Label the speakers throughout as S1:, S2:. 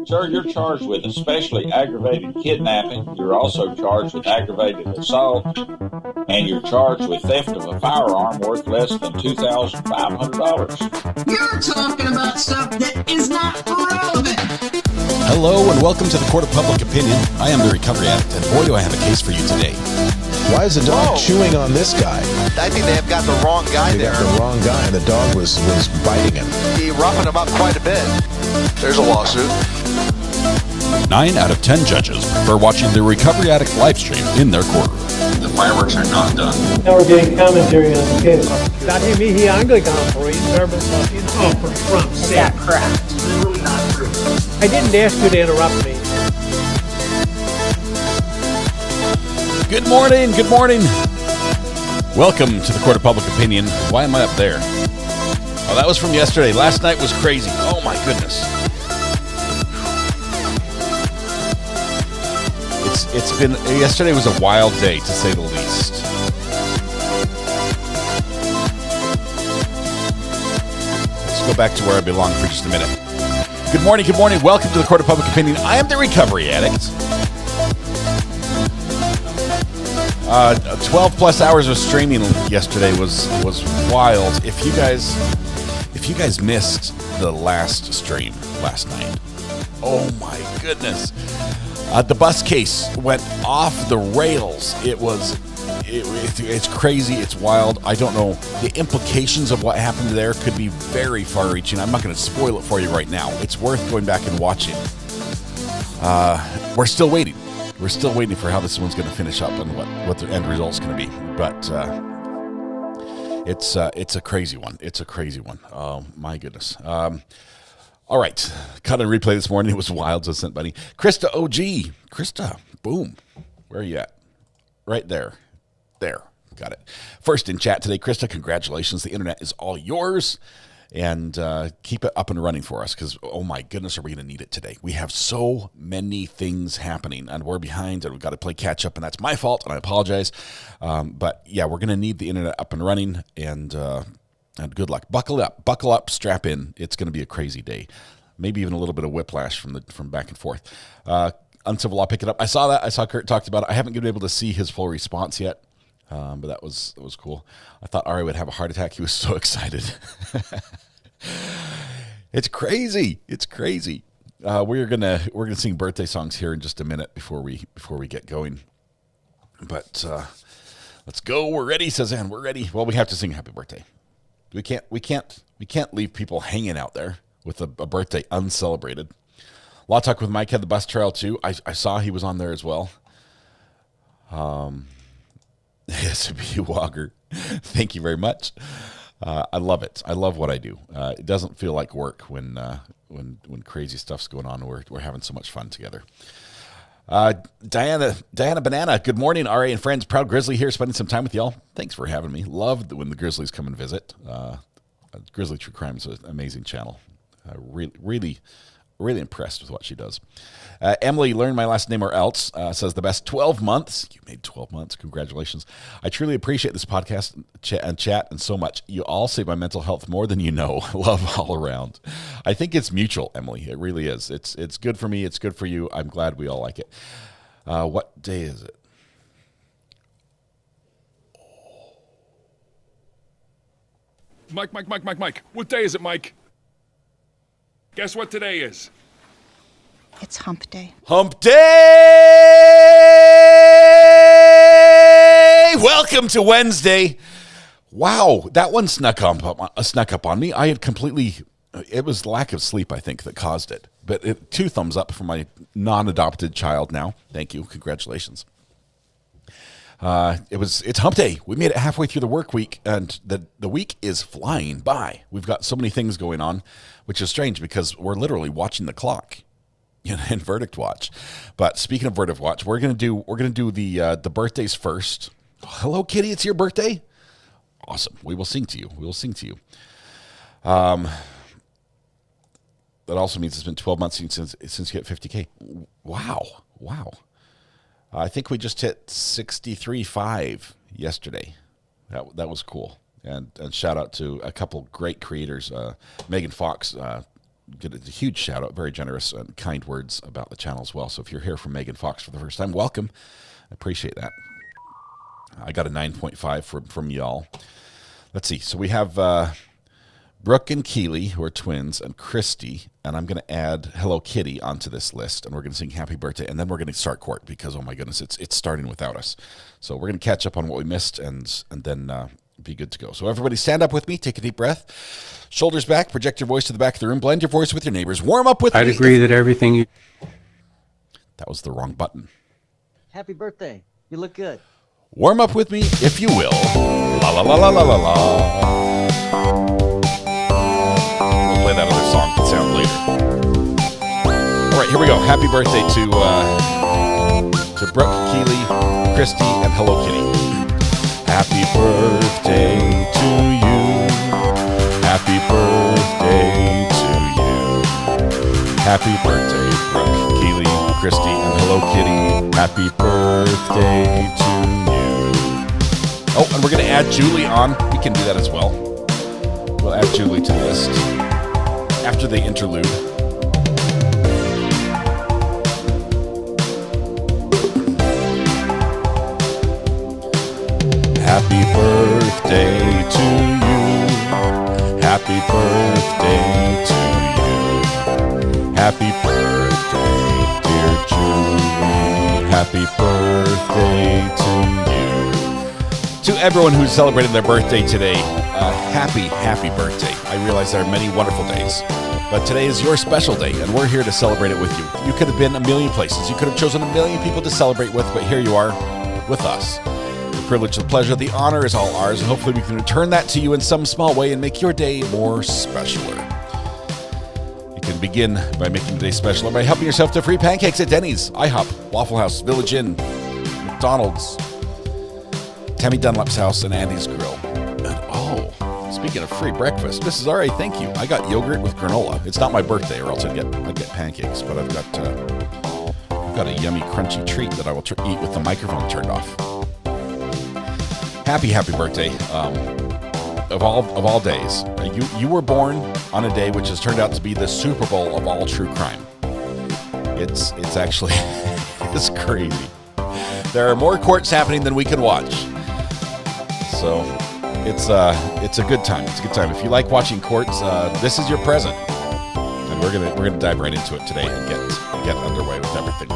S1: Sir, you're charged with especially aggravated kidnapping. You're also charged with aggravated assault, and you're charged with theft of a firearm worth less than $2,500.
S2: You're talking about stuff that is not relevant.
S3: Hello and welcome to the Court of Public Opinion. I am the Recovery Addict, and boy do I have a case for you today.
S4: Why is the dog chewing on this guy?
S5: I think they have got the wrong guy there.
S4: Got the wrong guy, and the dog was biting him.
S5: He roughing him up quite a bit. There's a lawsuit.
S3: 9 out of 10 judges prefer watching the Recovery Addict live stream in their courtroom.
S1: The fireworks are not done.
S6: Now we're getting commentary on the case.
S7: Dati mihi Anglican for service of
S6: For Trump's
S8: Is
S6: sake.
S8: that correct?
S6: Really not true.
S7: I didn't ask you to interrupt me.
S3: Good morning, good morning. Welcome to the Court of Public Opinion. Why am I up there? Oh, that was from yesterday. Last night was crazy. Oh my goodness. Yesterday was a wild day, to say the least. Let's go back to where I belong for just a minute. Good morning, good morning. Welcome to the Court of Public Opinion. I am the Recovery Addict. 12 plus hours of streaming yesterday was wild. If you guys missed the last stream last night, oh my goodness. The bus case went off the rails. It's crazy. It's wild. I don't know. The implications of what happened there could be very far-reaching. I'm not going to spoil it for you right now. It's worth going back and watching. We're still waiting. We're still waiting for how this one's going to finish up and what the end result's going to be. But it's a crazy one. It's a crazy one. Oh my goodness. All right, cut and replay this morning. It was wild, so sent buddy. Krista OG. Krista, boom. Where are you at? Right there. There, got it. First in chat today, Krista, congratulations. The internet is all yours. And keep it up and running for us because, oh my goodness, are we going to need it today. We have so many things happening, and we're behind, and we've got to play catch up, and that's my fault, and I apologize. But, yeah, we're going to need the internet up and running, and good luck. Buckle up, strap in. It's going to be a crazy day. Maybe even a little bit of whiplash from back and forth. Uncivil law, pick it up. I saw that. I saw Kurt talked about it. I haven't been able to see his full response yet, but that was cool. I thought Ari would have a heart attack. He was so excited. It's crazy. It's crazy. We're gonna sing birthday songs here in just a minute before we get going. But let's go. We're ready, says Ann. We're ready. Well, we have to sing happy birthday. We can't leave people hanging out there with a birthday uncelebrated. Law Talk with Mike had the bus trail too. I saw he was on there as well. S.B. Walker, thank you very much. I love it. I love what I do. It doesn't feel like work when crazy stuff's going on. We're having so much fun together. Diana Banana, good morning, RA and friends. Proud Grizzly here, spending some time with y'all. Thanks for having me. Love when the Grizzlies come and visit. Grizzly True Crime is an amazing channel. Really impressed with what she does. Emily, learn my last name or else, says the best 12 months. You made 12 months. Congratulations. I truly appreciate this podcast and chat and so much. You all save my mental health more than you know. Love all around. I think it's mutual, Emily. It really is. It's good for me. It's good for you. I'm glad we all like it. What day is it?
S9: Mike. What day is it, Mike? Guess what today is?
S8: It's hump day.
S3: Hump day! Welcome to Wednesday. Wow, that one snuck up on me. I had it was lack of sleep, I think, that caused it. But 2 thumbs up for my non-adopted child now. Thank you. Congratulations. It's hump day. We made it halfway through the work week, and the week is flying by. We've got so many things going on, which is strange because we're literally watching the clock in Verdict Watch. But speaking of Verdict Watch, we're gonna do the birthdays first. Hello, Kitty. It's your birthday. Awesome. We will sing to you. That also means it's been 12 months since you hit 50K. Wow. I think we just hit 63.5 yesterday. That was cool. And shout out to a couple great creators. Megan Fox get a huge shout out, very generous and kind words about the channel as well. So if you're here from Megan Fox for the first time, welcome. I appreciate that. I got a 9.5 from y'all. Let's see. So we have Brooke and Keely, who are twins, and Christy, and I'm going to add Hello Kitty onto this list, and we're going to sing Happy Birthday, and then we're going to start court because, oh my goodness, it's starting without us. So we're going to catch up on what we missed and then be good to go. So everybody stand up with me, take a deep breath, shoulders back, project your voice to the back of the room, blend your voice with your neighbors, warm up with me.
S10: I'd agree that everything you...
S3: That was the wrong button.
S11: Happy birthday. You look good.
S3: Warm up with me, if you will. La la la la la la la. We'll play that other song that sound later. All right, here we go. Happy birthday to Brooke, Keely, Christy, and Hello Kitty. Happy birthday to you. Happy birthday to you. Happy birthday, Brooke, Keely, Christy, and Hello Kitty. Happy birthday to you. Oh, and we're going to add Julie on. We can do that as well. We'll add Julie to the list after the interlude. Happy birthday to you. Happy birthday to you. Happy birthday, dear Julie. Happy birthday to you. To everyone who's celebrating their birthday today, happy birthday. I realize there are many wonderful days, but today is your special day, and we're here to celebrate it with you. You could have been a million places. You could have chosen a million people to celebrate with, but here you are with us. The privilege, the pleasure, the honor is all ours, and hopefully we can return that to you in some small way and make your day more specialer. You can begin by making the day special by helping yourself to free pancakes at Denny's, IHOP, Waffle House, Village Inn, McDonald's, Tammy Dunlap's house, and Andy's Grill. And oh, speaking of free breakfast, Mrs. R.A., thank you. I got yogurt with granola. It's not my birthday, or else I'd get pancakes, but I've got a yummy, crunchy treat that I will eat with the microphone turned off. Happy birthday! Of all days, you were born on a day which has turned out to be the Super Bowl of all true crime. It's actually it's crazy. There are more courts happening than we can watch. So it's a good time. It's a good time. If you like watching courts, this is your present. And we're gonna dive right into it today and get underway with everything.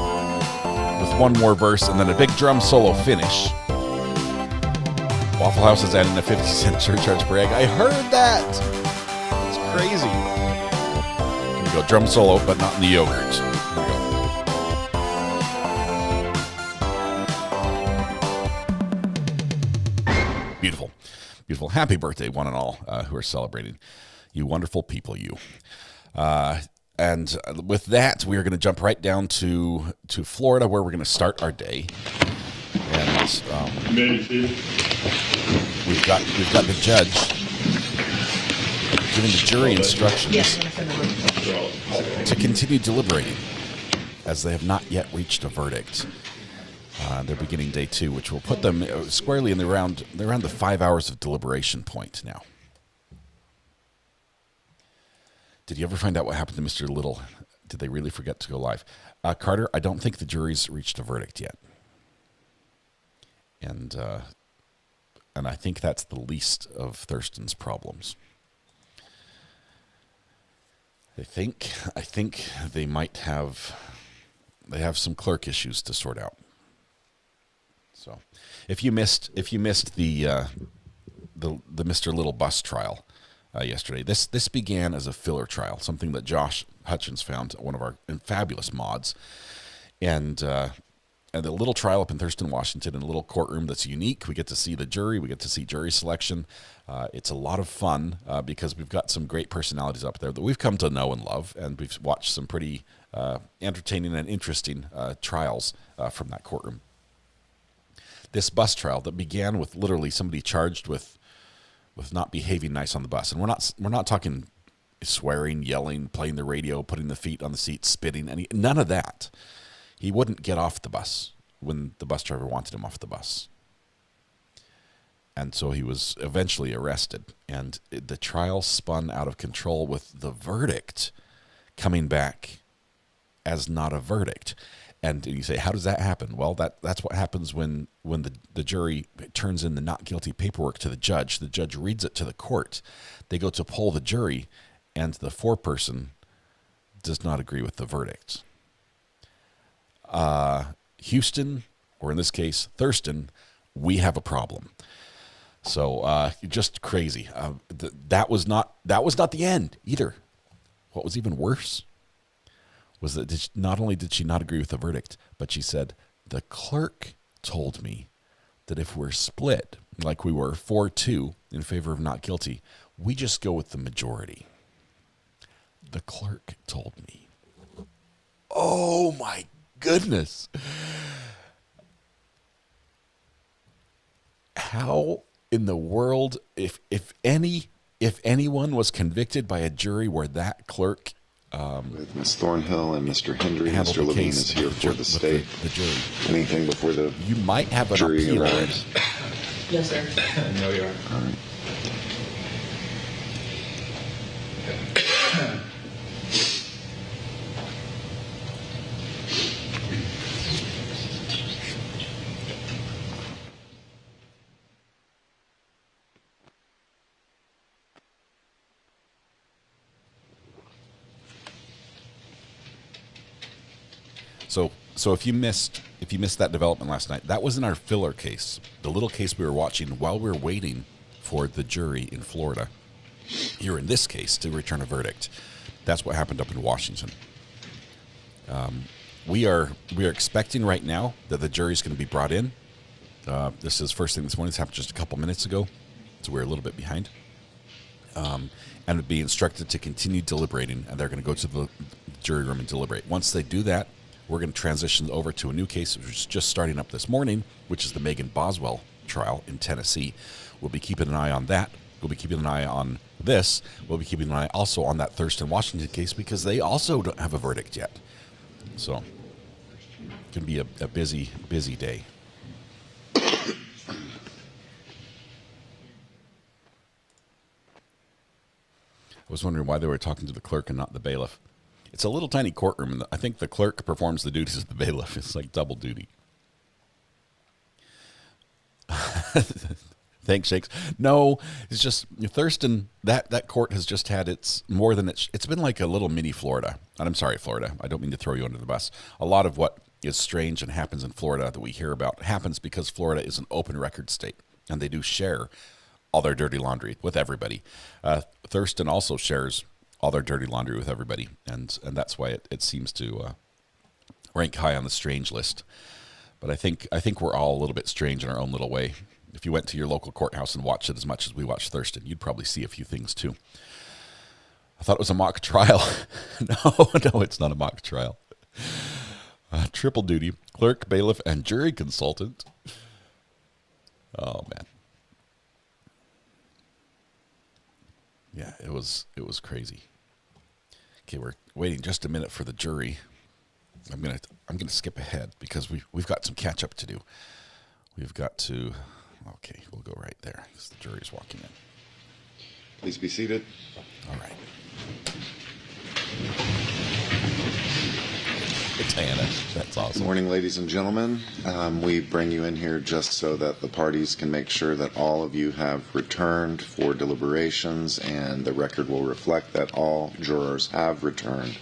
S3: With one more verse and then a big drum solo finish. Waffle House is adding a 50-cent surcharge per egg. I heard that. It's crazy. Here we go. Drum solo, but not in the yogurt. Here we go. Beautiful. Beautiful. Happy birthday, one and all who are celebrating. You wonderful people, you. And with that, we are going to jump right down to Florida, where we're going to start our day. And we've got the judge giving the jury instructions to continue deliberating, as they have not yet reached a verdict. They're beginning day 2, which will put them squarely in around the 5 hours of deliberation point now. Did you ever find out what happened to Mr. Little? Did they really forget to go live? Carter, I don't think the jury's reached a verdict yet. And I think that's the least of Thurston's problems. I think they might have some clerk issues to sort out. So, if you missed the Mr. Little bus trial yesterday, this began as a filler trial, something that Josh Hutchins found, one of our fabulous mods, and the little trial up in Thurston, Washington, in a little courtroom that's unique. We get to see the jury. We get to see jury selection. It's a lot of fun because we've got some great personalities up there that we've come to know and love, and we've watched some pretty entertaining and interesting trials from that courtroom. This bus trial that began with literally somebody charged with not behaving nice on the bus, and we're not talking swearing, yelling, playing the radio, putting the feet on the seat, spitting, none of that. He wouldn't get off the bus when the bus driver wanted him off the bus. And so he was eventually arrested. And the trial spun out of control with the verdict coming back as not a verdict. And you say, how does that happen? Well, that's what happens when the jury turns in the not guilty paperwork to the judge. The judge reads it to the court. They go to poll the jury, and the foreperson does not agree with the verdict. Houston, or in this case, Thurston, we have a problem. So just crazy. That was not the end either. What was even worse was that not only did she not agree with the verdict, but she said, the clerk told me that if we're split, like we were 4-2 in favor of not guilty, we just go with the majority. The clerk told me. Oh my goodness. How in the world, if anyone was convicted by a jury where that clerk
S10: with Ms. Thornhill and Mr. Hendry,
S3: handled
S10: Mr.
S3: the
S10: Levine
S3: case
S10: is here for the state.
S3: The jury.
S10: Anything before the
S3: you might have an
S10: jury
S3: appeal.
S10: arrives?
S2: Yes, sir.
S5: No, you are.
S10: All right.
S3: So if you missed that development last night, that was in our filler case, the little case we were watching while we were waiting for the jury in Florida, here in this case, to return a verdict. That's what happened up in Washington. We are expecting right now that the jury is going to be brought in. This is first thing this morning. This happened just a couple minutes ago, so we're a little bit behind. And be instructed to continue deliberating, and they're going to go to the jury room and deliberate. Once they do that, we're going to transition over to a new case, which is just starting up this morning, which is the Megan Boswell trial in Tennessee. We'll be keeping an eye on that. We'll be keeping an eye on this. We'll be keeping an eye also on that Thurston, Washington case, because they also don't have a verdict yet. So it can be a busy, busy day. I was wondering why they were talking to the clerk and not the bailiff. It's a little tiny courtroom, and I think the clerk performs the duties of the bailiff. It's like double duty. Thanks, Shakes. No, it's just Thurston. That court has just had it's been like a little mini Florida. And I'm sorry, Florida. I don't mean to throw you under the bus. A lot of what is strange and happens in Florida that we hear about happens because Florida is an open record state, and they do share all their dirty laundry with everybody. Thurston also shares all their dirty laundry with everybody, and that's why it seems to rank high on the strange list. But I think we're all a little bit strange in our own little way. If you went to your local courthouse and watched it as much as we watched Thurston, you'd probably see a few things too. I thought it was a mock trial. No, it's not a mock trial. Triple duty, clerk, bailiff, and jury consultant. Oh man. Yeah, it was crazy. Okay, we're waiting just a minute for the jury. I'm gonna skip ahead because we've got some catch up to do. We've got to. Okay, we'll go right there because the jury's walking in.
S10: Please be seated.
S3: All right. It's Hannah. That's awesome.
S10: Good morning, ladies and gentlemen. We bring you in here just so that the parties can make sure that all of you have returned for deliberations, and the record will reflect that all jurors have returned.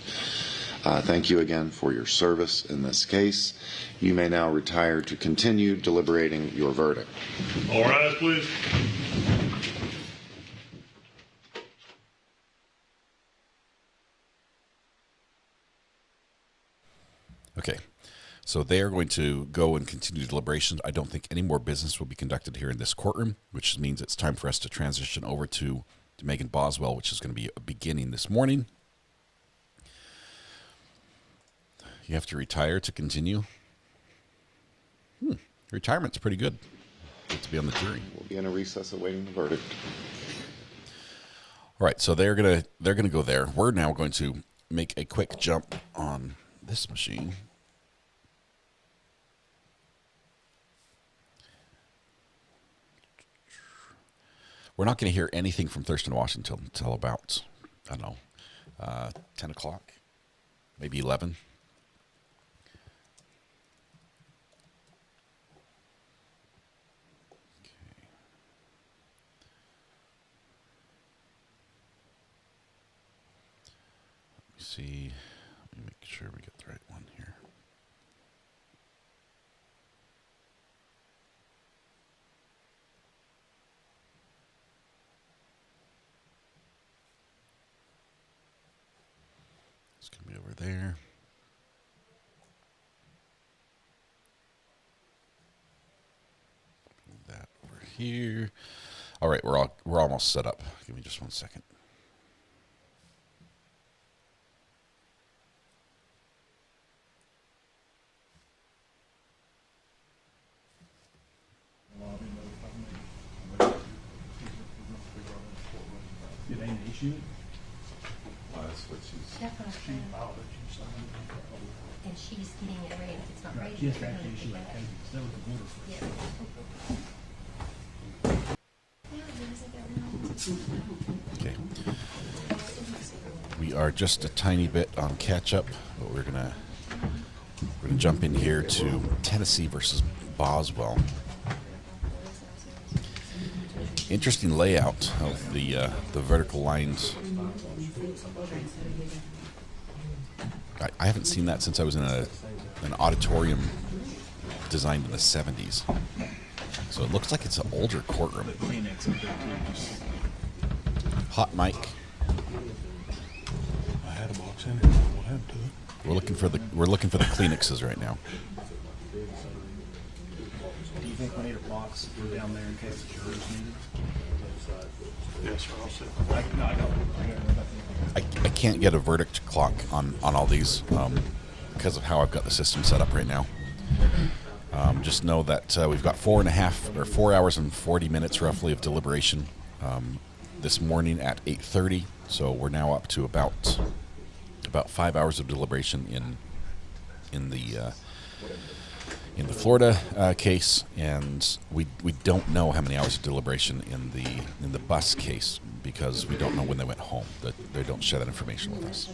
S10: Thank you again for your service in this case. You may now retire to continue deliberating your verdict.
S12: All rise, please.
S3: Okay, so they are going to go and continue deliberations. I don't think any more business will be conducted here in this courtroom, which means it's time for us to transition over to Megan Boswell, which is going to be beginning this morning. You have to retire to continue. Retirement's pretty good. Get to be on the jury.
S10: We'll be in a recess awaiting the verdict.
S3: All right, so they're gonna go there. We're now going to make a quick jump on this machine. We're not going to hear anything from Thurston, Washington until about, I don't know, 10 o'clock, maybe 11. See, let me make sure we get the right one here. It's going to be over there. Move that over here. All right, we're almost set up. Give me just 1 second.
S12: That's what she's.
S13: And she's getting it ready. If it's not ready,
S12: She has
S13: they're
S12: to
S13: gonna
S12: issue
S13: pick
S12: like
S13: it up.
S12: papers. That was the border for
S13: Yeah.
S3: Okay. We are just a tiny bit on catch up, but we're gonna jump in here to Tennessee versus Boswell. Interesting layout of the vertical lines. I haven't seen that since I was in an auditorium designed in the 70s. So it looks like it's an older courtroom. Hot mic.
S12: I had a box in it. What happened to it?
S3: We're looking for the Kleenexes right now.
S12: Do you think we need a box down there in case the jurors need it? Yes, sir. I'll sit.
S3: I can't get a verdict clock on all these because of how I've got the system set up right now. Just know that we've got 4 hours and 40 minutes roughly of deliberation this morning at 8:30. So we're now up to about 5 hours of deliberation in the Florida case, and we don't know how many hours of deliberation in the bus case because we don't know when they went home. They don't share that information with us.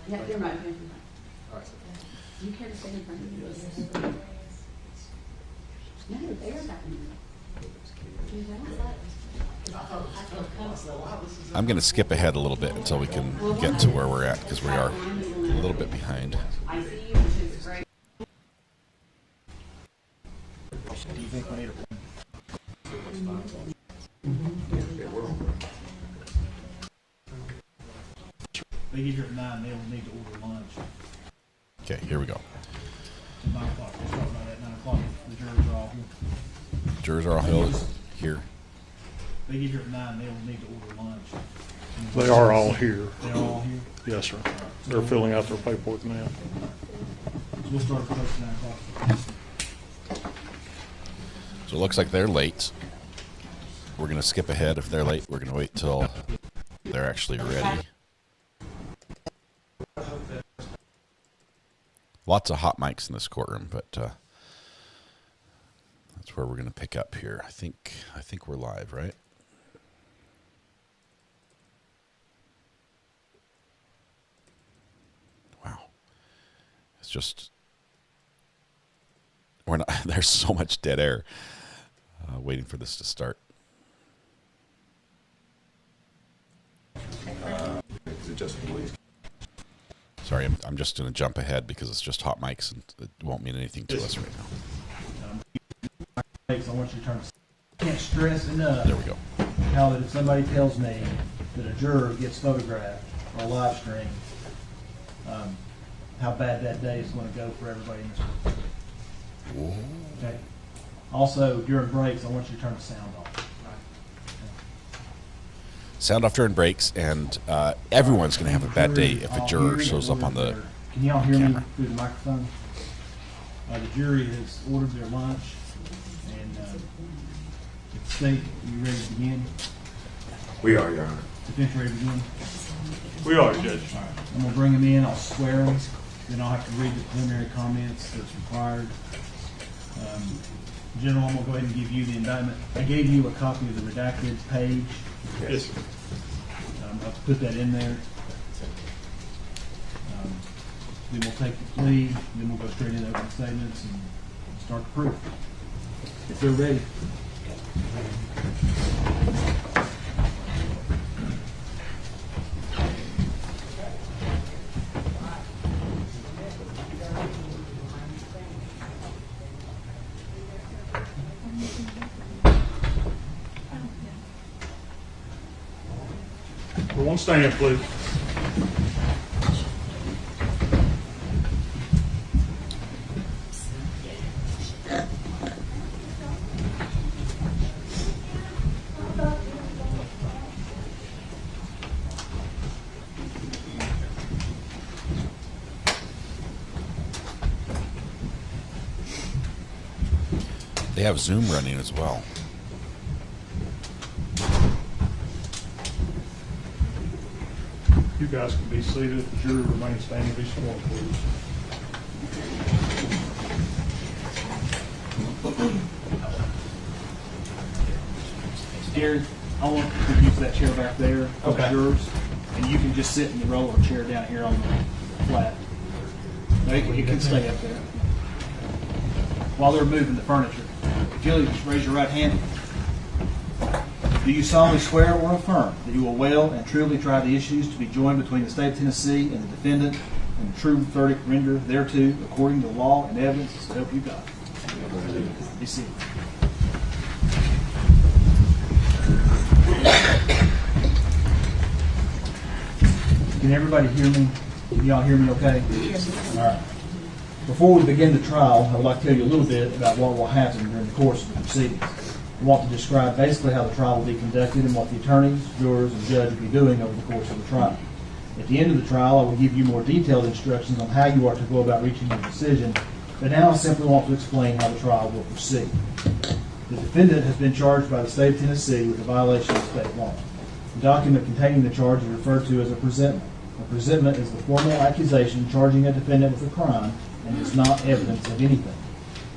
S14: Yeah, you're right. Do you care to stay in front of me? No, they're back in there.
S3: I'm going to skip ahead a little bit until we can get to where we're at because we are a little bit behind.
S14: I see you, which is great.
S12: Do you think we need a They get here at 9, they'll need to order lunch.
S3: Okay, here we go.
S12: 9 o'clock. We'll start right at 9 o'clock. The jurors are all here.
S3: Jurors are all here.
S12: They get here at 9, they'll need to order lunch.
S15: They are all here.
S12: They're all here?
S15: Yes, sir. They're filling out their paperwork now.
S12: So we'll start at 9 o'clock.
S3: So it looks like they're late. We're going to skip ahead if they're late. We're going to wait till they're actually ready. Lots of hot mics in this courtroom, but that's where we're going to pick up here. I think we're live, right? Wow. It's just we're not. There's so much dead air waiting for this to start.
S10: Is it just police?
S3: Sorry, I'm just going to jump ahead because it's just hot mics and it won't mean anything to us right now.
S12: I want you to turn. Can't stress enough.
S3: There we go.
S12: How that if somebody tells me that a juror gets photographed or live streamed, how bad that day is going to go for everybody in this room. Okay. Also, during breaks, I want you to turn the sound off.
S3: Sound off during breaks, and everyone's going to have a bad day if a juror shows up on the
S12: Can y'all hear
S3: camera.
S12: me through the microphone? The jury has ordered their lunch, and if the state, are you ready to begin?
S10: We are, Your Honor.
S12: Defense ready to begin?
S15: We are, Judge.
S12: All right. I'm going to bring them in, I'll swear them, then I'll have to read the preliminary comments that's required. General, I'm going to go ahead and give you the indictment. I gave you a copy of the redacted page.
S15: Yes, sir.
S12: I'll put that in there. Then we'll take the plea, then we'll go straight into opening statements and start the proof. If they're ready.
S15: One stand, please.
S3: They have Zoom running as well.
S15: You guys can be seated. The jury remains standing. Be sworn, please.
S12: Gary, I want you to use that chair back there. That's yours. And you can just sit in the roller chair down here on the flat. No, you can stay up there. While they're moving the furniture. If you'll just raise your right hand. Do you solemnly swear or affirm that you will well and truly try the issues to be joined between the state of Tennessee and the defendant and the true verdict rendered thereto according to the law and evidence, so help you God? Be seated. Can everybody hear me? Can y'all hear me okay? Yes. All right. Before we begin the trial, I would like to tell you a little bit about what will happen during the course of the proceedings. I want to describe basically how the trial will be conducted and what the attorneys, jurors, and judge will be doing over the course of the trial. At the end of the trial, I will give you more detailed instructions on how you are to go about reaching your decision, but now I simply want to explain how the trial will proceed. The defendant has been charged by the state of Tennessee with a violation of state law. The document containing the charge is referred to as a presentment. A presentment is the formal accusation charging a defendant with a crime and is not evidence of anything.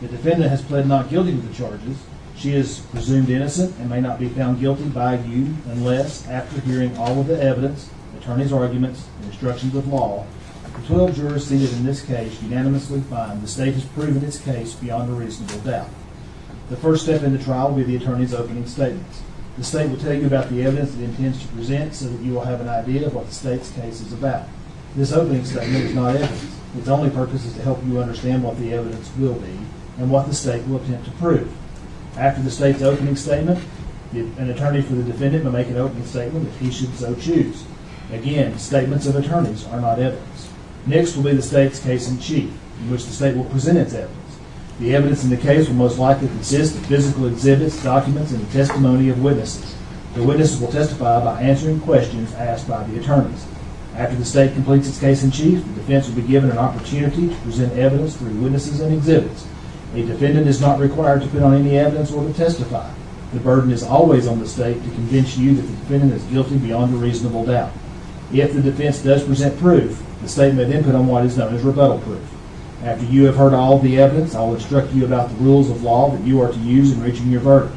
S12: The defendant has pled not guilty to the charges. She is presumed innocent and may not be found guilty by you unless, after hearing all of the evidence, attorney's arguments, and instructions of law, the 12 jurors seated in this case unanimously find the state has proven its case beyond a reasonable doubt. The first step in the trial will be the attorney's opening statements. The state will tell you about the evidence it intends to present so that you will have an idea of what the state's case is about. This opening statement is not evidence. Its only purpose is to help you understand what the evidence will be and what the state will attempt to prove. After the state's opening statement, an attorney for the defendant may make an opening statement if he should so choose. Again, statements of attorneys are not evidence. Next will be the state's case in chief, in which the state will present its evidence. The evidence in the case will most likely consist of physical exhibits, documents, and the testimony of witnesses. The witnesses will testify by answering questions asked by the attorneys. After the state completes its case in chief, the defense will be given an opportunity to present evidence through witnesses and exhibits. A defendant is not required to put on any evidence or to testify. The burden is always on the state to convince you that the defendant is guilty beyond a reasonable doubt. If the defense does present proof, the state may then put on what is known as rebuttal proof. After you have heard all of the evidence, I will instruct you about the rules of law that you are to use in reaching your verdict.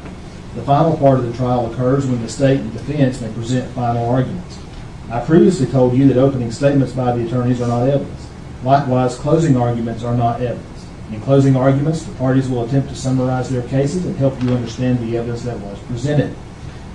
S12: The final part of the trial occurs when the state and defense may present final arguments. I previously told you that opening statements by the attorneys are not evidence. Likewise, closing arguments are not evidence. In closing arguments, the parties will attempt to summarize their cases and help you understand the evidence that was presented.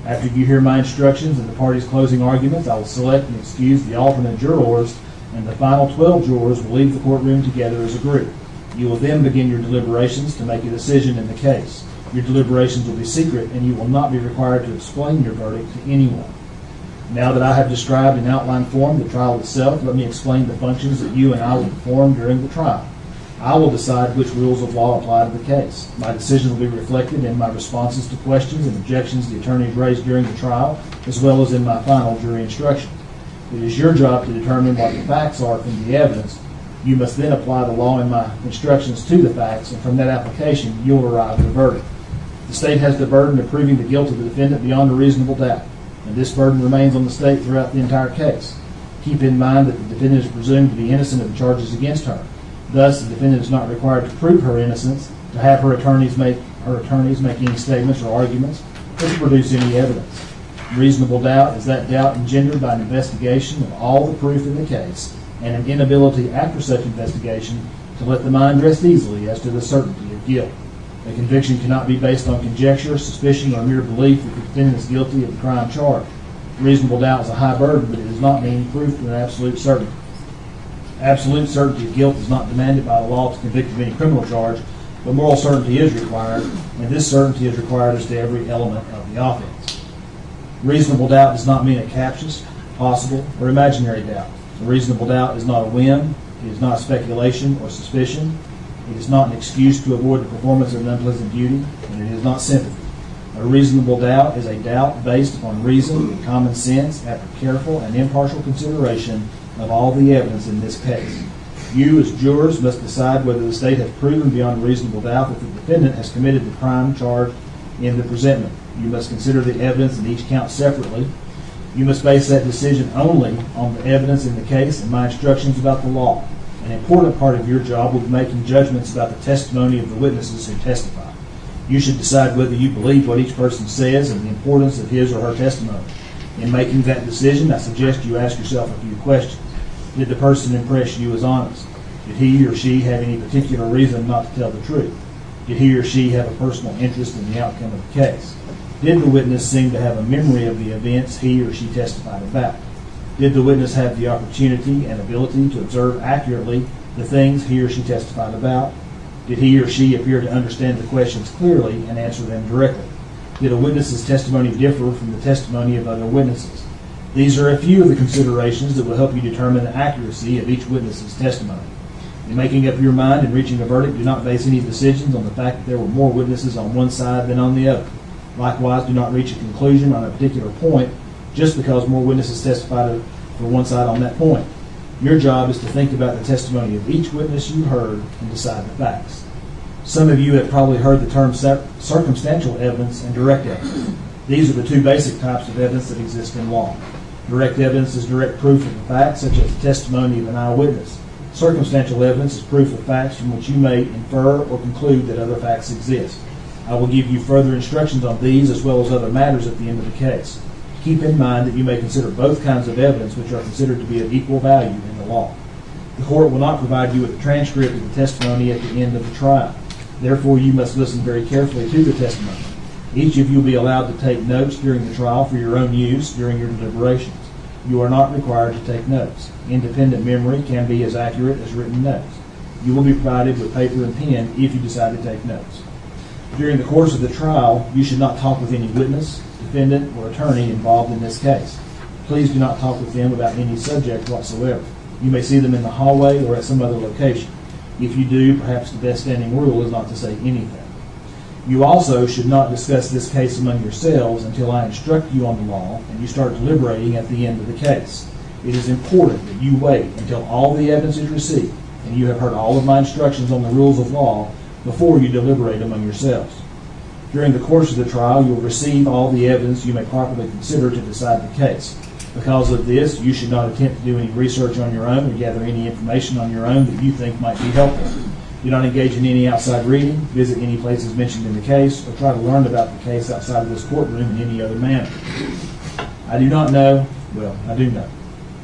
S12: After you hear my instructions and the parties' closing arguments, I will select and excuse the alternate jurors, and the final 12 jurors will leave the courtroom together as a group. You will then begin your deliberations to make a decision in the case. Your deliberations will be secret, and you will not be required to explain your verdict to anyone. Now that I have described in outline form the trial itself, let me explain the functions that you and I will perform during the trial. I will decide which rules of law apply to the case. My decision will be reflected in my responses to questions and objections the attorneys raised during the trial, as well as in my final jury instructions. It is your job to determine what the facts are from the evidence. You must then apply the law and my instructions to the facts, and from that application, you'll arrive at a verdict. The state has the burden of proving the guilt of the defendant beyond a reasonable doubt, and this burden remains on the state throughout the entire case. Keep in mind that the defendant is presumed to be innocent of the charges against her. Thus, the defendant is not required to prove her innocence, to have her attorneys make any statements or arguments, or to produce any evidence. Reasonable doubt is that doubt engendered by an investigation of all the proof in the case and an inability after such investigation to let the mind rest easily as to the certainty of guilt. A conviction cannot be based on conjecture, suspicion, or mere belief that the defendant is guilty of the crime charged. Reasonable doubt is a high burden, but it does not mean proof of an absolute certainty. Absolute certainty of guilt is not demanded by the law to convict of any criminal charge, but moral certainty is required, and this certainty is required as to every element of the offense. Reasonable doubt does not mean a captious, possible, or imaginary doubt. A reasonable doubt is not a whim, it is not speculation or suspicion, it is not an excuse to avoid the performance of an unpleasant duty, and it is not sympathy. A reasonable doubt is a doubt based upon reason and common sense after careful and impartial consideration of all the evidence in this case. You, as jurors, must decide whether the state has proven beyond reasonable doubt that the defendant has committed the crime charged in the presentment. You must consider the evidence in each count separately. You must base that decision only on the evidence in the case and my instructions about the law. An important part of your job will be making judgments about the testimony of the witnesses who testify. You should decide whether you believe what each person says and the importance of his or her testimony. In making that decision, I suggest you ask yourself a few questions. Did the person impress you as honest? Did he or she have any particular reason not to tell the truth? Did he or she have a personal interest in the outcome of the case? Did the witness seem to have a memory of the events he or she testified about? Did the witness have the opportunity and ability to observe accurately the things he or she testified about? Did he or she appear to understand the questions clearly and answer them directly? Did a witness's testimony differ from the testimony of other witnesses? These are a few of the considerations that will help you determine the accuracy of each witness's testimony. In making up your mind and reaching a verdict, do not base any decisions on the fact that there were more witnesses on one side than on the other. Likewise, do not reach a conclusion on a particular point just because more witnesses testified for one side on that point. Your job is to think about the testimony of each witness you heard and decide the facts. Some of you have probably heard the term circumstantial evidence and direct evidence. These are the two basic types of evidence that exist in law. Direct evidence is direct proof of a fact, such as the testimony of an eyewitness. Circumstantial evidence is proof of facts from which you may infer or conclude that other facts exist. I will give you further instructions on these as well as other matters at the end of the case. Keep in mind that you may consider both kinds of evidence which are considered to be of equal value in the law. The court will not provide you with a transcript of the testimony at the end of the trial. Therefore, you must listen very carefully to the testimony. Each of you will be allowed to take notes during the trial for your own use during your deliberations. You are not required to take notes. Independent memory can be as accurate as written notes. You will be provided with paper and pen if you decide to take notes. During the course of the trial, you should not talk with any witness, defendant, or attorney involved in this case. Please do not talk with them about any subject whatsoever. You may see them in the hallway or at some other location. If you do, perhaps the best standing rule is not to say anything. You also should not discuss this case among yourselves until I instruct you on the law and you start deliberating at the end of the case. It is important that you wait until all the evidence is received and you have heard all of my instructions on the rules of law before you deliberate among yourselves. During the course of the trial, you will receive all the evidence you may properly consider to decide the case. Because of this, you should not attempt to do any research on your own or gather any information on your own that you think might be helpful. Do not engage in any outside reading, visit any places mentioned in the case, or try to learn about the case outside of this courtroom in any other manner. I do not know, well, I do know.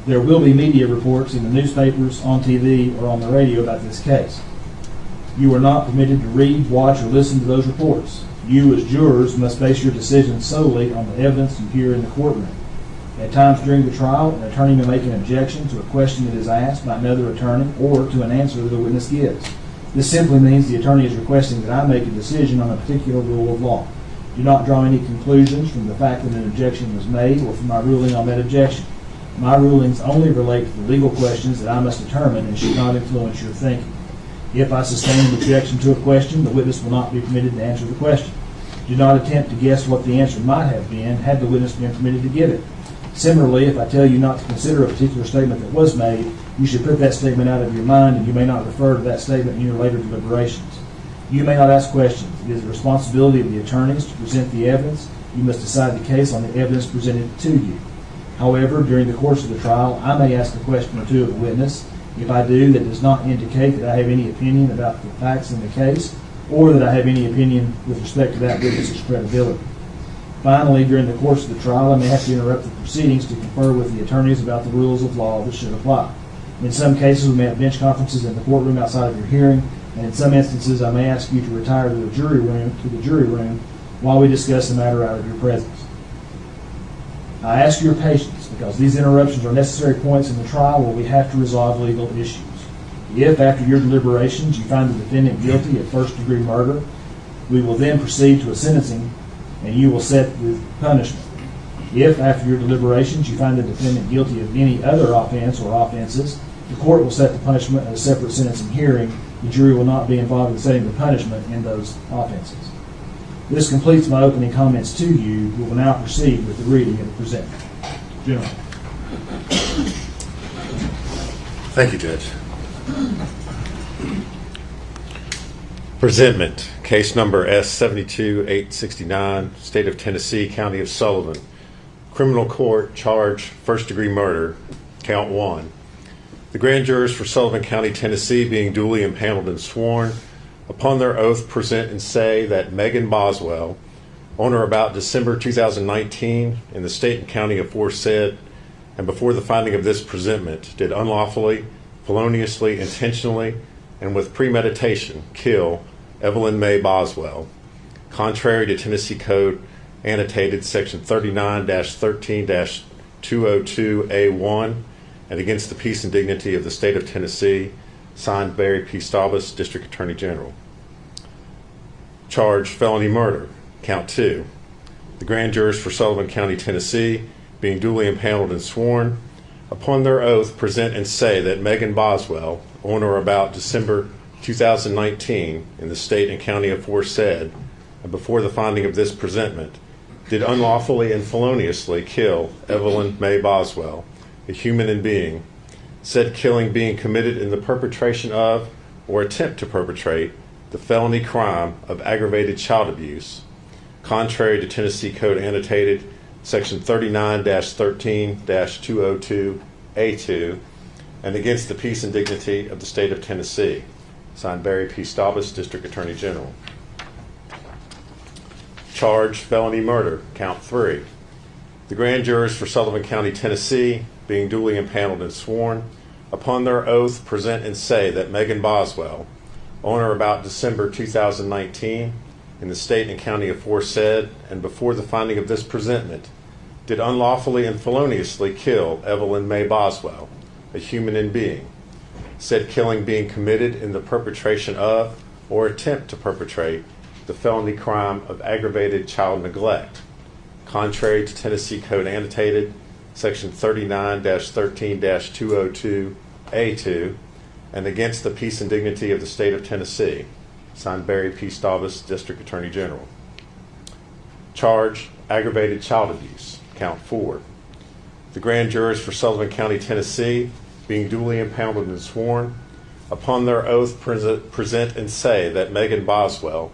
S12: There will be media reports in the newspapers, on TV, or on the radio about this case. You are not permitted to read, watch, or listen to those reports. You, as jurors, must base your decisions solely on the evidence you hear in the courtroom. At times during the trial, an attorney may make an objection to a question that is asked by another attorney or to an answer that the witness gives. This simply means the attorney is requesting that I make a decision on a particular rule of law. Do not draw any conclusions from the fact that an objection was made or from my ruling on that objection. My rulings only relate to the legal questions that I must determine and should not influence your thinking. If I sustain an objection to a question, the witness will not be permitted to answer the question. Do not attempt to guess what the answer might have been had the witness been permitted to give it. Similarly, if I tell you not to consider a particular statement that was made, you should put that statement out of your mind and you may not refer to that statement in your later deliberations. You may not ask questions. It is the responsibility of the attorneys to present the evidence. You must decide the case on the evidence presented to you. However, during the course of the trial, I may ask a question or two of the witness. If I do, that does not indicate that I have any opinion about the facts in the case or that I have any opinion with respect to that witness's credibility. Finally, during the course of the trial, I may have to interrupt the proceedings to confer with the attorneys about the rules of law that should apply. In some cases, we may have bench conferences in the courtroom outside of your hearing, and in some instances, I may ask you to retire to the jury room while we discuss the matter out of your presence. I ask your patience because these interruptions are necessary points in the trial where we have to resolve legal issues. If, after your deliberations, you find the defendant guilty of first-degree murder, we will then proceed to a sentencing, and you will set the punishment. If, after your deliberations, you find the defendant guilty of any other offense or offenses, the court will set the punishment at a separate sentencing hearing. The jury will not be involved in setting the punishment in those offenses. This completes my opening comments to you. We will now proceed with the reading of the presentment. Gentlemen.
S16: Thank you, Judge. Presentment, case number S-72-869, State of Tennessee, County of Sullivan. Criminal court charge first-degree murder, count 1. The grand jurors for Sullivan County, Tennessee, being duly impaneled and sworn, upon their oath present and say that Megan Boswell, on or about December 2019, in the state and county aforesaid, and before the finding of this presentment, did unlawfully, feloniously, intentionally, and with premeditation kill Evelyn May Boswell, contrary to Tennessee Code annotated section 39-13-202A1, and against the peace and dignity of the state of Tennessee, signed Barry P. Staubus, District Attorney General. Charge felony murder, count 2. The grand jurors for Sullivan County, Tennessee, being duly impaneled and sworn, upon their oath present and say that Megan Boswell, on or about December 2019, in the state and county aforesaid, and before the finding of this presentment, did unlawfully and feloniously kill Evelyn May Boswell, a human and being, said killing being committed in the perpetration of or attempt to perpetrate the felony crime of aggravated child abuse, contrary to Tennessee Code annotated section 39-13-202A2, and against the peace and dignity of the state of Tennessee, signed Barry P. Staubus, District Attorney General. Charge felony murder, count 3. The grand jurors for Sullivan County, Tennessee, being duly impaneled and sworn, upon their oath present and say that Megan Boswell, on or about December 2019, in the state and county aforesaid, and before the finding of this presentment, did unlawfully and feloniously kill Evelyn May Boswell, a human and being, said killing being committed in the perpetration of or attempt to perpetrate the felony crime of aggravated child neglect, contrary to Tennessee Code annotated section 39-13-202A2, and against the peace and dignity of the state of Tennessee, signed Barry P. Staubus, District Attorney General. Charge aggravated child abuse, count 4. The grand jurors for Sullivan County, Tennessee, being duly impaneled and sworn, upon their oath present and say that Megan Boswell,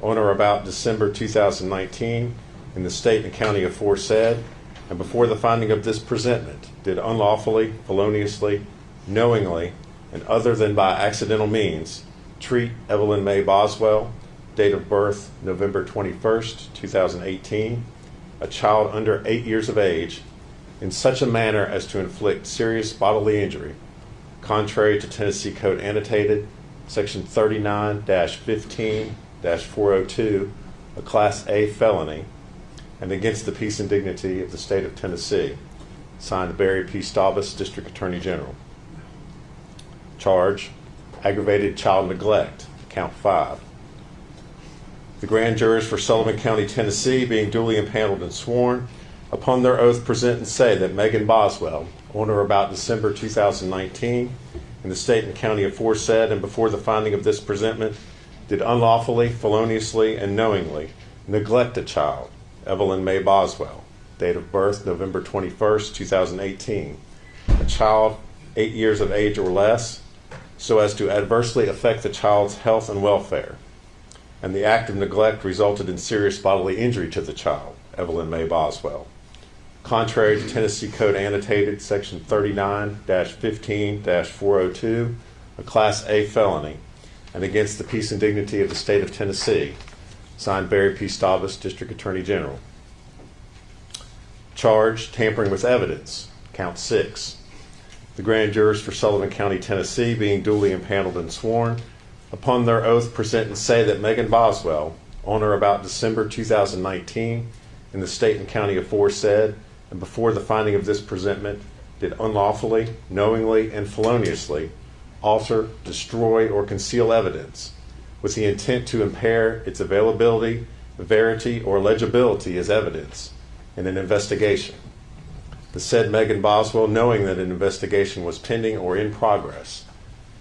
S16: on or about December 2019, in the state and county aforesaid, and before the finding of this presentment, did unlawfully, feloniously, knowingly, and other than by accidental means, treat Evelyn May Boswell, date of birth November 21st, 2018, a child under 8 years of age, in such a manner as to inflict serious bodily injury, contrary to Tennessee Code annotated section 39-15-402, a Class A felony, and against the peace and dignity of the state of Tennessee, signed Barry P. Staubus, District Attorney General. Charge aggravated child neglect, count 5. The grand jurors for Sullivan County, Tennessee, being duly impaneled and sworn, upon their oath present and say that Megan Boswell, on or about December 2019, in the state and county aforesaid, and before the finding of this presentment, did unlawfully, feloniously, and knowingly neglect a child, Evelyn May Boswell, date of birth November 21st, 2018, a child 8 years of age or less, so as to adversely affect the child's health and welfare, and the act of neglect resulted in serious bodily injury to the child, Evelyn May Boswell, contrary to Tennessee Code annotated section 39-15-402, a Class A felony, and against the peace and dignity of the state of Tennessee, signed Barry P. Staubus, District Attorney General. Charge tampering with evidence, count 6. The grand jurors for Sullivan County, Tennessee, being duly impaneled and sworn, upon their oath present and say that Megan Boswell, on or about December 2019, in the state and county aforesaid, and before the finding of this presentment, did unlawfully, knowingly, and feloniously alter, destroy, or conceal evidence with the intent to impair its availability, verity, or legibility as evidence in an investigation. The said Megan Boswell, knowing that an investigation was pending or in progress,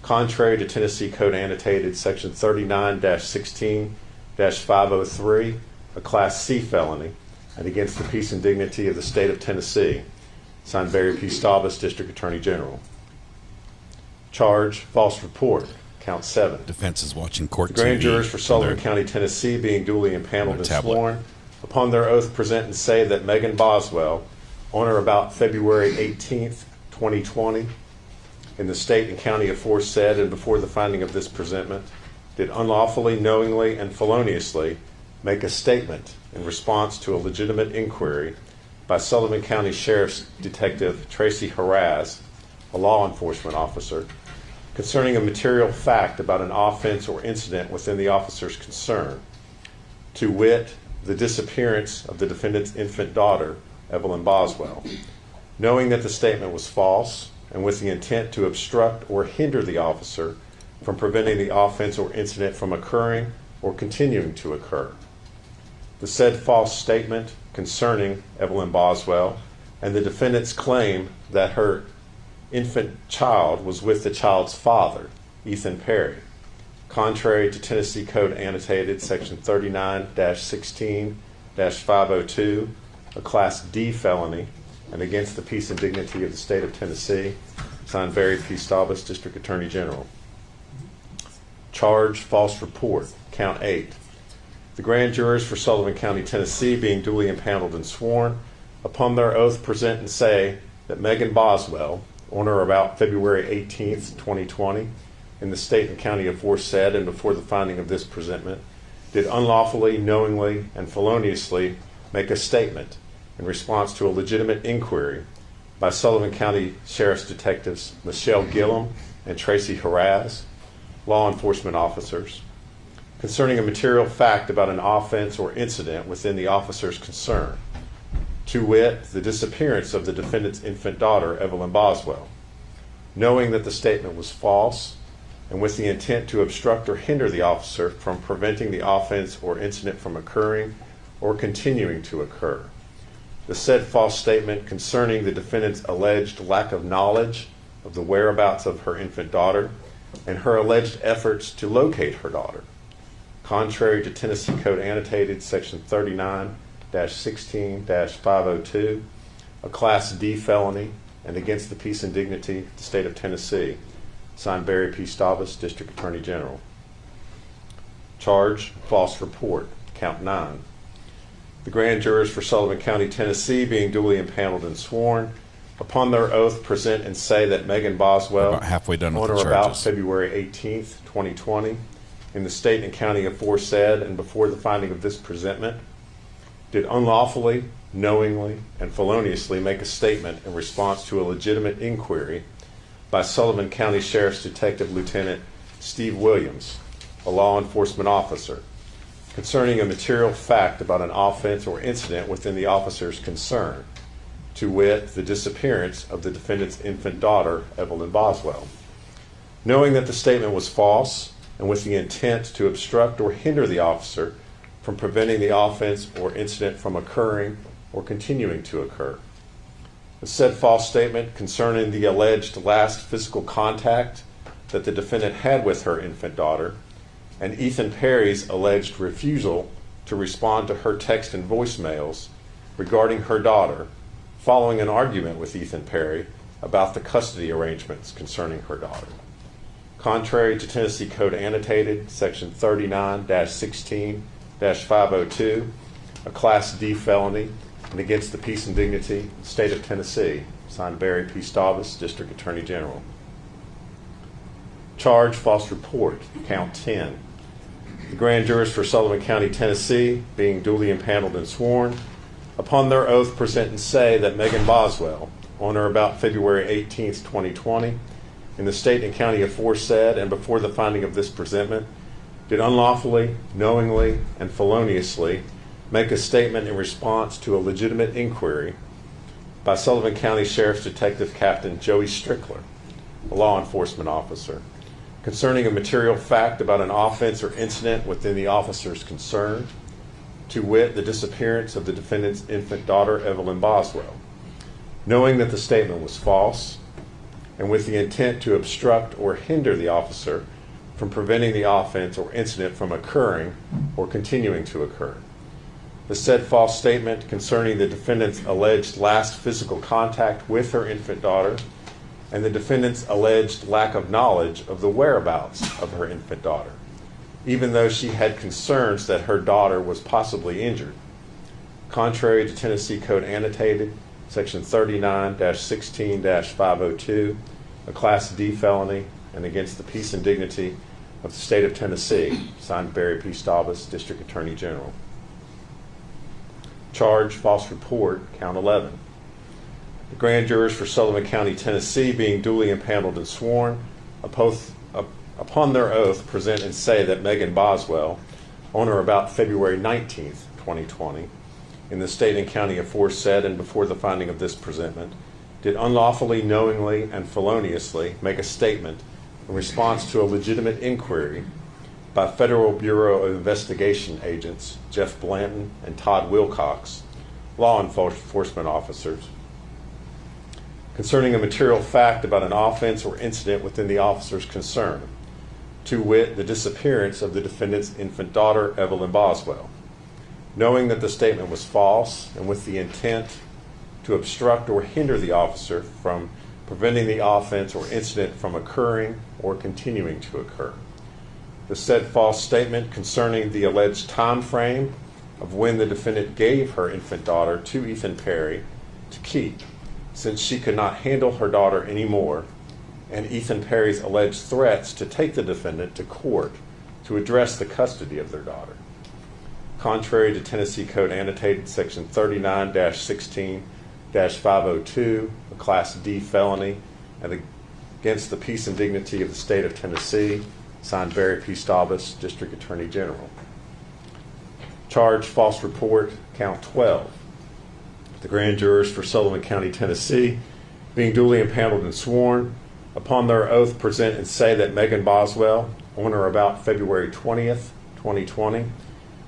S16: contrary to Tennessee Code Annotated Section 39-16-503, a Class C felony, and against the peace and dignity of the state of Tennessee, signed Barry P. Staubus, District Attorney General. Charge, false report, count 7.
S3: Defense is watching court
S16: The grand
S3: TV
S16: jurors for Sullivan
S3: their-
S16: County, Tennessee, being duly impaneled and
S3: tablet.
S16: sworn, upon their oath present and say that Megan Boswell, on or about February 18th, 2020, in the state and county aforesaid and before the finding of this presentment, did unlawfully, knowingly, and feloniously make a statement in response to a legitimate inquiry by Sullivan County Sheriff's Detective Tracy Haraz, a law enforcement officer, concerning a material fact about an offense or incident within the officer's concern, to wit, the disappearance of the defendant's infant daughter, Evelyn Boswell, knowing that the statement was false and with the intent to obstruct or hinder the officer from preventing the offense or incident from occurring or continuing to occur. The said false statement concerning Evelyn Boswell and the defendant's claim that her infant child was with the child's father, Ethan Perry, contrary to Tennessee Code Annotated Section 39-16-502, a Class D felony, and against the peace and dignity of the state of Tennessee, signed Barry P. Staubus, District Attorney General. Charge, false report, count 8. The grand jurors for Sullivan County, Tennessee, being duly impaneled and sworn, upon their oath present and say that Megan Boswell, on or about February 18th, 2020, in the state and county aforesaid and before the finding of this presentment, did unlawfully, knowingly, and feloniously make a statement in response to a legitimate inquiry by Sullivan County Sheriff's Detectives Michelle Gillum and Tracy Haraz, law enforcement officers, concerning a material fact about an offense or incident within the officer's concern, to wit, the disappearance of the defendant's infant daughter, Evelyn Boswell, knowing that the statement was false and with the intent to obstruct or hinder the officer from preventing the offense or incident from occurring or continuing to occur. The said false statement concerning the defendant's alleged lack of knowledge of the whereabouts of her infant daughter and her alleged efforts to locate her daughter, contrary to Tennessee Code Annotated Section 39-16-502, a Class D felony, and against the peace and dignity of the state of Tennessee, signed Barry P. Staubus, District Attorney General. Charge, false report, count 9. The grand jurors for Sullivan County, Tennessee, being duly impaneled and sworn, upon their oath present and say that Megan Boswell,
S3: about halfway done with
S16: on
S3: the
S16: or about
S3: charges.
S16: February 18th, 2020, in the state and county aforesaid and before the finding of this presentment, did unlawfully, knowingly, and feloniously make a statement in response to a legitimate inquiry by Sullivan County Sheriff's Detective Lieutenant Steve Williams, a law enforcement officer, concerning a material fact about an offense or incident within the officer's concern, to wit, the disappearance of the defendant's infant daughter, Evelyn Boswell, knowing that the statement was false and with the intent to obstruct or hinder the officer from preventing the offense or incident from occurring or continuing to occur. The said false statement concerning the alleged last physical contact that the defendant had with her infant daughter and Ethan Perry's alleged refusal to respond to her text and voicemails regarding her daughter following an argument with Ethan Perry about the custody arrangements concerning her daughter. Contrary to Tennessee Code Annotated, Section 39-16-502, a Class D felony, and against the peace and dignity of the state of Tennessee, signed Barry P. Staubus, District Attorney General. Charge, false report, count 10. The grand jurors for Sullivan County, Tennessee, being duly impaneled and sworn, upon their oath present and say that Megan Boswell, on or about February 18th, 2020, in the state and county aforesaid and before the finding of this presentment, did unlawfully, knowingly, and feloniously make a statement in response to a legitimate inquiry by Sullivan County Sheriff's Detective Captain Joey Strickler, a law enforcement officer, concerning a material fact about an offense or incident within the officer's concern, to wit, the disappearance of the defendant's infant daughter, Evelyn Boswell, knowing that the statement was false, and with the intent to obstruct or hinder the officer from preventing the offense or incident from occurring or continuing to occur. The said false statement concerning the defendant's alleged last physical contact with her infant daughter and the defendant's alleged lack of knowledge of the whereabouts of her infant daughter, even though she had concerns that her daughter was possibly injured, contrary to Tennessee Code Annotated, Section 39-16-502, a Class D felony, and against the peace and dignity of the state of Tennessee, signed Barry P. Staubus, District Attorney General. Charge, false report, count 11. The grand jurors for Sullivan County, Tennessee, being duly impaneled and sworn, upon their oath, present and say that Megan Boswell, on or about February 19th, 2020, in the state and county aforesaid and before the finding of this presentment, did unlawfully, knowingly, and feloniously make a statement in response to a legitimate inquiry by Federal Bureau of Investigation agents Jeff Blanton and Todd Wilcox, law enforcement officers, concerning a material fact about an offense or incident within the officer's concern, to wit, the disappearance of the defendant's infant daughter, Evelyn Boswell, knowing that the statement was false and with the intent to obstruct or hinder the officer from preventing the offense or incident from occurring or continuing to occur. The said false statement concerning the alleged time frame of when the defendant gave her infant daughter to Ethan Perry to keep, since she could not handle her daughter anymore, and Ethan Perry's alleged threats to take the defendant to court to address the custody of their daughter. Contrary to Tennessee Code Annotated, Section 39-16-502, a Class D felony, and against the peace and dignity of the state of Tennessee, signed Barry P. Staubus, District Attorney General. Charge, false report, count 12. The grand jurors for Sullivan County, Tennessee, being duly impaneled and sworn, upon their oath present and say that Megan Boswell, on or about February 20th, 2020,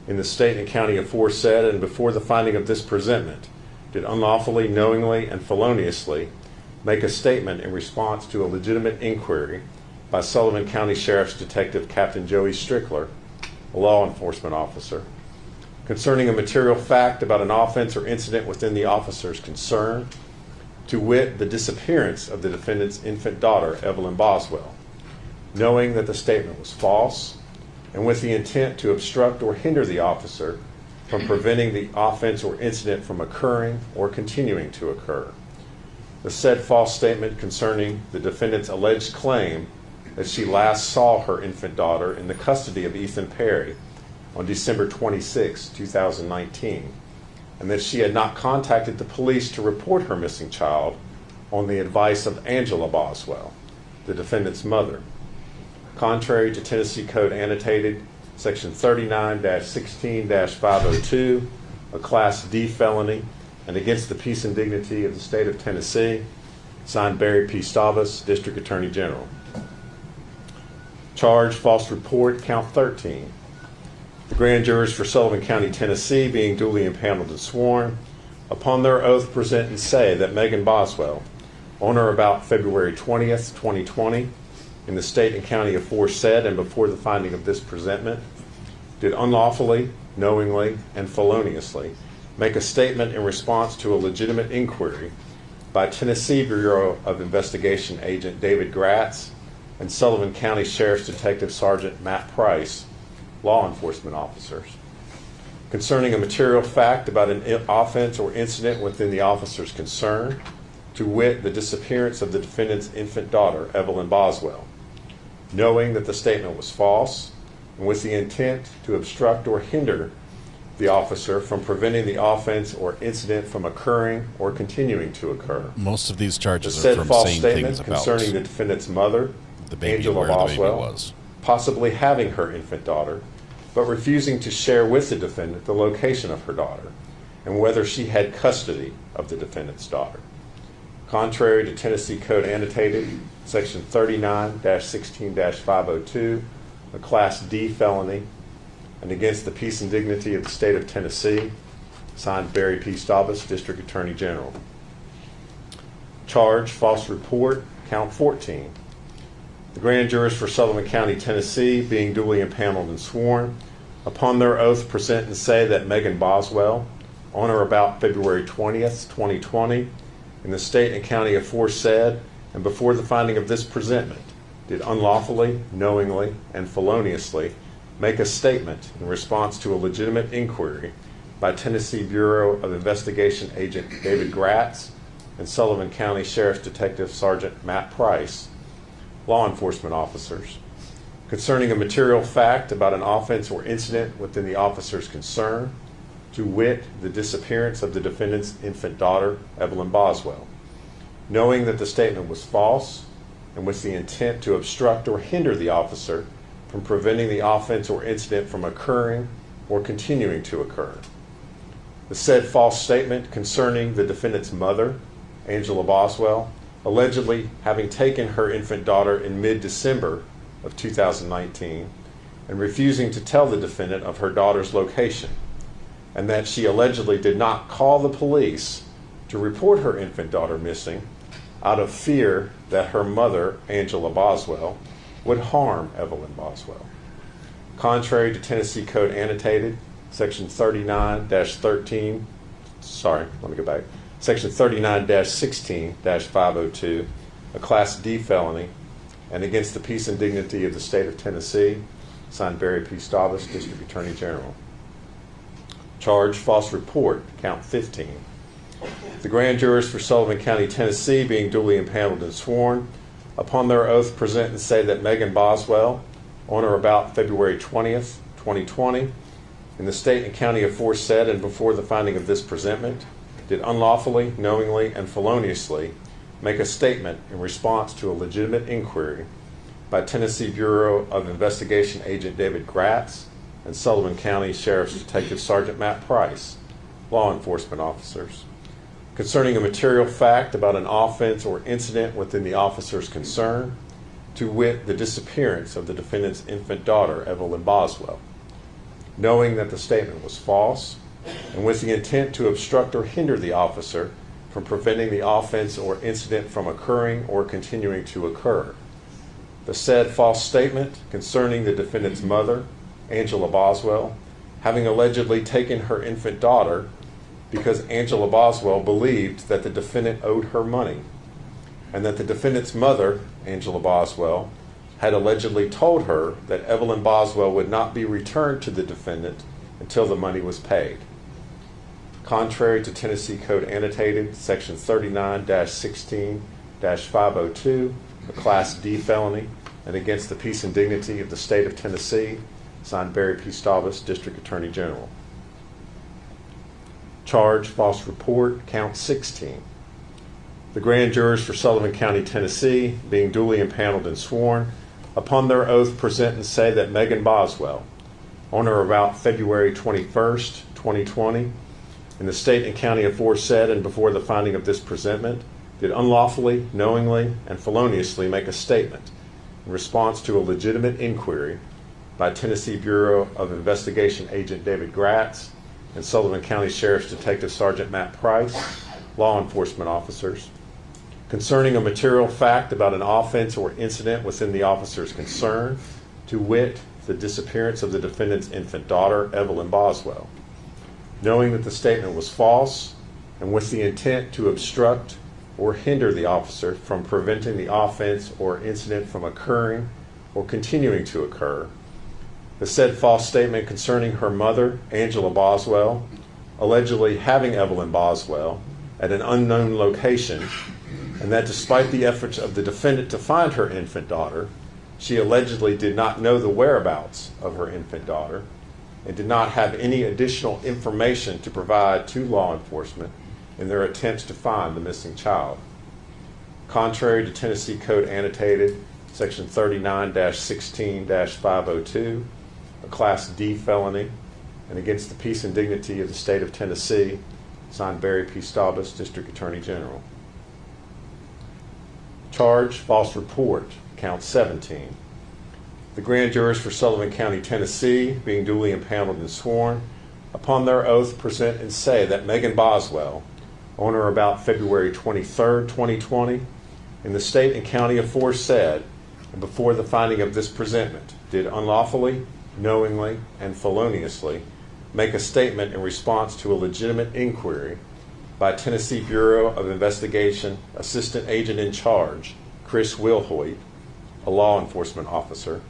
S16: in the state and county aforesaid and before the finding of this presentment, did unlawfully, knowingly, and feloniously make a statement in response to a legitimate inquiry by Sullivan County Sheriff's Detective Captain Joey Strickler, a law enforcement officer, concerning a material fact about an offense or incident within the officer's concern, to wit, the disappearance of the defendant's infant daughter, Evelyn Boswell, knowing that the statement was false, and with the intent to obstruct or hinder the officer from preventing the offense or incident from occurring or continuing to occur. The said false statement concerning the defendant's alleged claim that she last saw her infant daughter in the custody of Ethan Perry on December 26, 2019, and that she had not contacted the police to report her missing child on the advice of Angela Boswell, the defendant's mother. Contrary to Tennessee Code Annotated, Section 39-16-502, a Class D felony, and against the peace and dignity of the state of Tennessee, signed Barry P. Staubus, District Attorney General. Charge, false report, count 13. The grand jurors for Sullivan County, Tennessee, being duly impaneled and sworn, upon their oath present and say that Megan Boswell, on or about February 20th, 2020, in the state and county aforesaid and before the finding of this presentment, did unlawfully, knowingly, and feloniously make a statement in response to a legitimate inquiry by Tennessee Bureau of Investigation agent David Gratz and Sullivan County Sheriff's Detective Sergeant Matt Price, law enforcement officers, concerning a material fact about an offense or incident within the officer's concern, to wit, the disappearance of the defendant's infant daughter, Evelyn Boswell, knowing that the statement was false, and with the intent to obstruct or hinder the officer from preventing the offense or incident from occurring or continuing to occur.
S3: Most of these
S16: The
S3: charges are
S16: said
S3: from
S16: false
S3: saying
S16: statement
S3: things about
S16: concerning the defendant's mother,
S3: the baby,
S16: Angela
S3: where the baby
S16: Boswell,
S3: was.
S16: possibly having her infant daughter, but refusing to share with the defendant the location of her daughter and whether she had custody of the defendant's daughter. Contrary to Tennessee Code Annotated, Section 39-16-502, a Class D felony, and against the peace and dignity of the state of Tennessee, signed Barry P. Staubus, District Attorney General. Charge, false report, count 14. The grand jurors for Sullivan County, Tennessee, being duly impaneled and sworn, upon their oath present and say that Megan Boswell, on or about February 20th, 2020, in the state and county aforesaid, and before the finding of this presentment, did unlawfully, knowingly, and feloniously make a statement in response to a legitimate inquiry by Tennessee Bureau of Investigation Agent David Gratz and Sullivan County Sheriff's Detective Sergeant Matt Price, law enforcement officers, concerning a material fact about an offense or incident within the officer's concern, to wit, the disappearance of the defendant's infant daughter, Evelyn Boswell, knowing that the statement was false and with the intent to obstruct or hinder the officer from preventing the offense or incident from occurring or continuing to occur. The said false statement concerning the defendant's mother, Angela Boswell, allegedly having taken her infant daughter in mid-December of 2019 and refusing to tell the defendant of her daughter's location, and that she allegedly did not call the police to report her infant daughter missing out of fear that her mother, Angela Boswell, would harm Evelyn Boswell. Contrary to Tennessee Code Annotated, Section 39-16-502, a Class D felony, and against the peace and dignity of the state of Tennessee, signed Barry P. Staubus, District Attorney General. Charge, false report, count 15. The grand jurors for Sullivan County, Tennessee, being duly impaneled and sworn, upon their oath present and say that Megan Boswell, on or about February 20th, 2020, in the state and county aforesaid and before the finding of this presentment, did unlawfully, knowingly, and feloniously make a statement in response to a legitimate inquiry by Tennessee Bureau of Investigation Agent David Gratz and Sullivan County Sheriff's Detective Sergeant Matt Price, law enforcement officers, concerning a material fact about an offense or incident within the officer's concern, to wit, the disappearance of the defendant's infant daughter, Evelyn Boswell, knowing that the statement was false and with the intent to obstruct or hinder the officer from preventing the offense or incident from occurring or continuing to occur. The said false statement concerning the defendant's mother, Angela Boswell, having allegedly taken her infant daughter because Angela Boswell believed that the defendant owed her money, and that the defendant's mother, Angela Boswell, had allegedly told her that Evelyn Boswell would not be returned to the defendant until the money was paid. Contrary to Tennessee Code Annotated, Section 39-16-502, a Class D felony, and against the peace and dignity of the state of Tennessee, signed Barry P. Staubus, District Attorney General. Charge, false report, count 16. The grand jurors for Sullivan County, Tennessee, being duly impaneled and sworn, upon their oath present and say that Megan Boswell, on or about February 21st, 2020, in the state and county aforesaid and before the finding of this presentment, did unlawfully, knowingly, and feloniously make a statement in response to a legitimate inquiry by Tennessee Bureau of Investigation Agent David Gratz and Sullivan County Sheriff's Detective Sergeant Matt Price, law enforcement officers, concerning a material fact about an offense or incident within the officer's concern, to wit, the disappearance of the defendant's infant daughter, Evelyn Boswell, knowing that the statement was false and with the intent to obstruct or hinder the officer from preventing the offense or incident from occurring or continuing to occur. The said false statement concerning her mother, Angela Boswell, allegedly having Evelyn Boswell at an unknown location, and that despite the efforts of the defendant to find her infant daughter, she allegedly did not know the whereabouts of her infant daughter, and did not have any additional information to provide to law enforcement in their attempts to find the missing child. Contrary to Tennessee Code Annotated, Section 39-16-502, a Class D felony, and against the peace and dignity of the state of Tennessee, signed Barry P. Staubus, District Attorney General. Charge, false report, count 17. The grand jurors for Sullivan County, Tennessee, being duly impaneled and sworn, upon their oath present and say that Megan Boswell, on or about February 23, 2020, in the state and county aforesaid, and before the finding of this presentment, did unlawfully, knowingly, and feloniously make a statement in response to a legitimate inquiry by Tennessee Bureau of Investigation Assistant Agent in Charge, Chris Wilhoit, a law enforcement officer,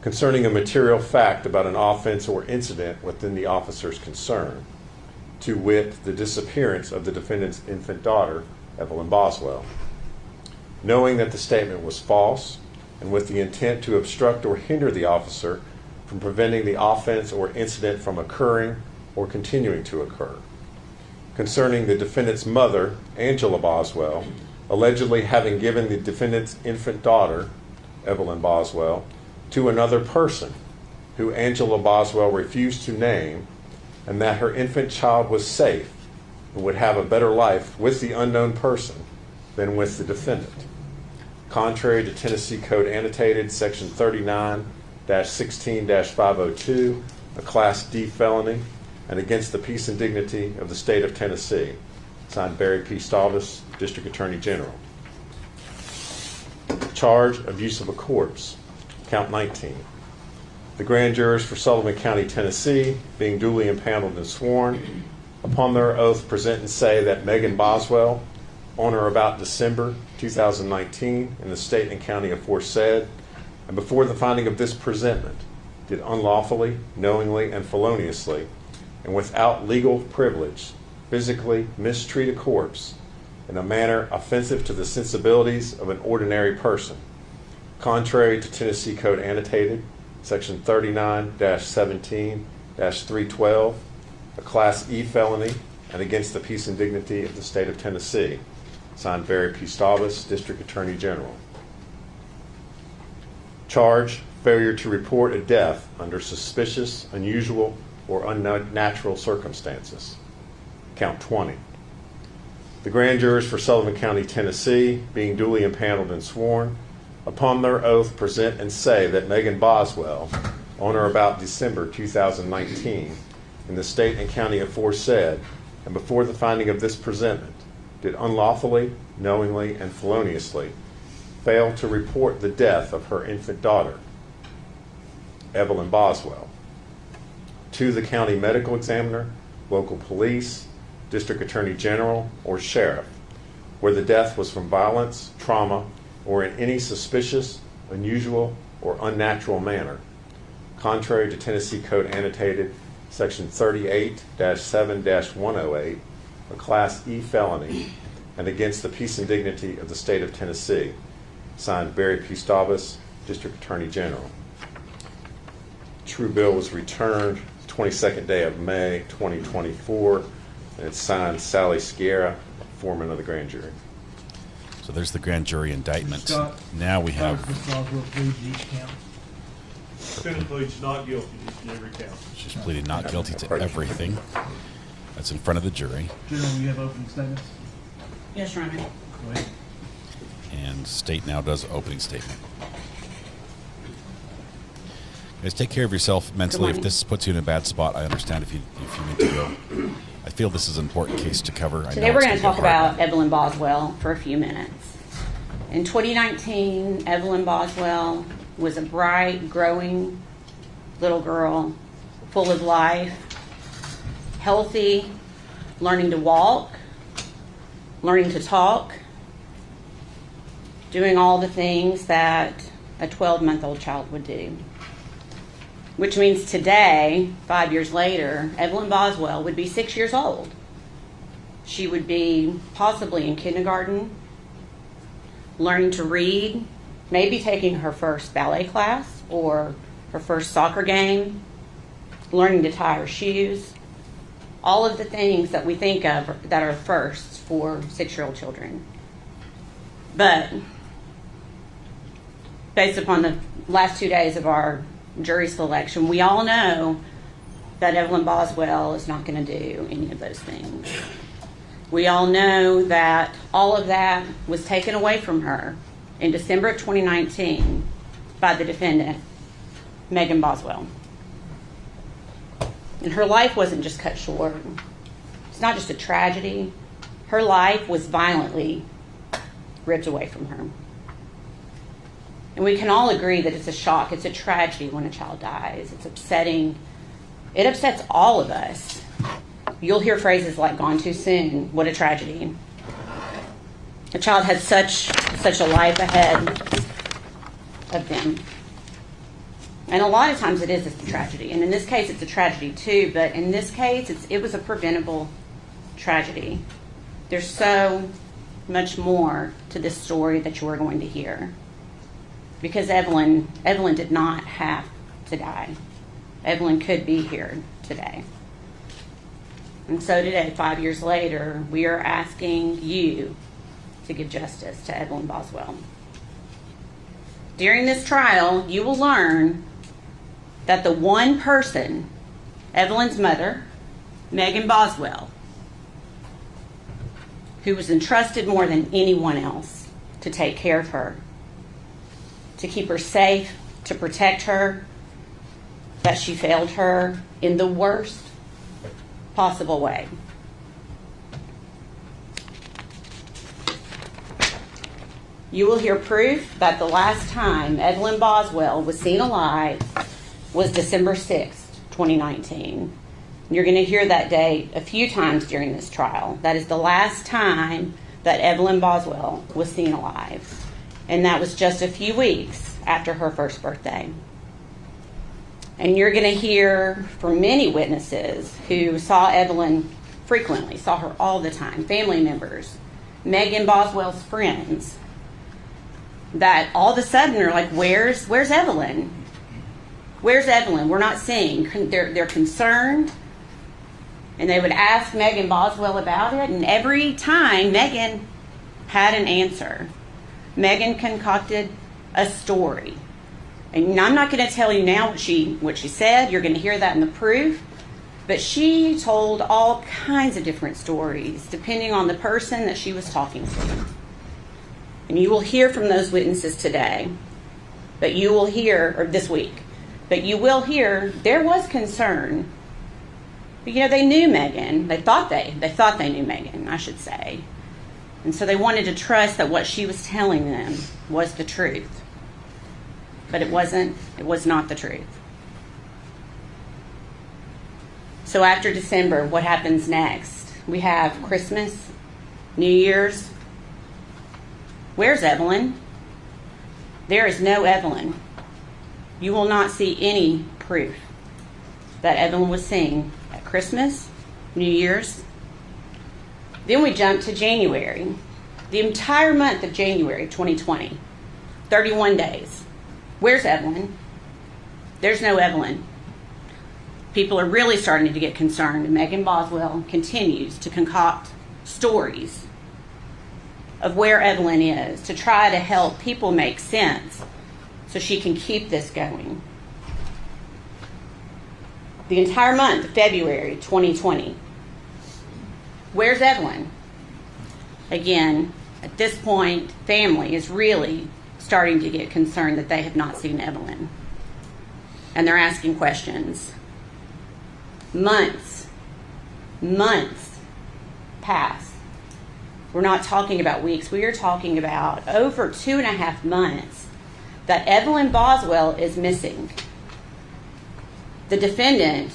S16: concerning a material fact about an offense or incident within the officer's concern, to wit, the disappearance of the defendant's infant daughter, Evelyn Boswell. Knowing that the statement was false, and with the intent to obstruct or hinder the officer from preventing the offense or incident from occurring or continuing to occur. Concerning the defendant's mother, Angela Boswell, allegedly having given the defendant's infant daughter, Evelyn Boswell, to another person who Angela Boswell refused to name, and that her infant child was safe and would have a better life with the unknown person than with the defendant. Contrary to Tennessee Code Annotated, Section 39-16-502, a Class D felony, and against the peace and dignity of the state of Tennessee, signed Barry P. Staubus, District Attorney General. Charge, abuse of a corpse, count 19. The grand jurors for Sullivan County, Tennessee, being duly impaneled and sworn, upon their oath present and say that Megan Boswell, on or about December 2019, in the state and county aforesaid, and before the finding of this presentment, did unlawfully, knowingly, and feloniously, and without legal privilege, physically mistreat a corpse in a manner offensive to the sensibilities of an ordinary person, contrary to Tennessee Code Annotated, Section 39-17-312, a Class E felony, and against the peace and dignity of the state of Tennessee, signed Barry P. Staubus, District Attorney General. Charge, failure to report a death under suspicious, unusual, or unnatural circumstances, count 20. The grand jurors for Sullivan County, Tennessee, being duly impaneled and sworn, upon their oath present and say that Megan Boswell, on or about December 2019, in the state and county aforesaid, and before the finding of this presentment, did unlawfully, knowingly, and feloniously fail to report the death of her infant daughter, Evelyn Boswell, to the county medical examiner, local police, district attorney general, or sheriff, where the death was from violence, trauma, or in any suspicious, unusual, or unnatural manner, contrary to Tennessee Code Annotated, Section 38-7-108, a Class E felony, and against the peace and dignity of the state of Tennessee, signed Barry P. Staubus, District Attorney General. True bill was returned the 22nd day of May 2024, and it's signed Sally Sierra, foreman of the grand jury.
S3: So there's the grand jury indictment.
S12: Scott,
S3: now we have.
S12: Boswell pleads each count.
S15: Defendant pleads not guilty to each and every count.
S3: She's pleaded not guilty to everything. That's in front of the jury.
S12: General, you have opening statements?
S14: Yes, Your Honor.
S12: Go ahead.
S3: And state now does opening statement. Guys, take care of yourself mentally. If this puts you in a bad spot, I understand if you need to go. I feel this is an important case to cover.
S17: Today we're going to talk about Evelyn Boswell for a few minutes. In 2019, Evelyn Boswell was a bright, growing little girl, full of life, healthy, learning to walk, learning to talk, doing all the things that a 12-month-old child would do. Which means today, 5 years later, Evelyn Boswell would be 6 years old. She would be possibly in kindergarten, learning to read, maybe taking her first ballet class or her first soccer game. learning to tie her shoes, all of the things that we think of that are firsts for 6-year-old children. But based upon the last 2 days of our jury selection, we all know that Evelyn Boswell is not going to do any of those things. We all know that all of that was taken away from her in December of 2019 by the defendant, Megan Boswell. And her life wasn't just cut short. It's not just a tragedy. Her life was violently ripped away from her. And we can all agree that it's a shock, it's a tragedy when a child dies. It's upsetting. It upsets all of us. You'll hear phrases like "gone too soon," "what a tragedy." A child has such a life ahead of them. And a lot of times it is a tragedy. And in this case, it's a tragedy too. But in this case, it was a preventable tragedy. There's so much more to this story that you are going to hear. Because Evelyn did not have to die. Evelyn could be here today. And so today, 5 years later, we are asking you to give justice to Evelyn Boswell. During this trial, you will learn that the one person, Evelyn's mother, Megan Boswell, who was entrusted more than anyone else to take care of her, to keep her safe, to protect her, that she failed her in the worst possible way. You will hear proof that the last time Evelyn Boswell was seen alive was December 6th, 2019. You're going to hear that date a few times during this trial. That is the last time that Evelyn Boswell was seen alive. And that was just a few weeks after her first birthday. And you're going to hear from many witnesses who saw Evelyn frequently, saw her all the time, family members, Megan Boswell's friends, that all of a sudden are like, where's Evelyn? Where's Evelyn? We're not seeing. They're concerned. And they would ask Megan Boswell about it. And every time, Megan had an answer. Megan concocted a story. And I'm not going to tell you now what she said. You're going to hear that in the proof. But she told all kinds of different stories, depending on the person that she was talking to. And you will hear from those witnesses today. But you will hear, or this week. But you will hear there was concern. But they knew Megan. They thought they knew Megan, I should say. And so they wanted to trust that what she was telling them was the truth. But it wasn't. It was not the truth. So after December, what happens next? We have Christmas, New Year's. Where's Evelyn? There is no Evelyn. You will not see any proof that Evelyn was seen at Christmas, New Year's. Then we jump to January. The entire month of January 2020, 31 days. Where's Evelyn? There's no Evelyn. People are really starting to get concerned, and Megan Boswell continues to concoct stories of where Evelyn is to try to help people make sense so she can keep this going. The entire month of February 2020. Where's Evelyn? Again, at this point, family is really starting to get concerned that they have not seen Evelyn. And they're asking questions. Months pass. We're not talking about weeks. We are talking about over 2.5 months that Evelyn Boswell is missing. The defendant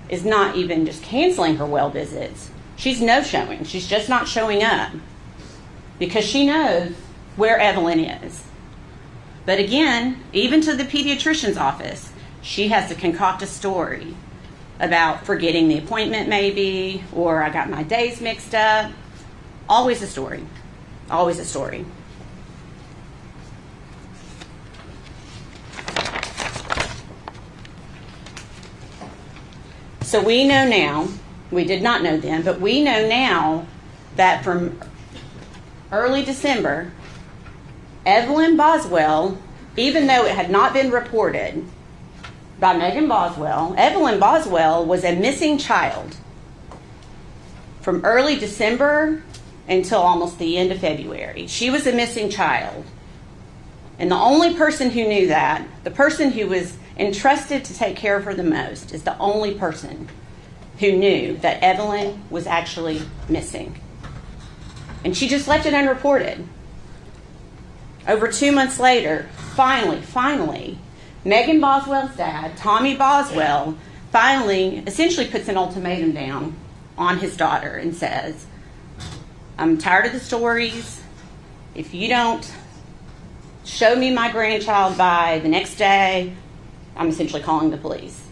S17: is not even just canceling her well visits. She's no-showing. She's just not showing up because she knows where Evelyn is. But again, even to the pediatrician's office, she has to concoct a story about forgetting the appointment maybe, or I got my days mixed up. Always a story. Always a story. So we know now, we did not know then, but we know now that from early December, Evelyn Boswell, even though it had not been reported by Megan Boswell, Evelyn Boswell was a missing child from early December until almost the end of February. She was a missing child. And the only person who knew that, the person who was entrusted to take care of her the most, is the only person who knew that Evelyn was actually missing. And she just left it unreported. Over 2 months later, finally, Megan Boswell's dad, Tommy Boswell, finally essentially puts an ultimatum down on his daughter and says, I'm tired of the stories. If you don't show me my grandchild by the next day, I'm essentially calling the police.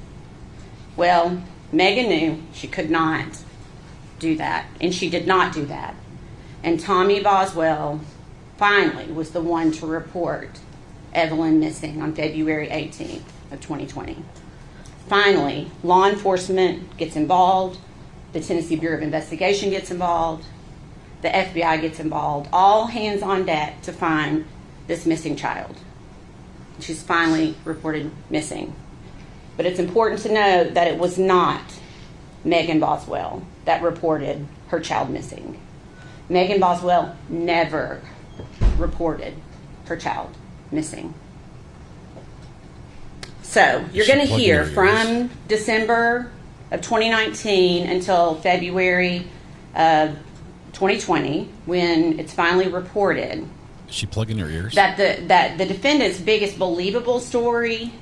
S17: Well, Megan knew she could not do that, and she did not do that. And Tommy Boswell finally was the one to report Evelyn missing on February 18th of 2020. Finally, law enforcement gets involved, the Tennessee Bureau of Investigation gets involved, the FBI gets involved, all hands on deck to find this missing child. She's finally reported missing. But it's important to note that it was not Megan Boswell that reported her child missing. Megan Boswell never reported her child missing. So you're going to hear from December of 2019 until February of 2020, when it's finally reported.
S3: Is she plugging your ears?
S17: That the defendant's biggest believable story,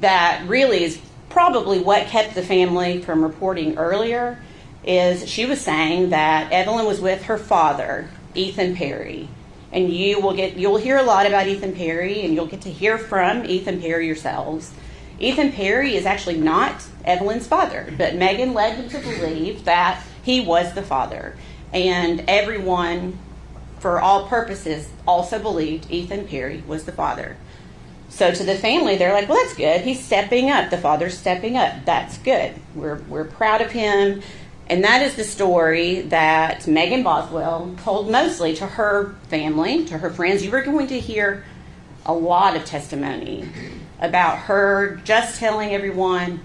S17: that really is probably what kept the family from reporting earlier, is she was saying that Evelyn was with her father, Ethan Perry. And you'll hear a lot about Ethan Perry, and you'll get to hear from Ethan Perry yourselves. Ethan Perry is actually not Evelyn's father, but Megan led him to believe that he was the father. And everyone, for all purposes, also believed Ethan Perry was the father. So to the family, they're like, well, that's good. He's stepping up. The father's stepping up. That's good. We're proud of him. And that is the story that Megan Boswell told mostly to her family, to her friends. You were going to hear a lot of testimony about her just telling everyone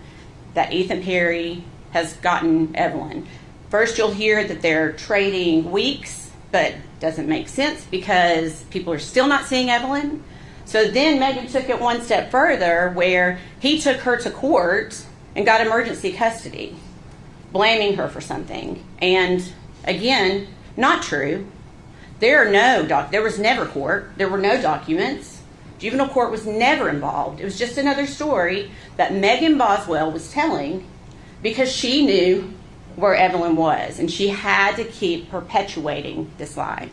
S17: that Ethan Perry has gotten Evelyn. First, you'll hear that they're trading weeks, but doesn't make sense because people are still not seeing Evelyn. So then Megan took it one step further, where he took her to court and got emergency custody, blaming her for something. And again, not true. There was never court. There were no documents. Juvenile court was never involved. It was just another story that Megan Boswell was telling because she knew where Evelyn was, and she had to keep perpetuating this lie.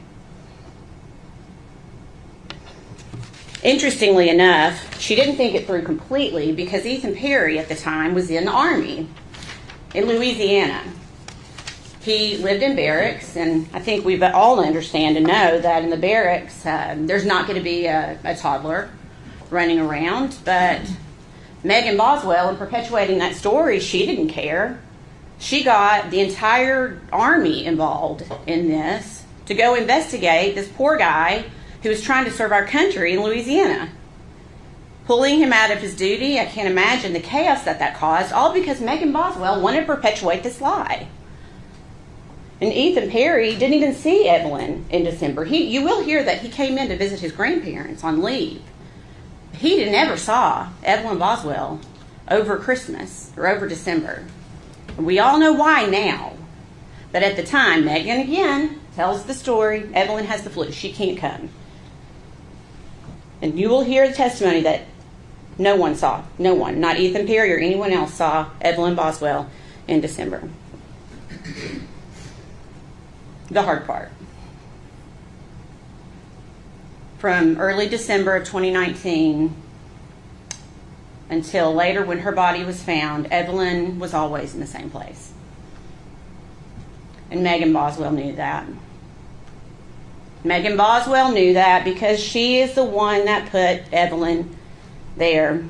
S17: Interestingly enough, she didn't think it through completely because Ethan Perry at the time was in the Army in Louisiana. He lived in barracks, and I think we all understand and know that in the barracks there's not going to be a toddler running around. But Megan Boswell, in perpetuating that story, she didn't care. She got the entire Army involved in this to go investigate this poor guy who was trying to serve our country in Louisiana. Pulling him out of his duty, I can't imagine the chaos that caused, all because Megan Boswell wanted to perpetuate this lie. And Ethan Perry didn't even see Evelyn in December. You will hear that he came in to visit his grandparents on leave. He never saw Evelyn Boswell over Christmas or over December. And we all know why now. But at the time, Megan again tells the story, Evelyn has the flu, she can't come. And you will hear the testimony that no one, not Ethan Perry or anyone else, saw Evelyn Boswell in December. The hard part. From early December of 2019 until later when her body was found, Evelyn was always in the same place. And Megan Boswell knew that. Megan Boswell knew that because she is the one that put Evelyn there.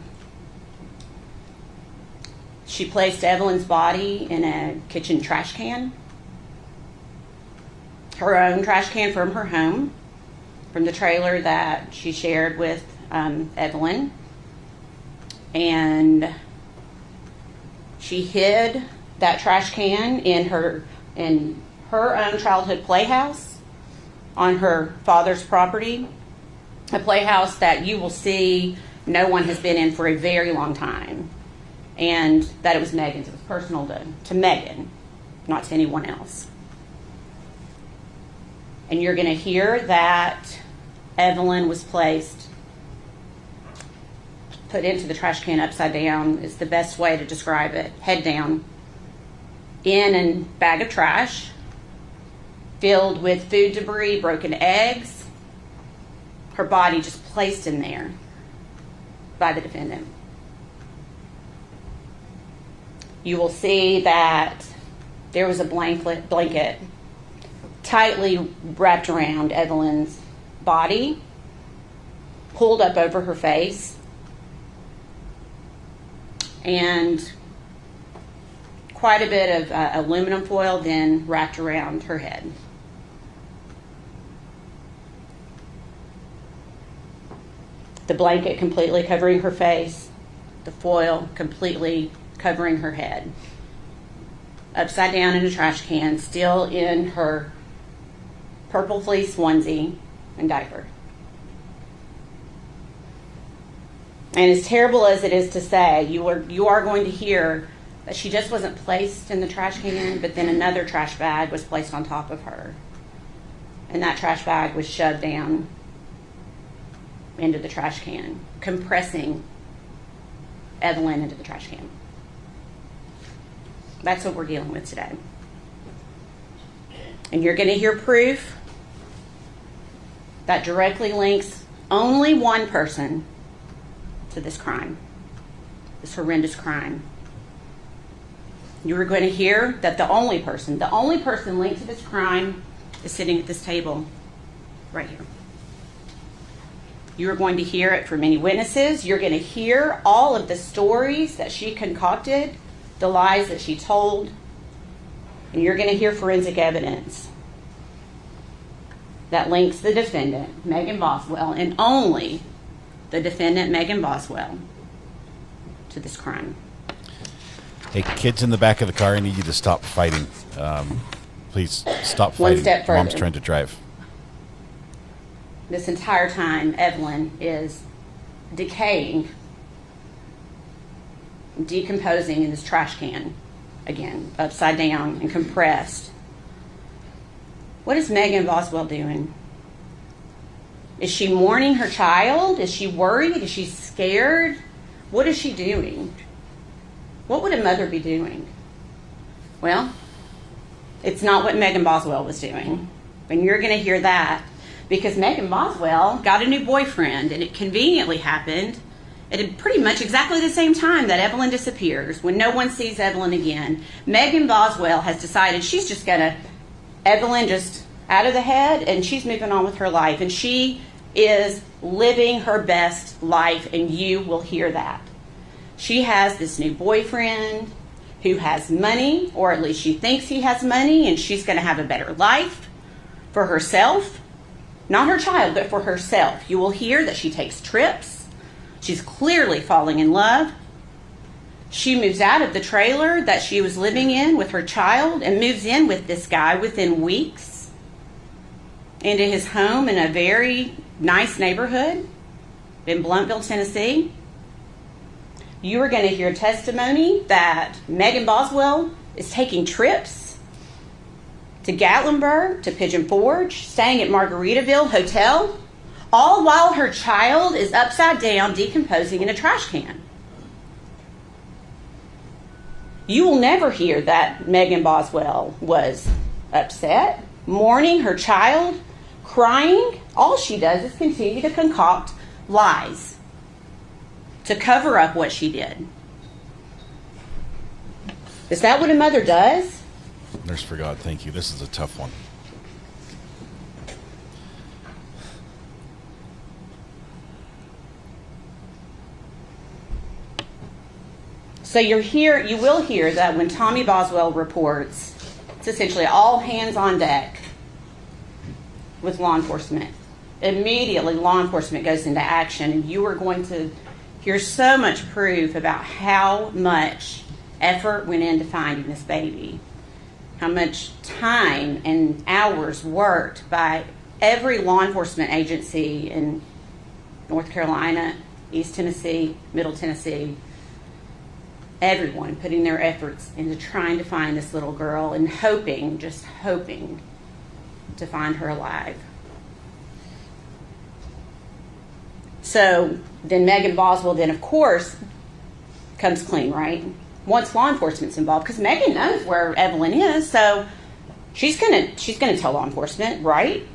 S17: She placed Evelyn's body in a kitchen trash can, her own trash can from her home, from the trailer that she shared with Evelyn. And she hid that trash can in her own childhood playhouse on her father's property, a playhouse that you will see no one has been in for a very long time, and that it was Megan's. It was personal to Megan, not to anyone else. And you're going to hear that Evelyn was put into the trash can upside down is the best way to describe it, head down, in a bag of trash filled with food debris, broken eggs, her body just placed in there by the defendant. You will see that there was a blanket tightly wrapped around Evelyn's body, pulled up over her face, and quite a bit of aluminum foil then wrapped around her head. The blanket completely covering her face, the foil completely covering her head. Upside down in a trash can, still in her purple fleece onesie and diaper. And as terrible as it is to say, you are going to hear that she just wasn't placed in the trash can, but then another trash bag was placed on top of her. And that trash bag was shoved down into the trash can, compressing Evelyn into the trash can. That's what we're dealing with today. And you're going to hear proof that directly links only one person to this crime, this horrendous crime. You are going to hear that the only person linked to this crime is sitting at this table right here. You are going to hear it from many witnesses. You're going to hear all of the stories that she concocted, the lies that she told, and you're going to hear forensic evidence that links the defendant, Megan Boswell, and only the defendant, Megan Boswell, to this crime.
S3: Hey, kids in the back of the car, I need you to stop fighting. Please stop fighting.
S17: One step further.
S3: Mom's trying to drive.
S17: This entire time, Evelyn is decaying, decomposing in this trash can, again, upside down and compressed. What is Megan Boswell doing? Is she mourning her child? Is she worried? Is she scared? What is she doing? What would a mother be doing? Well, it's not what Megan Boswell was doing. And you're going to hear that because Megan Boswell got a new boyfriend, and it conveniently happened at pretty much exactly the same time that Evelyn disappears. When no one sees Evelyn again, Megan Boswell has decided she's just going to, Evelyn just out of the head, and she's moving on with her life. And she is living her best life, and you will hear that. She has this new boyfriend who has money, or at least she thinks he has money, and she's going to have a better life for herself. Not her child, but for herself. You will hear that she takes trips. She's clearly falling in love. She moves out of the trailer that she was living in with her child and moves in with this guy within weeks into his home in a very nice neighborhood in Bluntville, Tennessee. You are going to hear testimony that Megan Boswell is taking trips to Gatlinburg, to Pigeon Forge, staying at Margaritaville Hotel, all while her child is upside down, decomposing in a trash can. You will never hear that Megan Boswell was upset, mourning her child, crying. All she does is continue to concoct lies to cover up what she did. Is that what a mother does?
S3: Nurse for God, thank you. This is a tough one.
S17: So you will hear that when Tommy Boswell reports, it's essentially all hands on deck with law enforcement. Immediately, law enforcement goes into action, and you are going to hear so much proof about how much effort went into finding this baby, how much time and hours worked by every law enforcement agency in North Carolina, East Tennessee, Middle Tennessee, everyone putting their efforts into trying to find this little girl and hoping, just hoping, to find her alive. So then Megan Boswell then, of course, comes clean, right? Once law enforcement's involved, because Megan knows where Evelyn is, so she's gonna tell law enforcement, right?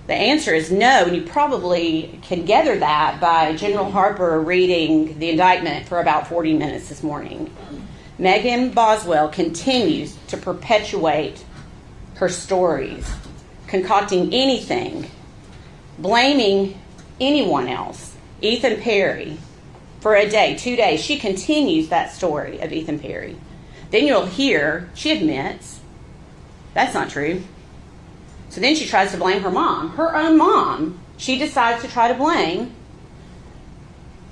S17: The answer is no, and you probably can gather that by General Harper reading the indictment for about 40 minutes this morning. Megan Boswell continues to perpetuate her stories, concocting anything, blaming anyone else, Ethan Perry, for a day, 2 days. She continues that story of Ethan Perry. Then you'll hear she admits that's not true. So then she tries to blame her mom, her own mom. She decides to try to blame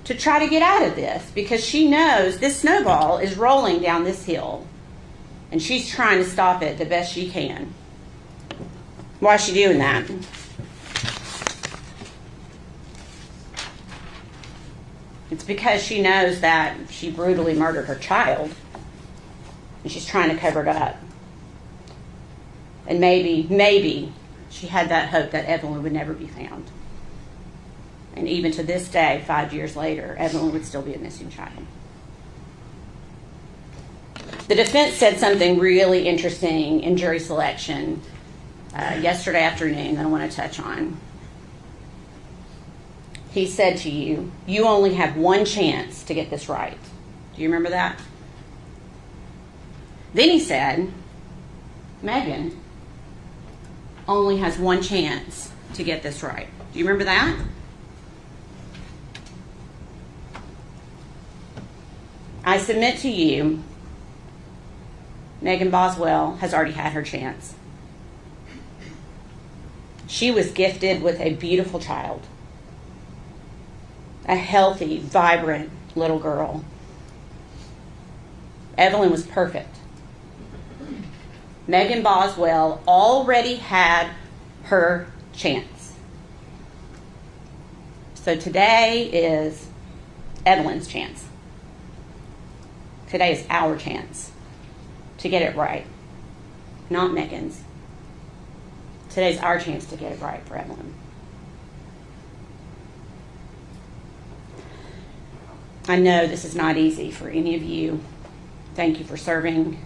S17: to try to get out of this because she knows this snowball is rolling down this hill and she's trying to stop it the best she can. Why is she doing that? It's because she knows that she brutally murdered her child and she's trying to cover it up. And maybe she had that hope that Evelyn would never be found. And even to this day, 5 years later, Evelyn would still be a missing child. The defense said something really interesting in jury selection yesterday afternoon that I want to touch on. He said to you, you only have one chance to get this right. Do you remember that? Then he said, Megan only has one chance to get this right. Do you remember that? I submit to you, Megan Boswell has already had her chance. She was gifted with a beautiful child, a healthy, vibrant little girl. Evelyn was perfect. Megan Boswell already had her chance. So today is Evelyn's chance. Today is our chance to get it right, not Megan's. Today's our chance to get it right for Evelyn. I know this is not easy for any of you. Thank you for serving.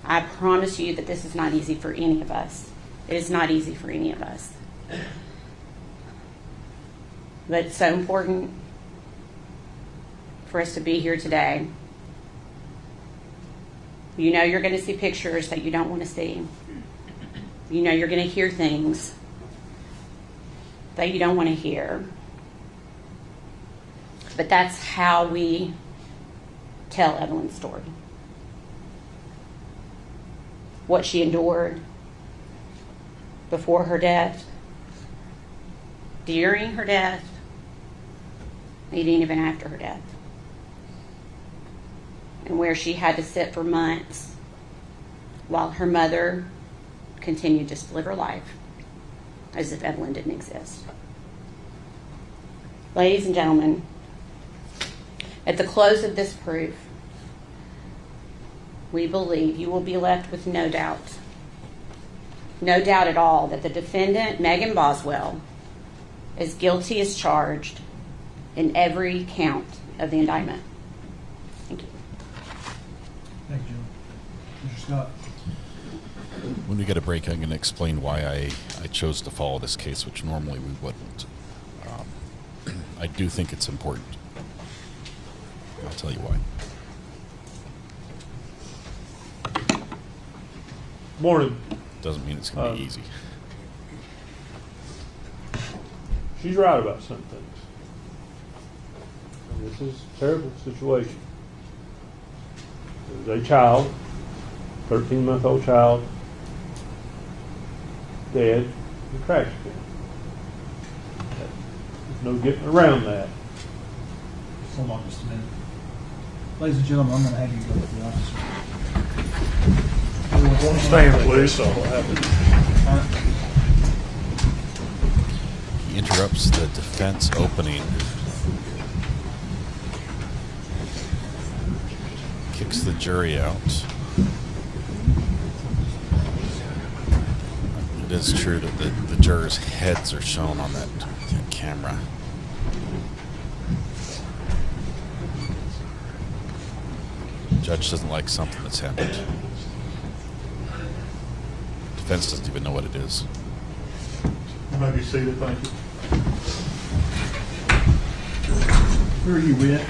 S17: I promise you that this is not easy for any of us. It is not easy for any of us. But it's so important for us to be here today. You know you're going to see pictures that you don't want to see. You know you're going to hear things that you don't want to hear. But that's how we tell Evelyn's story. What she endured before her death, during her death, and even after her death. And where she had to sit for months while her mother continued to live her life as if Evelyn didn't exist. Ladies and gentlemen, at the close of this proof, we believe you will be left with no doubt at all that the defendant, Megan Boswell, is guilty as charged in every count of the indictment. Thank you.
S12: Thank you, Mr. Scott.
S3: When we get a break, I'm going to explain why I chose to follow this case, which normally we wouldn't. I do think it's important. I'll tell you why.
S15: Morning.
S3: Doesn't mean it's going to be easy.
S15: She's right about some things. This is a terrible situation. There's a child, 13-month-old child, dead in the trash can. There's no getting around that.
S12: Hold on just a minute. Ladies and gentlemen, I'm going to have you go with the officer.
S15: One stand, please. So what happens?
S3: He interrupts the defense opening, kicks the jury out. It is true that the jurors' heads are shown on that camera. The judge doesn't like something that's happened. Defense doesn't even know what it is.
S15: You may be seated, thank you.
S12: Who are you with?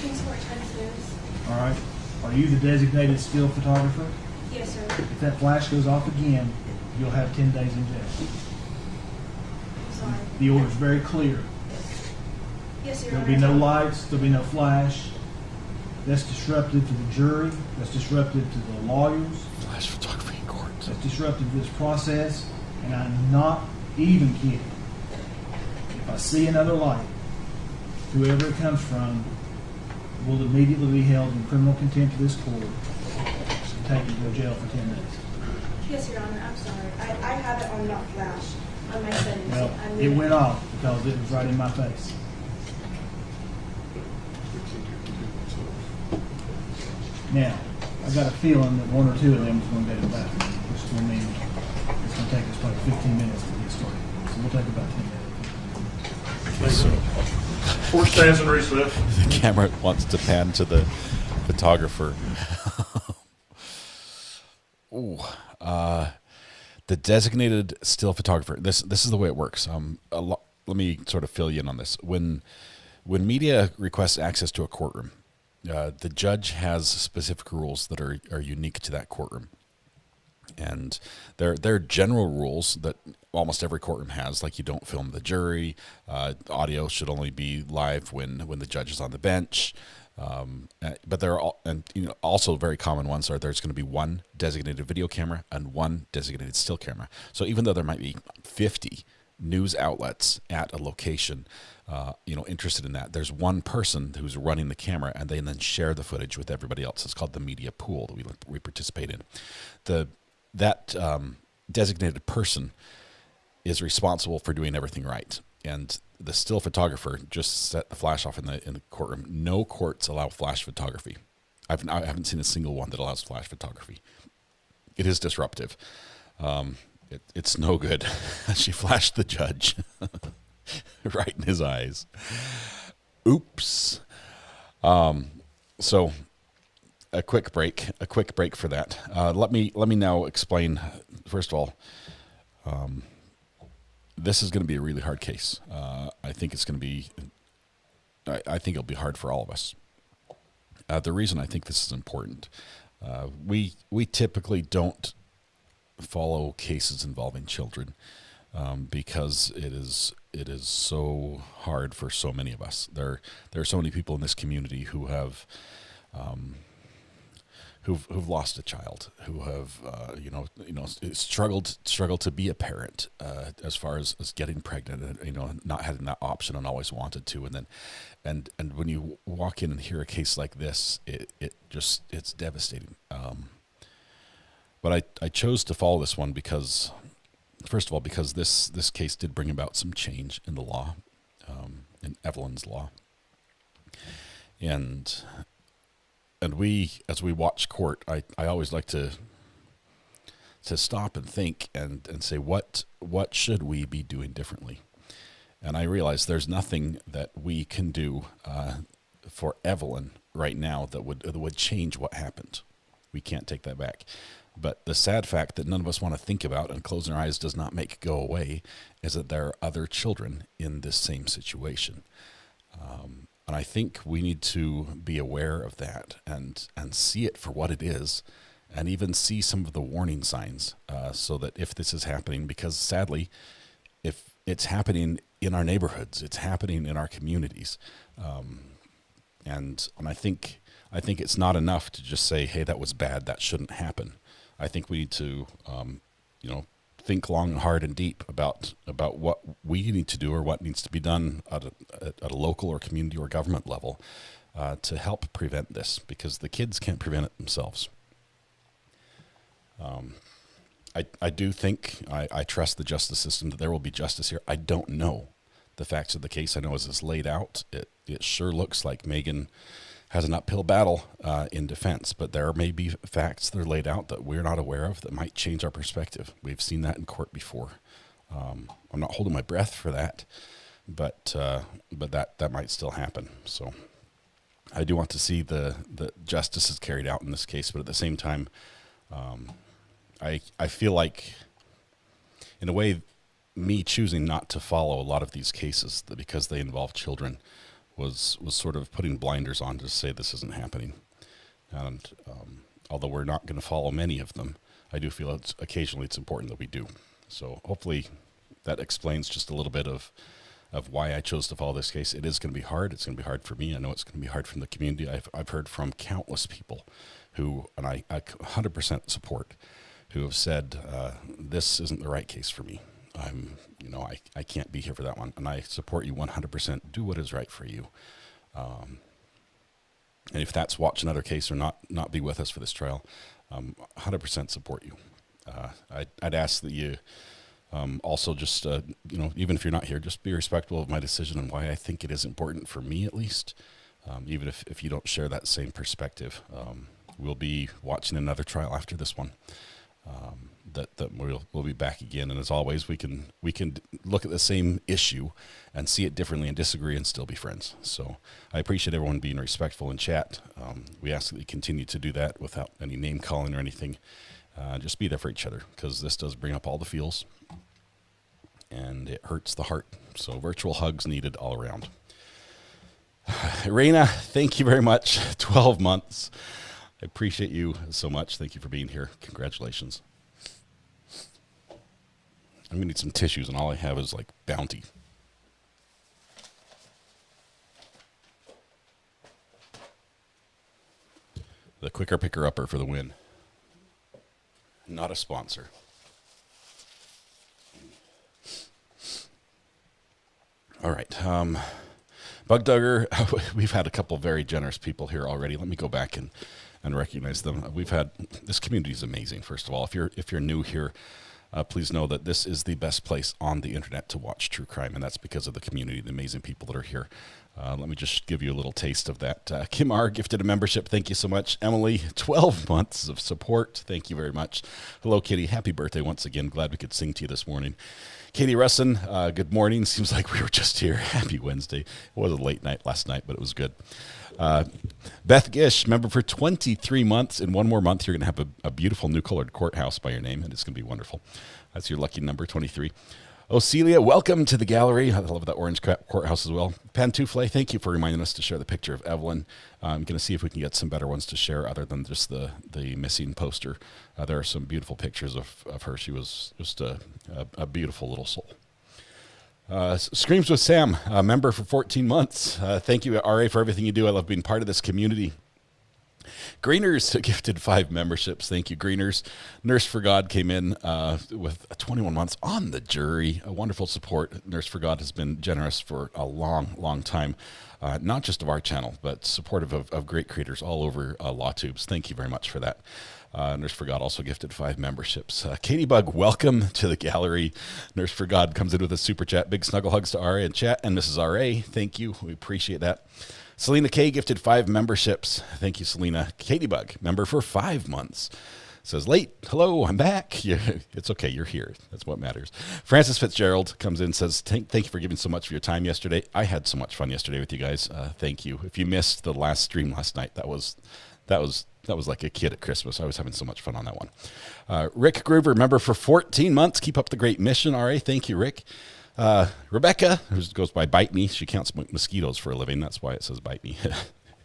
S13: Kingsport Times News.
S12: All right. Are you the designated still photographer?
S13: Yes, sir.
S12: If that flash goes off again, you'll have 10 days in jail.
S13: I'm sorry.
S12: The order's very clear.
S13: Yes, Your
S12: There'll
S13: Honor.
S12: be no lights, there'll be no flash. That's disruptive to the jury. That's disruptive to the lawyers.
S3: Flash photography in court.
S12: That's disruptive to this process. And I'm not even kidding. If I see another light, whoever it comes from will immediately be held in criminal contempt of this court and taken to jail for 10 days.
S13: Yes, Your Honor. I'm sorry. I have it on not flash on my settings.
S12: Well, it went off because it was right in my face. Now, I got a feeling that one or two of them is going to go to the bathroom, which will mean it's going to take us probably 15 minutes to get started. So we'll take about 10 minutes.
S3: So
S15: Court stands in recess.
S3: the camera wants to pan to the photographer. Ooh, the designated still photographer. This is the way it works. Let me sort of fill you in on this. When media requests access to a courtroom, the judge has specific rules that are unique to that courtroom. And they're general rules that almost every courtroom has, like you don't film the jury, audio should only be live when the judge is on the bench. But there are also very common ones are there's going to be one designated video camera and one designated still camera. So even though there might be 50 news outlets at a location, interested in that, there's one person who's running the camera, and they then share the footage with everybody else. It's called the media pool that we participate in. That designated person is responsible for doing everything right, and the still photographer just set the flash off in the courtroom. No courts allow flash photography. I haven't seen a single one that allows flash photography. It is disruptive. It's no good. She flashed the judge right in his eyes. Oops. So a quick break for that. Let me now explain. First of all, this is going to be a really hard case. I think it's going to be. I think it'll be hard for all of us. The reason I think this is important, we typically don't follow cases involving children because it is so hard for so many of us. There are so many people in this community who have who've lost a child, who have struggled to be a parent as far as getting pregnant, and not having that option and always wanted to, and when you walk in and hear a case like this, it's devastating. But I chose to follow this one because, first of all, because this case did bring about some change in the law, in Evelyn's law, and we, as we watch court, I always like to stop and think and say what should we be doing differently, and I realize there's nothing that we can do for Evelyn right now that would change what happened. We can't take that back. But the sad fact that none of us want to think about and closing our eyes does not make go away is that there are other children in this same situation. And I think we need to be aware of that and see it for what it is, and even see some of the warning signs so that if this is happening, because sadly, if it's happening in our neighborhoods, it's happening in our communities, And I think it's not enough to just say, hey, that was bad, that shouldn't happen. I think we need to, think long and hard and deep about what we need to do or what needs to be done at a local or community or government level to help prevent this, because the kids can't prevent it themselves. I do think, I trust the justice system that there will be justice here. I don't know the facts of the case. I know as it's laid out, it sure looks like Megan has an uphill battle in defense, but there may be facts that are laid out that we're not aware of that might change our perspective. We've seen that in court before. I'm not holding my breath for that, but that might still happen. So I do want to see the justice is carried out in this case, but at the same time, I feel like, in a way, me choosing not to follow a lot of these cases because they involve children was sort of putting blinders on to say this isn't happening. And although we're not going to follow many of them, I do feel occasionally it's important that we do. So hopefully that explains just a little bit of why I chose to follow this case. It is going to be hard. It's going to be hard for me. I know it's going to be hard from the community. I've heard from countless people who, and I 100% support, who have said, this isn't the right case for me. I can't be here for that one. And I support you 100%. Do what is right for you. And if that's watch another case or not be with us for this trial, 100% support you. I'd ask that you also just, even if you're not here, just be respectful of my decision and why I think it is important for me, at least. Even if you don't share that same perspective. We'll be watching another trial after this one. That we'll be back again, and as always, we can look at the same issue and see it differently and disagree and still be friends. So I appreciate everyone being respectful in chat. We ask that you continue to do that without any name calling or anything. Just be there for each other, because this does bring up all the feels and it hurts the heart. So virtual hugs needed all around. Reina, thank you very much. 12 months. I appreciate you so much. Thank you for being here. Congratulations. I'm going to need some tissues, and all I have is like Bounty. The quicker picker-upper for the win. Not a sponsor. All right. Bug Dugger, we've had a couple very generous people here already. Let me go back and recognize them. We've had, this community is amazing, first of all. If you're new here, please know that this is the best place on the internet to watch true crime, and that's because of the community, the amazing people that are here. Let me just give you a little taste of that. Kim R. gifted a membership. Thank you so much. Emily, 12 months of support. Thank you very much. Hello, Kitty. Happy birthday once again. Glad we could sing to you this morning. Katie Russin, good morning. Seems like we were just here. Happy Wednesday. It was a late night last night, but it was good. Beth Gish, member for 23 months. In one more month, you're going to have a beautiful new colored courthouse by your name, and it's going to be wonderful. That's your lucky number, 23. Oh, Celia, welcome to the gallery. I love that orange courthouse as well. Pantoufle, thank you for reminding us to share the picture of Evelyn. I'm going to see if we can get some better ones to share other than just the missing poster. There are some beautiful pictures of her. She was just a beautiful little soul. Screams with Sam, a member for 14 months. Thank you, RA, for everything you do. I love being part of this community. Greeners gifted 5 memberships. Thank you, Greeners. Nurse for God came in with 21 months on the jury. A wonderful support. Nurse for God has been generous for a long, long time. Not just of our channel, but supportive of great creators all over LawTubes. Thank you very much for that. Nurse for God also gifted 5 memberships. Katie Bug, welcome to the gallery. Nurse for God comes in with a super chat. Big snuggle hugs to RA in chat and Mrs. RA. Thank you. We appreciate that. Selena K gifted 5 memberships. Thank you, Selena. Katie Bug, member for 5 months. Says, late. Hello, I'm back. It's okay. You're here. That's what matters. Francis Fitzgerald comes in and says, thank you for giving so much for your time yesterday. I had so much fun yesterday with you guys. Thank you. If you missed the last stream last night, that was like a kid at Christmas. I was having so much fun on that one. Rick Groover, member for 14 months. Keep up the great mission, RA. Thank you, Rick. Rebecca, who goes by Bite Me. She counts mosquitoes for a living. That's why it says Bite Me.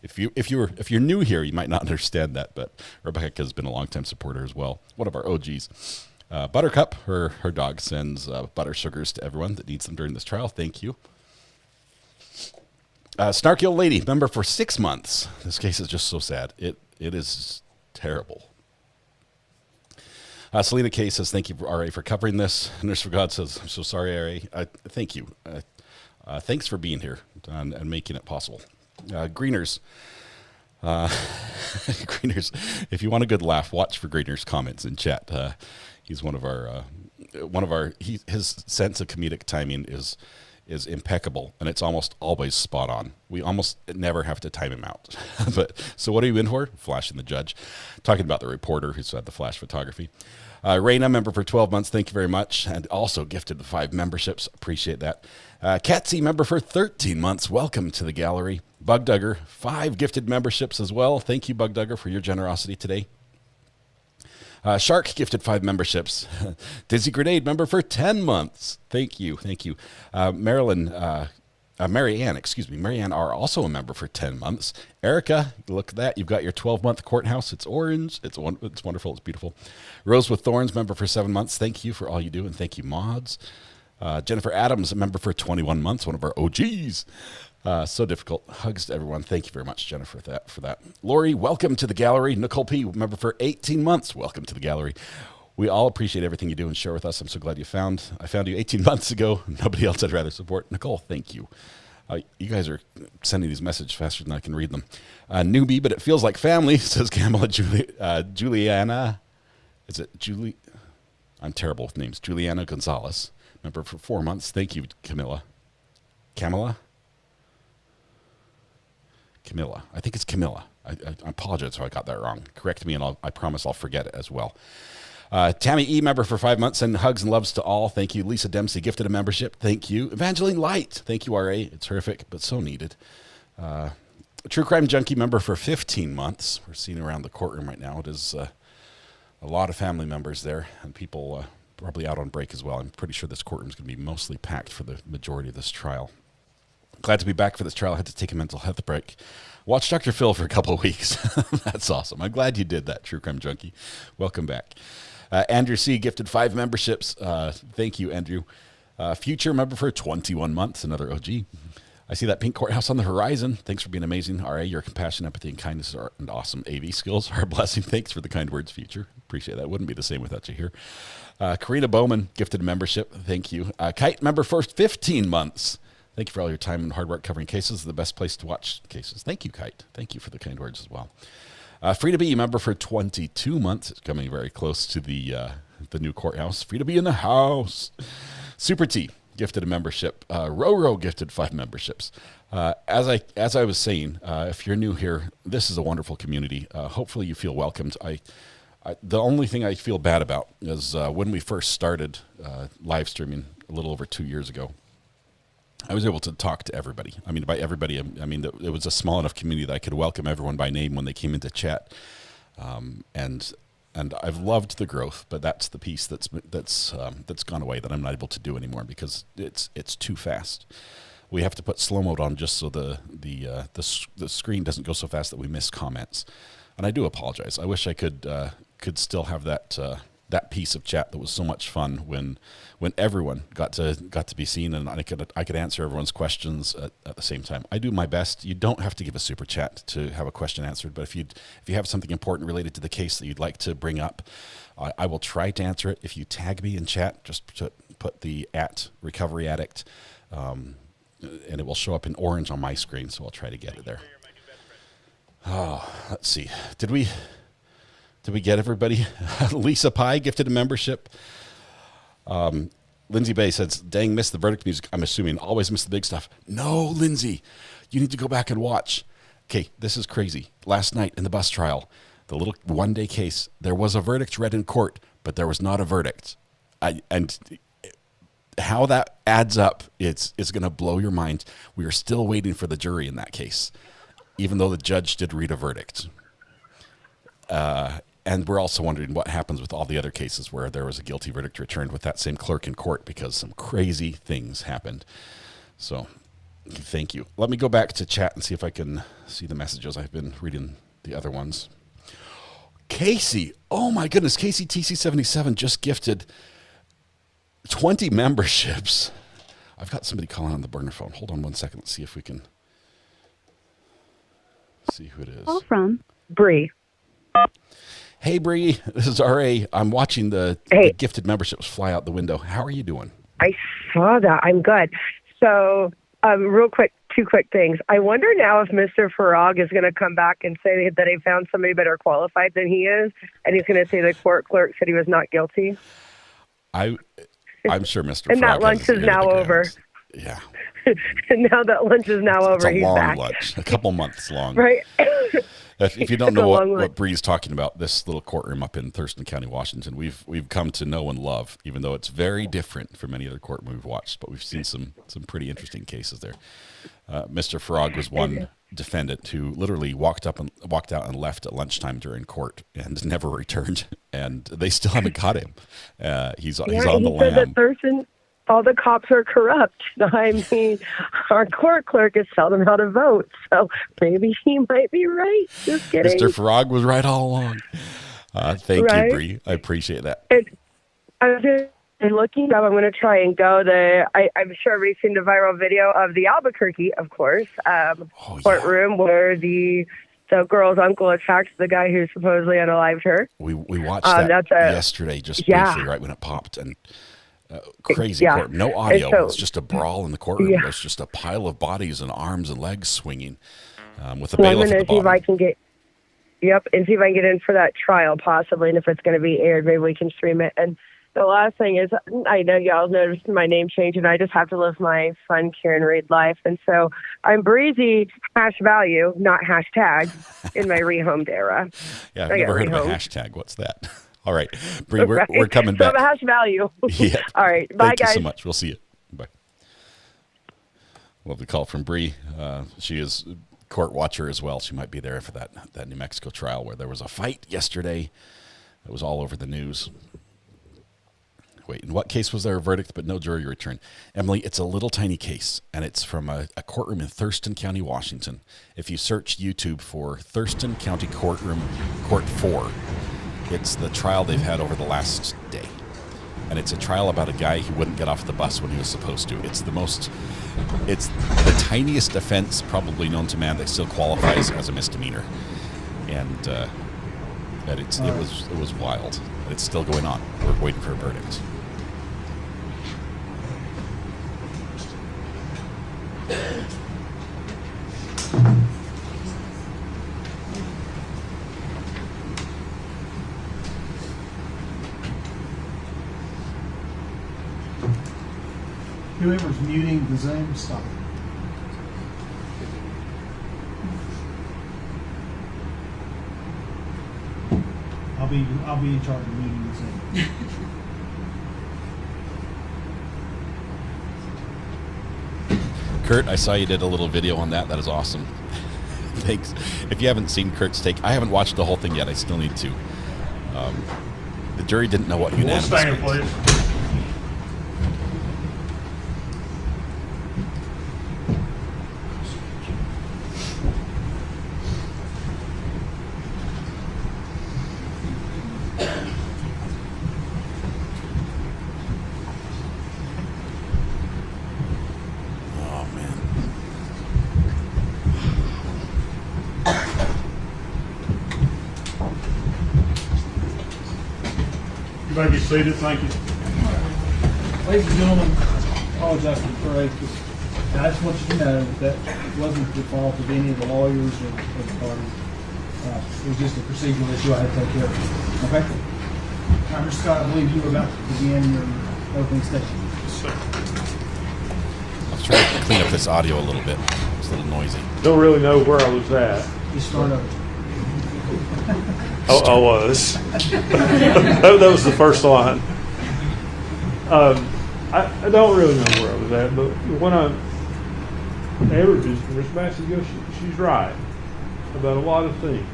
S3: If you're new here, you might not understand that, but Rebecca has been a longtime supporter as well. One of our OGs. Buttercup, her dog, sends butter sugars to everyone that needs them during this trial. Thank you. Snarky Old Lady, member for 6 months. This case is just so sad. It is terrible. Selena K says, thank you, RA, for covering this. Nurse for God says, I'm so sorry, RA. Thank you. Thanks for being here and making it possible. Greeners. Greeners, if you want a good laugh, watch for Greener's comments in chat. He's one of our his sense of comedic timing is impeccable, and it's almost always spot on. We almost never have to time him out. But so what are you in for? Flashing the judge. Talking about the reporter who's had the flash photography. Raina, member for 12 months. Thank you very much. And also gifted 5 memberships. Appreciate that. Katsy, member for 13 months. Welcome to the gallery. Bug Dugger, 5 gifted memberships as well. Thank you, Bug Dugger, for your generosity today. Shark gifted 5 memberships. Dizzy Grenade, member for 10 months. Thank you. Thank you. Marianne R, also a member for 10 months. Erica, look at that. You've got your 12-month courthouse. It's orange. It's wonderful. It's beautiful. Rose with Thorns, member for 7 months. Thank you for all you do, and thank you, mods. Jennifer Adams, a member for 21 months, one of our OGs. So difficult. Hugs to everyone. Thank you very much, Jennifer, for that. Lori, welcome to the gallery. Nicole P, member for 18 months. Welcome to the gallery. We all appreciate everything you do and share with us. I'm so glad I found you 18 months ago. Nobody else I'd rather support. Nicole, thank you. You guys are sending these messages faster than I can read them. Newbie, but it feels like family, says Kamala Juliana. Is it Julie? I'm terrible with names. Juliana Gonzalez, member for 4 months. Thank you, Camilla. Camilla? Camilla. I think it's Camilla. I apologize if I got that wrong. Correct me, and I promise I'll forget it as well. Tammy E, member for 5 months, and hugs and loves to all. Thank you. Lisa Dempsey gifted a membership. Thank you. Evangeline Light. Thank you, RA. It's horrific, but so needed. True Crime Junkie, member for 15 months. We're seeing around the courtroom right now. It is a lot of family members there, and people probably out on break as well. I'm pretty sure this courtroom is going to be mostly packed for the majority of this trial. Glad to be back for this trial. I had to take a mental health break. Watch Dr. Phil for a couple of weeks. That's awesome. I'm glad you did that, True Crime Junkie. Welcome back. Andrew C. gifted 5 memberships. Thank you, Andrew. Future member for 21 months, another OG. I see that pink courthouse on the horizon. Thanks for being amazing. RA, your compassion, empathy, and kindness and awesome AV skills are a blessing. Thanks for the kind words, Future. Appreciate that. Wouldn't be the same without you here. Karina Bowman gifted a membership. Thank you. Kite, member for 15 months. Thank you for all your time and hard work covering cases. The best place to watch cases. Thank you, Kite. Thank you for the kind words as well. Free to be member for 22 months. It's coming very close to the new courthouse. Free to be in the house. Super T gifted a membership. Roro gifted 5 memberships. As I was saying, if you're new here, this is a wonderful community. Hopefully you feel welcomed. The only thing I feel bad about is when we first started live streaming a little over 2 years ago, I was able to talk to everybody. I mean, by everybody, I mean it was a small enough community that I could welcome everyone by name when they came into chat. And I've loved the growth, but that's the piece that's gone away that I'm not able to do anymore because it's too fast. We have to put slow mode on just so the screen doesn't go so fast that we miss comments. And I do apologize. I wish I could still have that piece of chat that was so much fun when everyone got to be seen and I could answer everyone's questions at the same time. I do my best. You don't have to give a super chat to have a question answered, but if you have something important related to the case that you'd like to bring up, I will try to answer it. If you tag me in chat, just put the @Recovery Addict, and it will show up in orange on my screen, so I'll try to get it there. Oh, let's see. Did we get everybody? Lisa Pye gifted a membership. Lindsay Bay says, dang, missed the verdict music. I'm assuming always miss the big stuff. No, Lindsay, you need to go back and watch. Okay, this is crazy. Last night in the bus trial, the little one-day case, there was a verdict read in court, but there was not a verdict. And how that adds up, it's going to blow your mind. We are still waiting for the jury in that case, even though the judge did read a verdict. And we're also wondering what happens with all the other cases where there was a guilty verdict returned with that same clerk in court because some crazy things happened. So thank you. Let me go back to chat and see if I can see the messages. I've been reading the other ones. Casey, oh my goodness, Casey TC77 just gifted 20 memberships. I've got somebody calling on the burner phone. Hold on one second. Let's see if we can Let's see who it is.
S18: Call from Bree.
S3: Hey, Bree. This is R.A. I'm watching the gifted memberships fly out the window. How are you doing?
S18: I saw that. I'm good. So, real quick, 2 quick things. I wonder now if Mr. Farag is going to come back and say that he found somebody better qualified than he is, and he's going to say the court clerk said he was not guilty.
S3: I'm sure Mr.
S18: And
S3: Farag
S18: that lunch is now over.
S3: Yeah.
S18: And now that lunch is now over,
S3: it's a
S18: he's
S3: long
S18: back.
S3: lunch, a couple months long.
S18: Right.
S3: If you don't know what Bree's talking about, this little courtroom up in Thurston County, Washington, we've come to know and love, even though it's very different from any other courtroom we've watched. But we've seen some pretty interesting cases there. Mr. Farag was one defendant who literally walked out and left at lunchtime during court and never returned, and they still haven't got him. He's on the lam.
S18: Said that Thurston, all the cops are corrupt. I mean, our court clerk has told him how to vote, so maybe he might be right. Just kidding.
S3: Mr. Farag was right all along. Thank you, Bree. I appreciate that.
S18: I'm just looking up. I'm going to try and go. I'm sure everybody's seen the viral video of the Albuquerque, of course, courtroom where the girl's uncle attacked the guy who supposedly unalived her.
S3: We watched that yesterday, just briefly, right when it popped, and crazy court. No audio. It's just a brawl in the courtroom. Yeah. There's just a pile of bodies and arms and legs swinging with a bailiff at the bottom.
S18: See if I can get, and see if I can get in for that trial possibly, and if it's going to be aired, maybe we can stream it. And the last thing is, I know y'all noticed my name change, and I just have to live my fun Karen Reed life. And so I'm Breezy #value, not hashtag, in my rehomed era.
S3: Yeah, I've never heard of a hashtag. What's that? All right, Bree, we're coming back.
S18: So I'm #value.
S3: Yeah.
S18: All right, bye,
S3: Thank
S18: guys.
S3: you so much. We'll see you. Bye. Lovely call from Bree. She is court watcher as well. She might be there for that New Mexico trial where there was a fight yesterday. It was all over the news. Wait, in what case was there a verdict but no jury return? Emily, it's a little tiny case, and it's from a courtroom in Thurston County, Washington. If you search YouTube for Thurston County Courtroom Court 4, it's the trial they've had over the last day. And it's a trial about a guy who wouldn't get off the bus when he was supposed to. It's the tiniest offense probably known to man that still qualifies as a misdemeanor. And it was wild. It's still going on. We're waiting for a verdict.
S12: Whoever's muting the Zoom, stop. I'll be in charge of muting the Zoom.
S3: Kurt, I saw you did a little video on that. That is awesome. Thanks. If you haven't seen Kurt's take, I haven't watched the whole thing yet. I still need to. The jury didn't know what unanimous meant.
S15: Please. You may be seated, thank you.
S12: Ladies and gentlemen, I apologize for the parade. I just want you to know that wasn't the fault of any of the lawyers or the parties. It was just a procedural issue I had to take care of. Okay? Mr. Scott, I believe you were about to begin your opening statement.
S15: Yes, sir.
S3: Let's try to clean up this audio a little bit. It's a little noisy.
S15: Don't really know where I was at.
S12: You start over.
S15: I was. that was the first line. I don't really know where I was at, but when Miss Massey goes, she's right about a lot of things.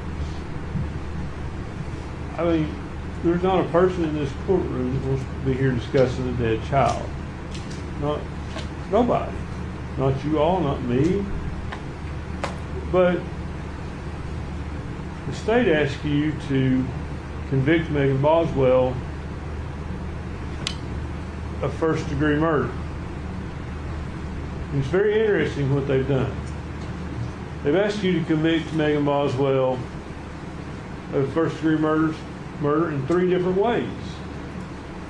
S15: I mean, there's not a person in this courtroom that wants to be here discussing a dead child. Nobody. Not you all, not me. But the state asks you to convict Megan Boswell of first-degree murder. It's very interesting what they've done. They've asked you to convict Megan Boswell of first-degree murder in 3 different ways.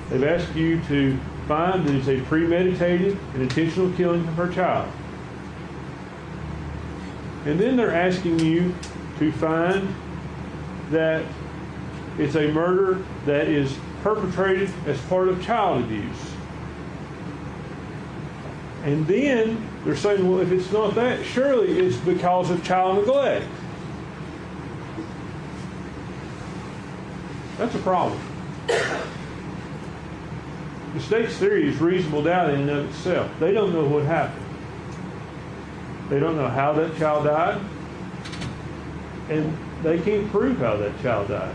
S15: They've asked you to find that it's a premeditated and intentional killing of her child. And then they're asking you to find that it's a murder that is perpetrated as part of child abuse. And then they're saying, well, if it's not that, surely it's because of child neglect. That's a problem. The state's theory is reasonable doubt in and of itself. They don't know what happened. They don't know how that child died, and they can't prove how that child died.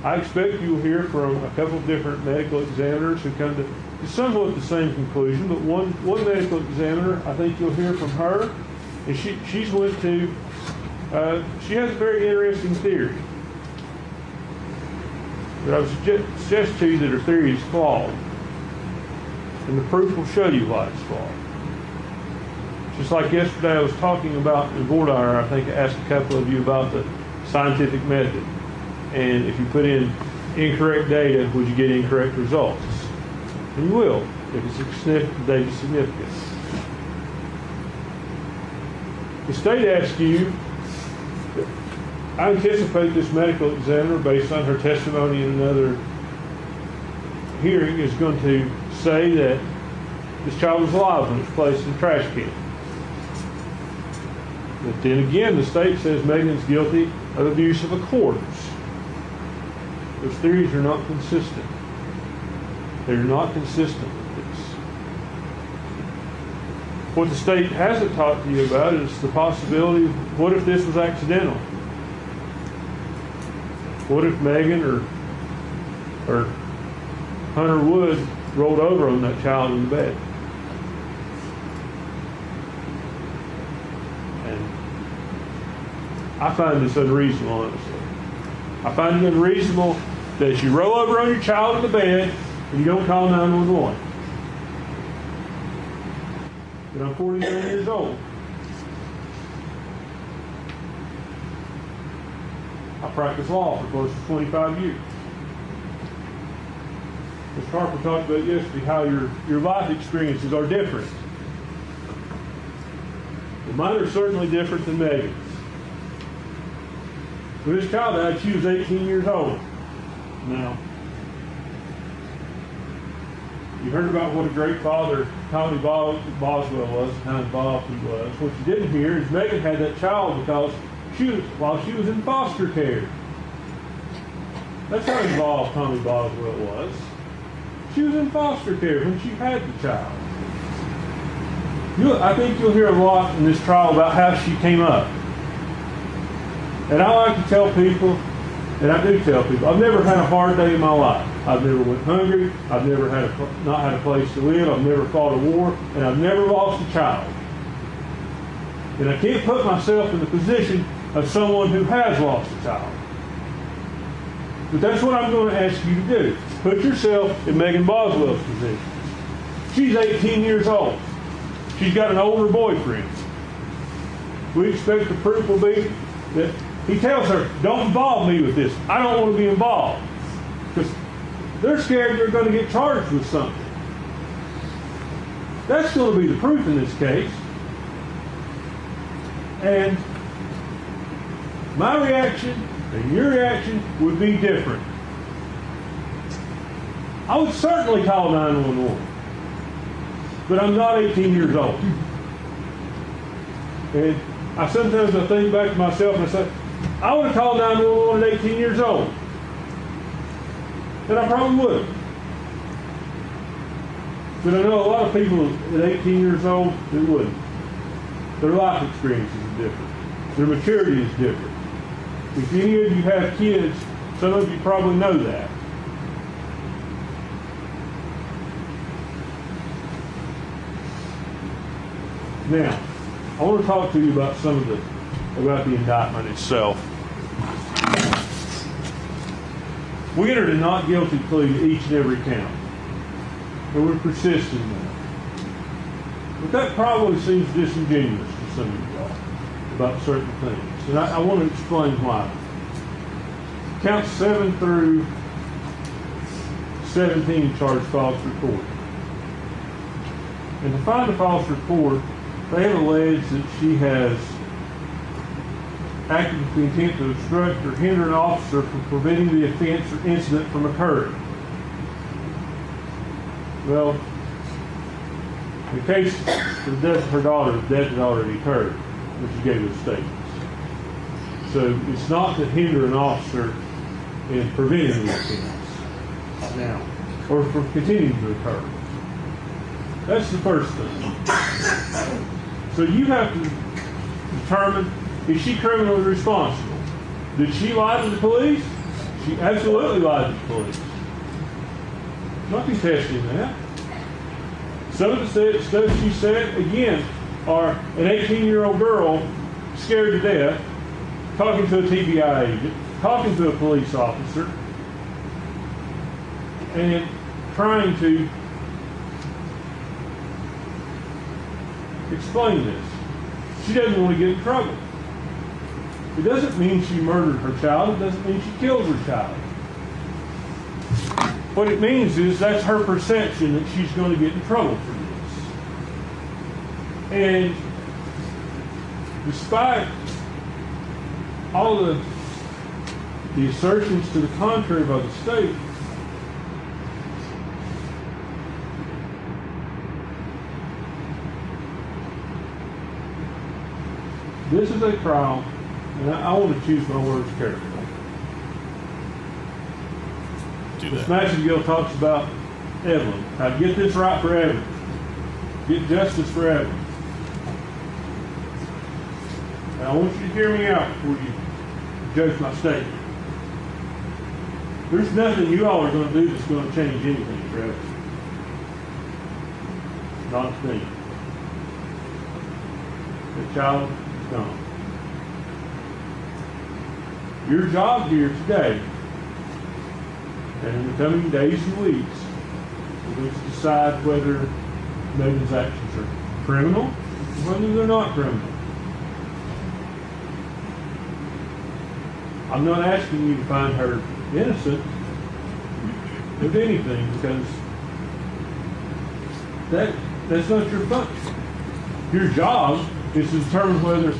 S15: I expect you'll hear from a couple of different medical examiners who come to somewhat the same conclusion, but one medical examiner, I think you'll hear from her, and she has a very interesting theory. But I would suggest to you that her theory is flawed, and the proof will show you why it's flawed. Just like yesterday I was talking about in voir dire, I think I asked a couple of you about the scientific method. And if you put in incorrect data, would you get incorrect results? And you will, if it's data significant. The state asks you, I anticipate this medical examiner, based on her testimony in another hearing, is going to say that this child was alive when it was placed in the trash can. But then again, the state says Megan's guilty of abuse of a corpse. Those theories are not consistent. They're not consistent with this. What the state hasn't talked to you about is the possibility of what if this was accidental? What if Megan or Hunter Wood rolled over on that child in the bed? And I find this unreasonable, honestly. I find it unreasonable that you roll over on your child in the bed and you don't call 911. But I'm 49 years old. I practiced law for close to 25 years. Mr. Harper talked about yesterday how your life experiences are different. Well, mine are certainly different than Megan's. When this child died, she was 18 years old. Now, you heard about what a great father Tommy Boswell was, and how involved he was. What you didn't hear is Megan had that child because while she was in foster care. That's how involved Tommy Boswell was. She was in foster care when she had the child. I think you'll hear a lot in this trial about how she came up. And I like to tell people, and I do tell people, I've never had a hard day in my life. I've never went hungry. I've never not had a place to live. I've never fought a war, and I've never lost a child. And I can't put myself in the position of someone who has lost a child. But that's what I'm going to ask you to do. Put yourself in Megan Boswell's position. She's 18 years old. She's got an older boyfriend. We expect the proof will be that he tells her, don't involve me with this. I don't want to be involved. Because they're scared they're going to get charged with something. That's going to be the proof in this case. And my reaction and your reaction would be different. I would certainly call 911. But I'm not 18 years old. And sometimes I think back to myself and I say, I would have called 911 at 18 years old. And I probably would. But I know a lot of people at 18 years old that wouldn't. Their life experiences are different. Their maturity is different. If any of you have kids, some of you probably know that. Now, I want to talk to you about about the indictment itself. We entered a not guilty plea to each and every count, and we persist in that. But that probably seems disingenuous to some of you are about certain things. And I want to explain why. Counts 7 through 17 charge false report. And to find a false report, they have alleged that she has acted with the intent to obstruct or hinder an officer from preventing the offense or incident from occurring. Well, in the case of the death of her daughter, the death had already occurred when she gave those statements. So it's not to hinder an officer in preventing the offense now, or from continuing to occur. That's the first thing. So you have to determine, is she criminally responsible? Did she lie to the police? She absolutely lied to the police. I'm not contesting that. Some of the stuff she said, again, are an 18-year-old girl scared to death, talking to a TBI agent, talking to a police officer, and trying to explain this. She doesn't want to get in trouble. It doesn't mean she murdered her child. It doesn't mean she killed her child. What it means is that's her perception that she's going to get in trouble for this. And despite all the assertions to the contrary by the state, this is a trial, and I want to choose my words carefully. Ms. Massengill talks about Evelyn. How to get this right for Evelyn. Get justice for Evelyn. Now I want you to hear me out before you judge my statement. There's nothing you all are going to do that's going to change anything for Evelyn. Not a thing. The child is gone. Your job here today, and in the coming days and weeks, is to decide whether Megan's actions are criminal or whether they're not criminal. I'm not asking you to find her innocent of anything, because that's not your function. Your job is to determine whether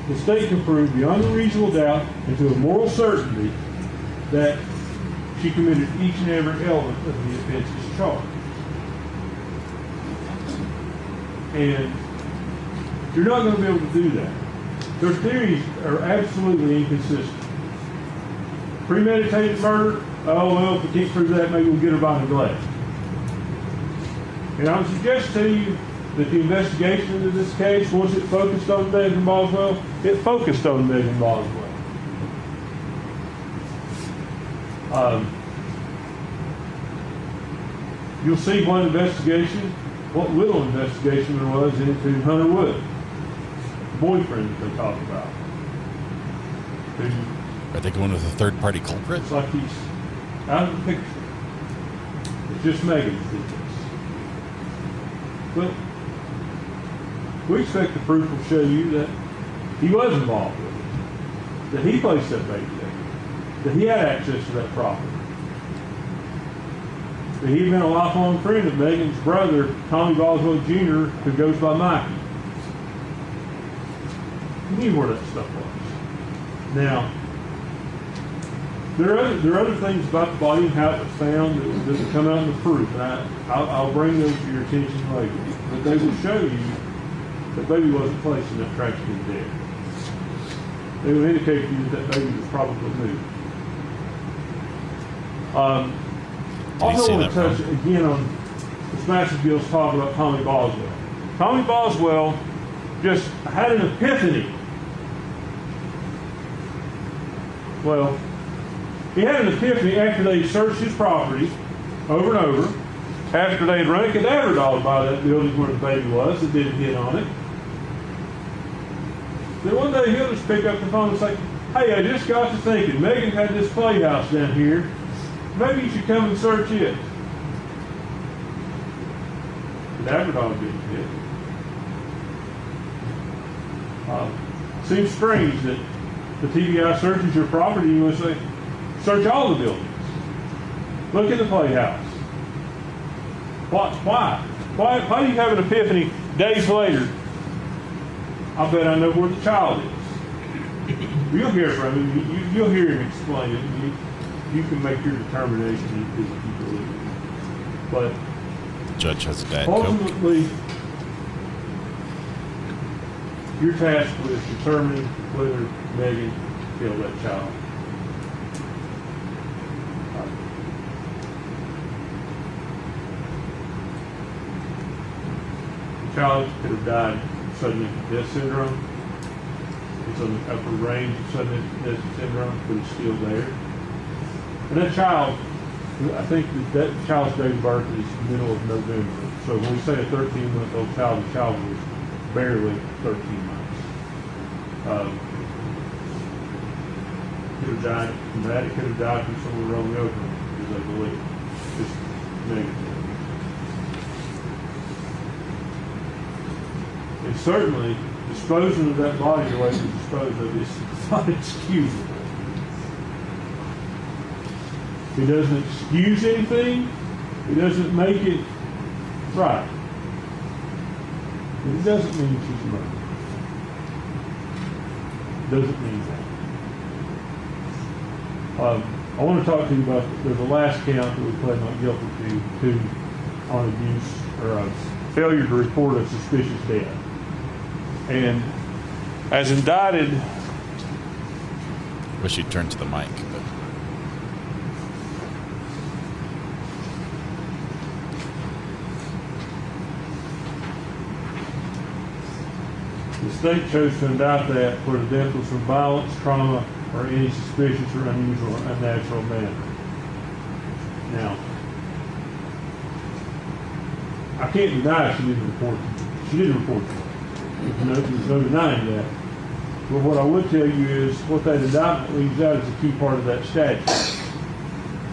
S15: the state can prove beyond a reasonable doubt and to a moral certainty that she committed each and every element of the offenses charged. And you're not going to be able to do that. Their theories are absolutely inconsistent. Premeditated murder, oh well, if we can't prove that, maybe we'll get her by neglect. And I would suggest to you that the investigation into this case, once it focused on Megan Boswell, it focused on Megan Boswell. You'll see what little investigation there was into Hunter Wood, the boyfriend that they talked about.
S3: Are they going with a third-party culprit?
S15: It's like he's out of the picture. It's just Megan that did this. But we expect the proof will show you that he was involved with it, that he placed that baby there, that he had access to that property, that he'd been a lifelong friend of Megan's brother, Tommy Boswell Jr., who goes by Mikey. He knew where that stuff was. Now, there are other things about the body and how it was found that will come out in the proof, and I'll bring those to your attention later. But they will show you that baby wasn't placed in that trash can dead. They will indicate to you that baby was probably moved. Also, I want to touch again on Ms. Massengill's talk about Tommy Boswell. Tommy Boswell just had an epiphany. Well, he had an epiphany after they searched his property over and over, after they had run a cadaver dog by that building where the baby was that didn't hit on it. Then one day he'll just pick up the phone and say, hey, I just got to thinking, Megan had this playhouse down here. Maybe you should come and search it. The cadaver dog didn't hit. Seems strange that the TBI searches your property, you want to say, search all the buildings. Look at the playhouse. Why? Why do you have an epiphany days later? I bet I know where the child is. You'll hear from him. You'll hear him explain it. You can make your determination if you believe it. But
S3: the judge has a Diet Coke.
S15: Ultimately, you're tasked with determining whether Megan killed that child. The child could have died sudden death syndrome. It's on the upper range of sudden death syndrome, but it's still there. And that child, I think that child's date of birth is the middle of November. So when we say a 13-month-old child, the child was barely 13 months. Could have died from that. It could have died from some of the Romeo as they believe. Just negative. And certainly, disposing of that body the way it was disposed of is not excusable. He doesn't excuse anything. He doesn't make it right. But it doesn't mean she's murdered. Doesn't mean that. I want to talk to you about the last count that we pled not guilty to on abuse or failure to report a suspicious death. And as indicted,
S3: wish you'd turn to the mic. But
S15: the state chose to indict that where the death was from violence, trauma, or any suspicious or unusual or unnatural manner. Now, I can't deny she didn't report it. She didn't report it. There's no denying that. But what I would tell you is what that indictment leaves out is a key part of that statute.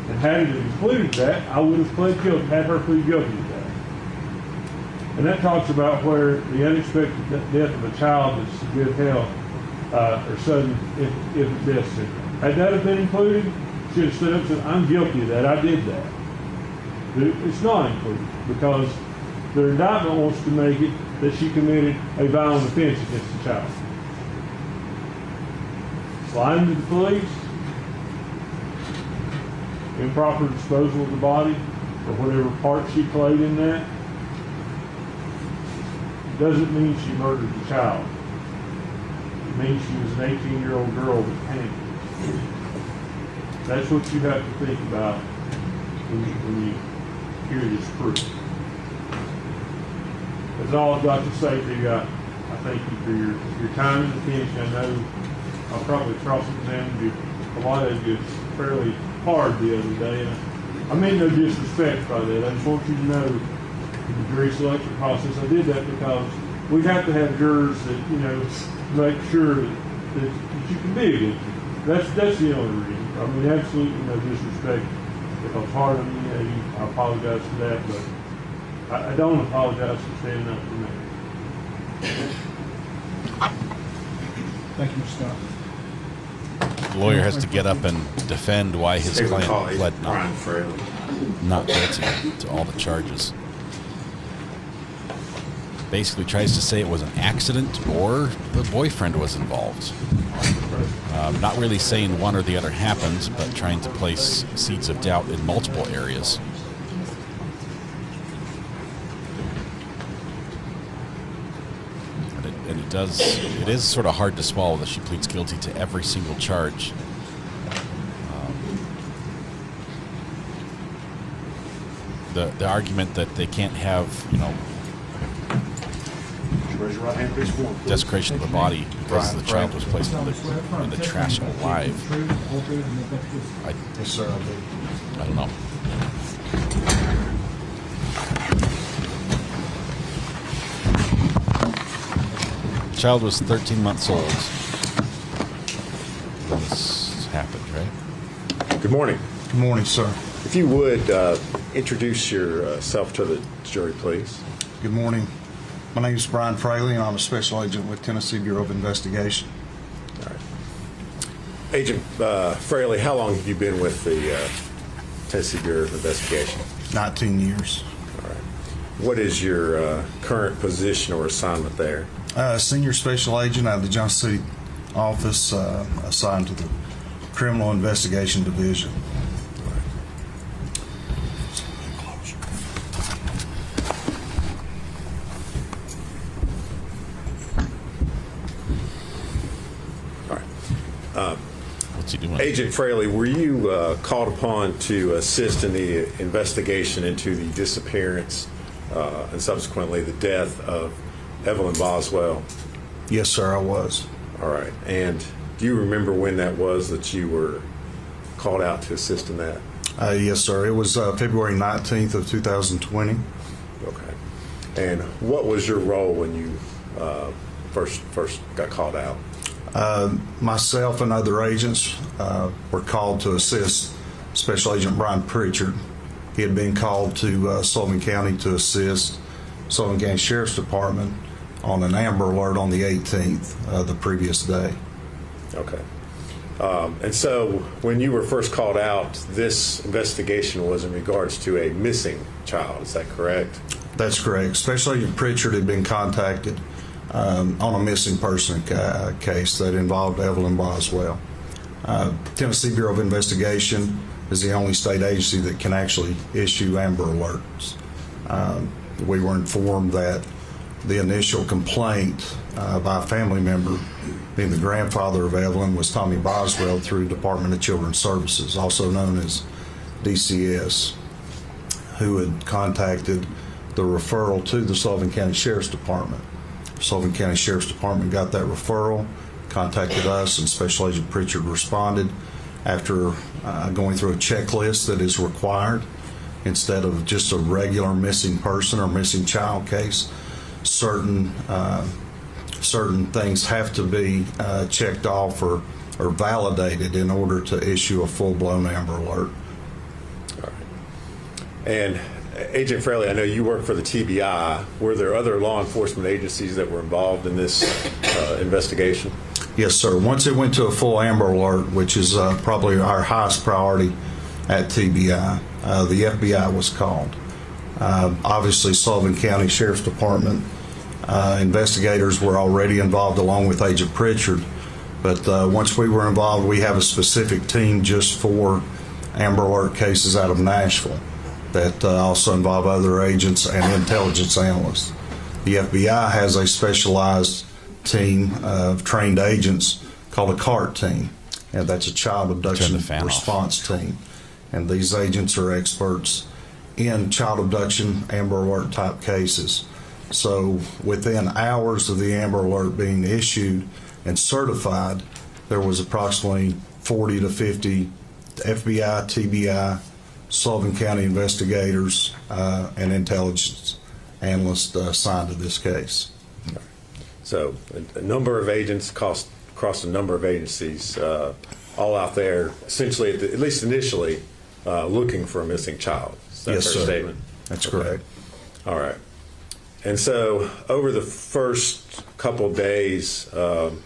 S15: And had it included that, I would have pled guilty, had her plead guilty to that. And that talks about where the unexpected death of a child that's in good health or sudden if death syndrome. Had that have been included, she would have stood up and said, I'm guilty of that, I did that. But it's not included because the indictment wants to make it that she committed a violent offense against the child. Lying to the police, improper disposal of the body, or whatever part she played in that, doesn't mean she murdered the child. It means she was an 18-year-old girl with panicked. That's what you have to think about when you hear this proof. That's all I've got to say to you. I thank you for your time and attention. I know I probably cross-examined you a lot of you fairly hard the other day. And I mean no disrespect by that. I just want you to know in the jury selection process, I did that because we have to have jurors that, make sure that you can be a good juror. That's the only reason. I mean, absolutely no disrespect. If I was hard on you, I apologize for that, but I don't apologize for standing up for me.
S12: Thank you, Scott.
S3: The lawyer has to get up and defend why his client pled not guilty to all the charges. Basically tries to say it was an accident or the boyfriend was involved. Not really saying one or the other happened, but trying to place seeds of doubt in multiple areas. And it is sort of hard to swallow that she pleads guilty to every single charge. The argument that they can't have,
S16: Raise your right hand, please.
S3: desecration of the body because the child was placed in the trash alive.
S16: Yes, sir, I do.
S3: I don't know. The child was 13 months old when this happened, right?
S16: Good morning.
S12: Good morning, sir.
S16: If you would introduce yourself to the jury, please.
S12: Good morning.
S19: My name is Brian Fraley, and I'm a special agent with Tennessee Bureau of Investigation.
S16: All right. Agent Fraley, how long have you been with the Tennessee Bureau of Investigation?
S19: 19 years.
S16: All right. What is your current position or assignment there?
S19: Senior special agent out of the Johnson City office, assigned to the Criminal Investigation Division.
S3: What's he doing?
S16: Agent Fraley, were you called upon to assist in the investigation into the disappearance and subsequently the death of Evelyn Boswell?
S19: Yes, sir, I was.
S16: All right. And do you remember when that was that you were called out to assist in that?
S19: Yes, sir. It was February 19th of 2020.
S16: Okay. And what was your role when you first got called out?
S19: Myself and other agents were called to assist Special Agent Brian Pritchard. He had been called to Sullivan County to assist Sullivan County Sheriff's Department on an Amber Alert on the 18th, the previous day.
S16: Okay. And so when you were first called out, this investigation was in regards to a missing child. Is that correct?
S19: That's correct. Special Agent Pritchard had been contacted on a missing person case that involved Evelyn Boswell. Tennessee Bureau of Investigation is the only state agency that can actually issue Amber Alerts. We were informed that the initial complaint by a family member, being the grandfather of Evelyn, was Tommy Boswell through Department of Children's Services, also known as DCS, who had contacted the referral to the Sullivan County Sheriff's Department. Sullivan County Sheriff's Department got that referral, contacted us, and Special Agent Pritchard responded after going through a checklist that is required. Instead of just a regular missing person or missing child case, certain things have to be checked off or validated in order to issue a full-blown Amber Alert.
S16: All right. And Agent Fraley, I know you work for the TBI. Were there other law enforcement agencies that were involved in this investigation?
S19: Yes, sir. Once it went to a full Amber Alert, which is probably our highest priority at TBI, the FBI was called. Obviously, Sullivan County Sheriff's Department investigators were already involved along with Agent Pritchard, but once we were involved, we have a specific team just for Amber Alert cases out of Nashville that also involve other agents and intelligence analysts. The FBI has a specialized team of trained agents called a CART team, and that's a child abduction response team. And these agents are experts in child abduction, Amber Alert type cases. So within hours of the Amber Alert being issued and certified, there was approximately 40 to 50 FBI, TBI, Sullivan County investigators, and intelligence analysts assigned to this case.
S16: So a number of agents across a number of agencies, all out there, essentially, at least initially, looking for a missing child. Is that
S19: yes,
S16: a fair
S19: sir.
S16: statement?
S19: That's correct.
S16: All right. And so over the first couple of days of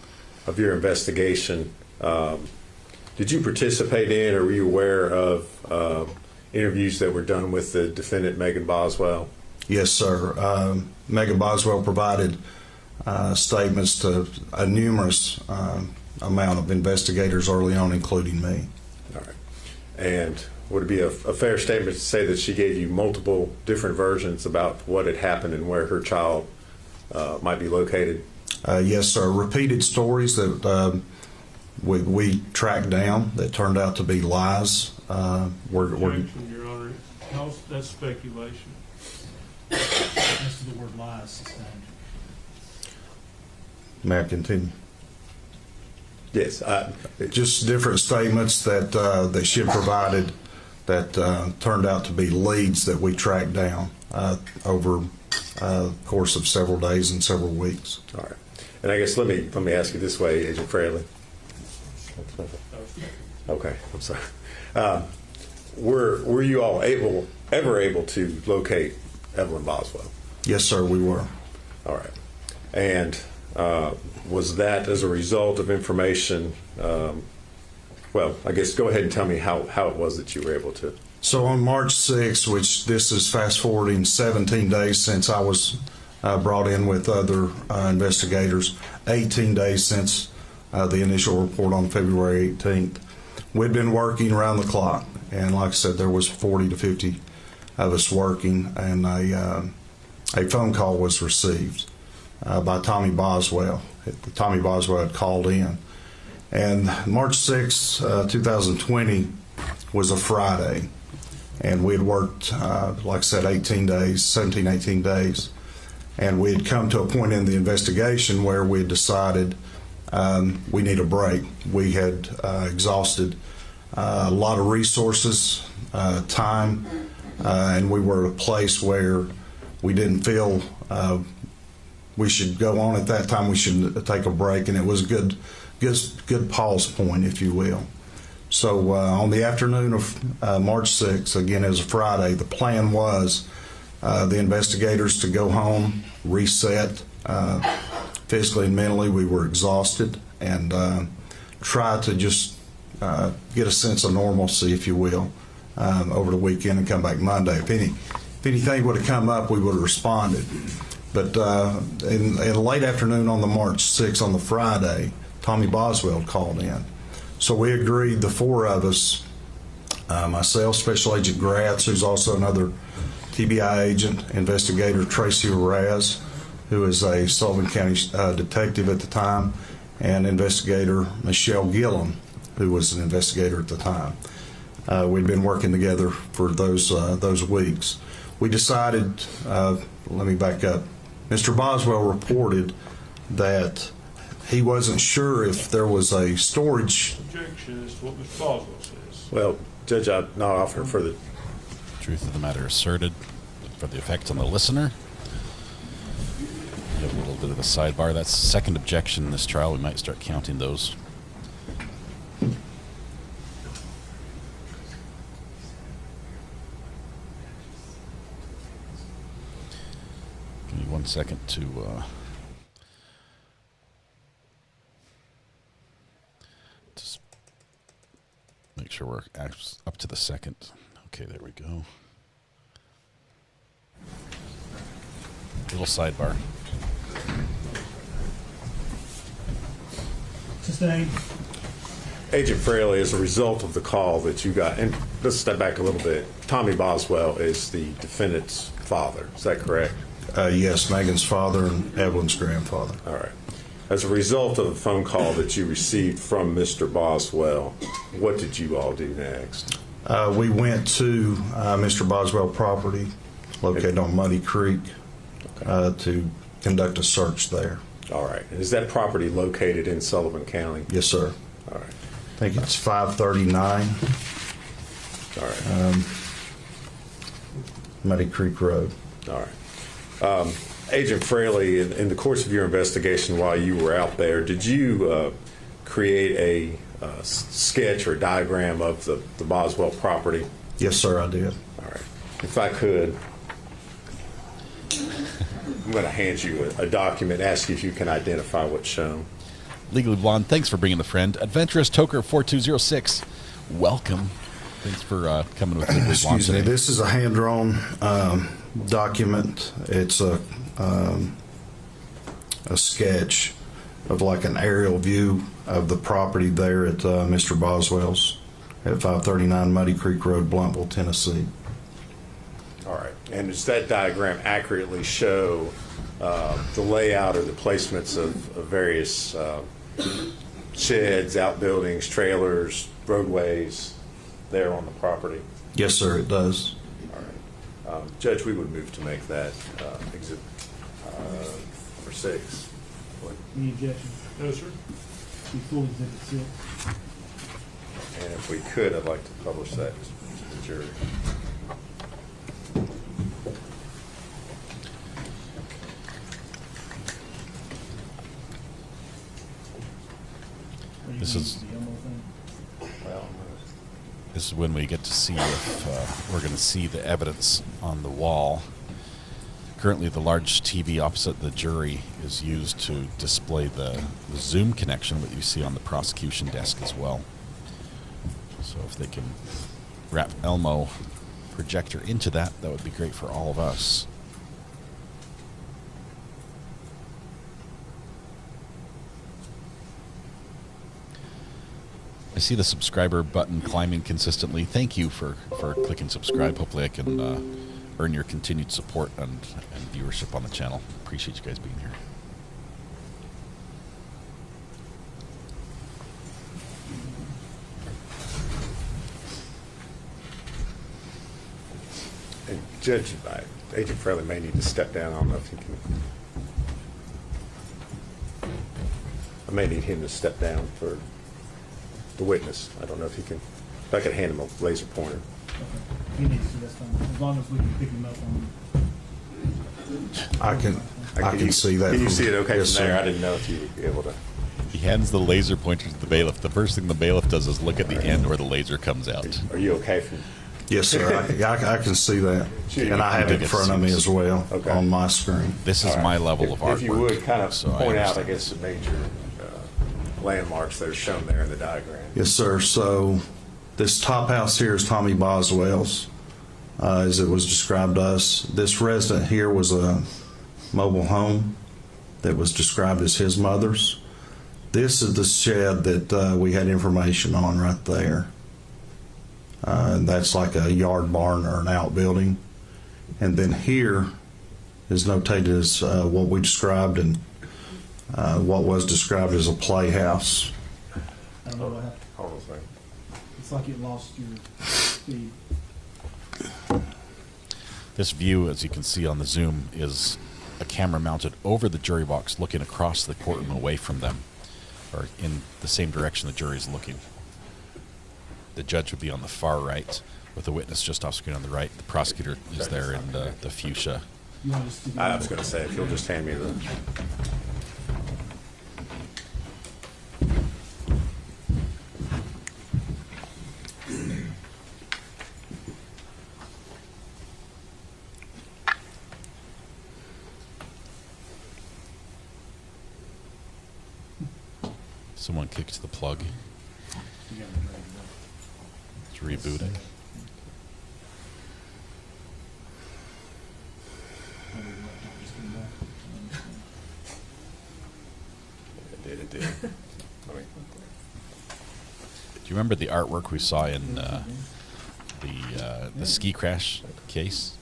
S16: your investigation, did you participate in or were you aware of interviews that were done with the defendant, Megan Boswell?
S19: Yes, sir. Megan Boswell provided statements to a numerous amount of investigators early on, including me.
S16: All right. And would it be a fair statement to say that she gave you multiple different versions about what had happened and where her child might be located?
S19: Yes, sir. Repeated stories that we tracked down that turned out to be lies.
S15: Objection, Your Honor. That's speculation.
S12: As to the word lies sustained.
S19: May I continue?
S16: Yes.
S19: Just different statements that she had provided that turned out to be leads that we tracked down over the course of several days and several weeks.
S16: All right. And I guess let me ask you this way, Agent Fraley. Okay, I'm sorry. Were you all ever able to locate Evelyn Boswell?
S19: Yes, sir, we were.
S16: All right. And was that as a result of information? Well, I guess go ahead and tell me how it was that you were able to.
S19: So on March 6th, which this is fast forwarding 17 days since I was brought in with other investigators, 18 days since the initial report on February 18th. We'd been working around the clock, and like I said, there was 40 to 50 of us working, and a phone call was received by Tommy Boswell. Tommy Boswell had called in, and March 6, 2020 was a Friday, and we had worked, like I said, 18 days, and we had come to a point in the investigation where we had decided we need a break. We had exhausted a lot of resources, time, and we were at a place where we didn't feel we should go on at that time. We should take a break, and it was a good pause point, if you will. So on the afternoon of March 6th, again, it was a Friday, the plan was the investigators to go home, reset physically and mentally. We were exhausted, and try to just get a sense of normalcy, if you will, over the weekend and come back Monday. If anything would have come up, we would have responded. But in the late afternoon on the March 6th, on the Friday, Tommy Boswell called in. So we agreed, the four of us, myself, Special Agent Gratz, who's also another TBI agent, investigator Tracy Raz, who is a Sullivan County detective at the time, and investigator Michelle Gillum, who was an investigator at the time. We'd been working together for those weeks. We decided, let me back up, Mr. Boswell reported that he wasn't sure if there was a storage.
S15: Objection is to what Mr. Boswell says.
S16: Well, Judge, I'm not offering further.
S3: Truth of the matter asserted for the effect on the listener. You have a little bit of a sidebar. That's the second objection in this trial. We might start counting those. Give me 1 second to just make sure we're up to the second. Okay, there we go. Little sidebar.
S12: Sustained.
S16: Agent Fraley, as a result of the call that you got, and let's step back a little bit, Tommy Boswell is the defendant's father, is that correct?
S19: Yes, Megan's father and Evelyn's grandfather.
S16: All right. As a result of the phone call that you received from Mr. Boswell, what did you all do next?
S19: We went to Mr. Boswell property located on Muddy Creek to conduct a search there.
S16: All right. And is that property located in Sullivan County?
S19: Yes, sir.
S16: All right.
S19: I think it's 539
S16: All right.
S19: Muddy Creek Road.
S16: All right. Agent Fraley, in the course of your investigation while you were out there, did you create a sketch or diagram of the Boswell property?
S19: Yes, sir, I did.
S16: All right. If I could, I'm going to hand you a document, ask you if you can identify what's shown.
S3: Legally Blonde, thanks for bringing the friend. Adventurous Toker 4206, welcome. Thanks for coming with Legally Blonde.
S19: Excuse me, this is a hand-drawn document. It's a sketch of like an aerial view of the property there at Mr. Boswell's at 539 Muddy Creek Road, Bluntville, Tennessee.
S16: All right. And does that diagram accurately show the layout or the placements of various sheds, outbuildings, trailers, roadways there on the property?
S19: Yes, sir, it does.
S16: All right. Judge, we would move to make that exhibit number 6.
S12: Any objection?
S15: No, sir.
S12: Be full exhibit 6.
S16: And if we could, I'd like to publish that to the jury.
S3: This is when we get to see if we're going to see the evidence on the wall. Currently, the large TV opposite the jury is used to display the Zoom connection that you see on the prosecution desk as well. So if they can wrap Elmo projector into that, that would be great for all of us. I see the subscriber button climbing consistently. Thank you for clicking subscribe. Hopefully I can earn your continued support and viewership on the channel. Appreciate you guys being here.
S16: And Judge, Agent Fraley may need to step down. I don't know if he can. I may need him to step down for the witness. I don't know if he can. If I could hand him a laser pointer.
S12: He needs to, that's fine. As long as we can pick him up on.
S19: I can see that.
S16: Can you see it okay
S19: yes,
S16: from there?
S19: sir.
S16: I didn't know if you would be able to.
S3: He hands the laser pointer to the bailiff. The first thing the bailiff does is look at the end where the laser comes out.
S16: Are you okay from?
S19: Yes, sir. I can see that. And I have it in front of me as well on my screen.
S3: This is my level of artwork.
S16: If you would kind of
S3: so
S16: point out, I guess, the major landmarks that are shown there in the diagram.
S19: Yes, sir. So this top house here is Tommy Boswell's, as it was described to us. This resident here was a mobile home that was described as his mother's. This is the shed that we had information on right there. That's like a yard barn or an outbuilding. And then here is notated as what we described and what was described as a playhouse.
S12: I don't know what happened.
S16: Hold on a second.
S12: It's like it lost your speed.
S3: This view, as you can see on the Zoom, is a camera mounted over the jury box looking across the courtroom away from them, or in the same direction the jury is looking. The judge would be on the far right, with the witness just off screen on the right. The prosecutor is there in the fuchsia.
S16: I was going to say, if you'll just hand me the.
S3: Someone kicked the plug. It's rebooting.
S16: It did.
S3: Do you remember the artwork we saw in the ski crash case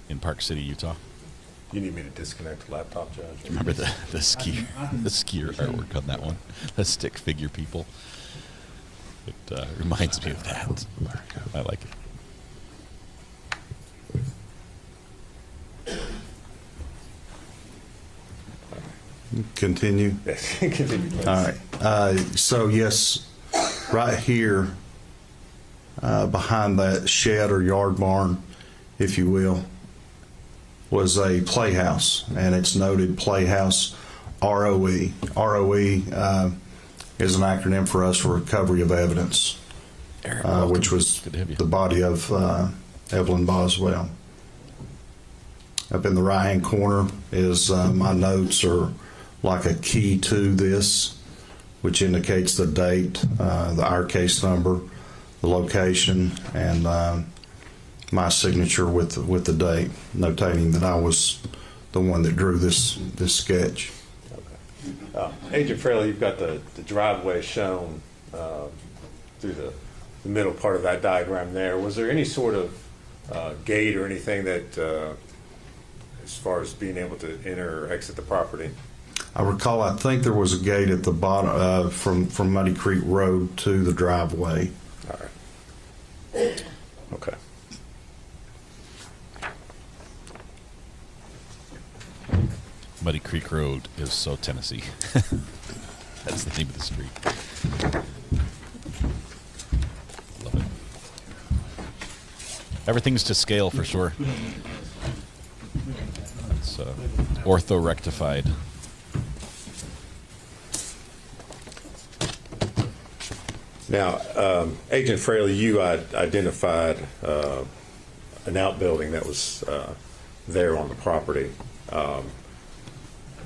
S3: in Park City, Utah?
S16: You need me to disconnect the laptop, Judge?
S3: Do you remember the skier artwork on that one? The stick figure people. It reminds me of that. I like it.
S19: Continue.
S16: Yes, continue, please.
S19: All right. So yes, right here, behind that shed or yard barn, if you will, was a playhouse, and it's noted Playhouse ROE. ROE is an acronym for us for Recovery of Evidence, which was the body of Evelyn Boswell. Up in the right-hand corner is my notes are like a key to this, which indicates the date, our case number, the location, and my signature with the date, notating that I was the one that drew this sketch.
S16: Okay. Agent Fraley, you've got the driveway shown through the middle part of that diagram there. Was there any sort of gate or anything that, as far as being able to enter or exit the property?
S19: I recall, I think there was a gate at the bottom from Muddy Creek Road to the driveway.
S16: All right. Okay.
S3: Muddy Creek Road is so Tennessee. That's the name of the street. Love it. Everything's to scale for sure. It's ortho-rectified.
S16: Now, Agent Fraley, you identified an outbuilding that was there on the property.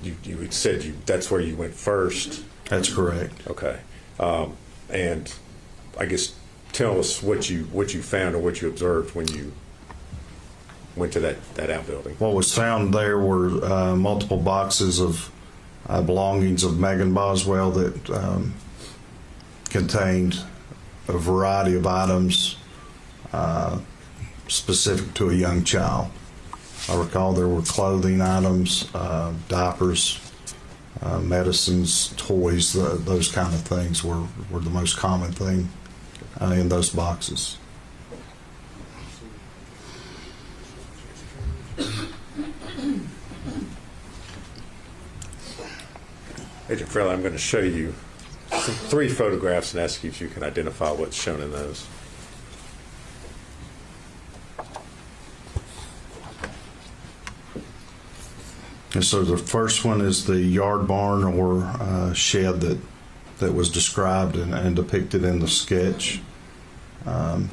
S16: You had said that's where you went first.
S19: That's correct.
S16: Okay. And I guess tell us what you found or what you observed when you went to that outbuilding.
S19: What was found there were multiple boxes of belongings of Megan Boswell that contained a variety of items specific to a young child. I recall there were clothing items, diapers, medicines, toys, those kind of things were the most common thing in those boxes.
S16: Agent Fraley, I'm going to show you 3 photographs and ask you if you can identify what's shown in those.
S19: And so the first one is the yard barn or shed that was described and depicted in the sketch. The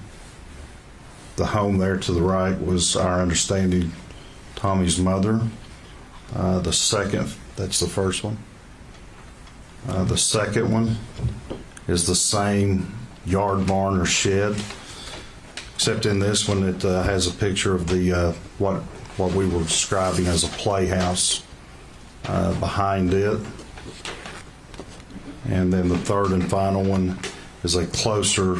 S19: home there to the right was, our understanding, Tommy's mother. The second, that's the first one. The second one is the same yard barn or shed, except in this one it has a picture of the what we were describing as a playhouse behind it. And then the third and final one is a closer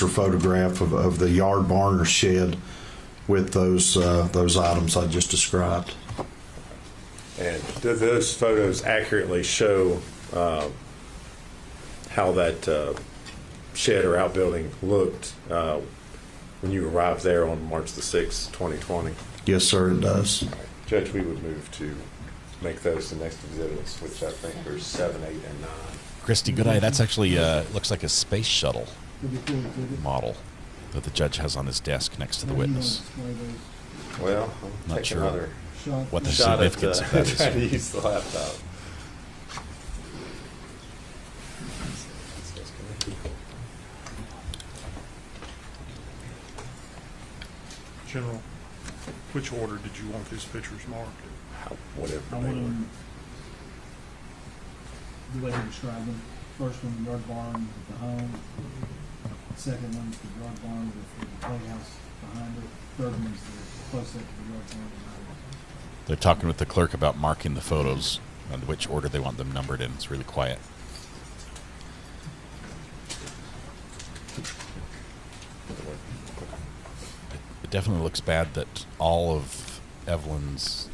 S19: photograph of the yard barn or shed with those items I just described.
S16: And do those photos accurately show how that shed or outbuilding looked when you arrived there on March the 6th, 2020?
S19: Yes, sir, it does.
S16: Right. Judge, we would move to make those the next exhibits, which I think are 7, 8, and 9.
S3: Christy, good eye. That's actually looks like a space shuttle model that the judge has on his desk next to the witness.
S16: Well,
S3: Not
S16: take
S3: sure
S16: another
S3: what the
S16: shot
S3: significance of that is.
S16: trying to use the laptop.
S20: General, which order did you want these pictures marked?
S16: Whatever.
S12: I want them the way he described them. First one, the yard barn with the home. Second one's the yard barn with the playhouse behind it. Third one's the close up to the yard barn behind it.
S3: They're talking with the clerk about marking the photos and which order they want them numbered in. It's really quiet. It definitely looks bad that all of Evelyn's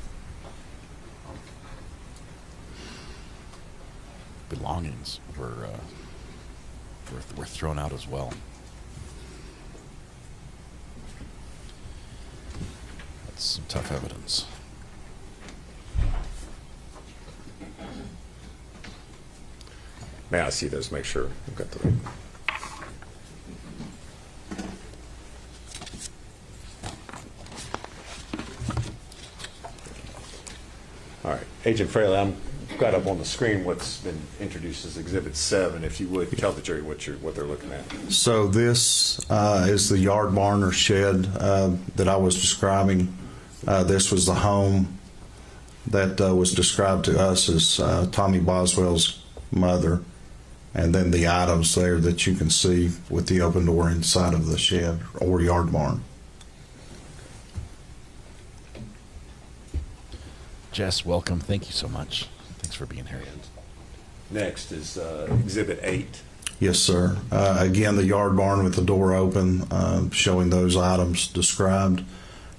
S3: belongings were thrown out as well. That's some tough evidence.
S16: May I see those? Make sure we've got the right. All right, Agent Fraley, I'm got up on the screen what's been introduced as Exhibit 7. If you would tell the jury what they're looking at.
S19: So this is the yard barn or shed that I was describing. This was the home that was described to us as Tommy Boswell's mother, and then the items there that you can see with the open door inside of the shed or yard barn.
S3: Jess, welcome. Thank you so much. Thanks for being here.
S16: Next is Exhibit 8.
S19: Yes, sir. Again, the yard barn with the door open, showing those items described.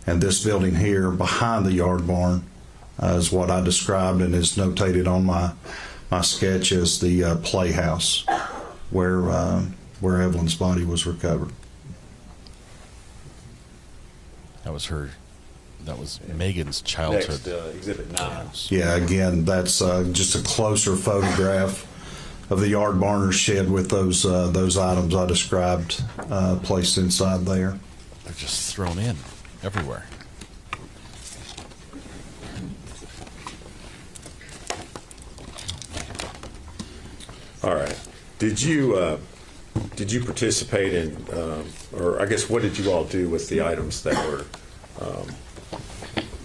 S19: And this building here behind the yard barn is what I described and is notated on my sketch as the playhouse where Evelyn's body was recovered.
S3: That was Megan's childhood.
S16: Next, Exhibit 9.
S19: Yeah, again, that's just a closer photograph of the yard barn or shed with those items I described placed inside there.
S3: They're just thrown in everywhere.
S16: All right. Did you Did you participate in, or I guess what did you all do with the items that were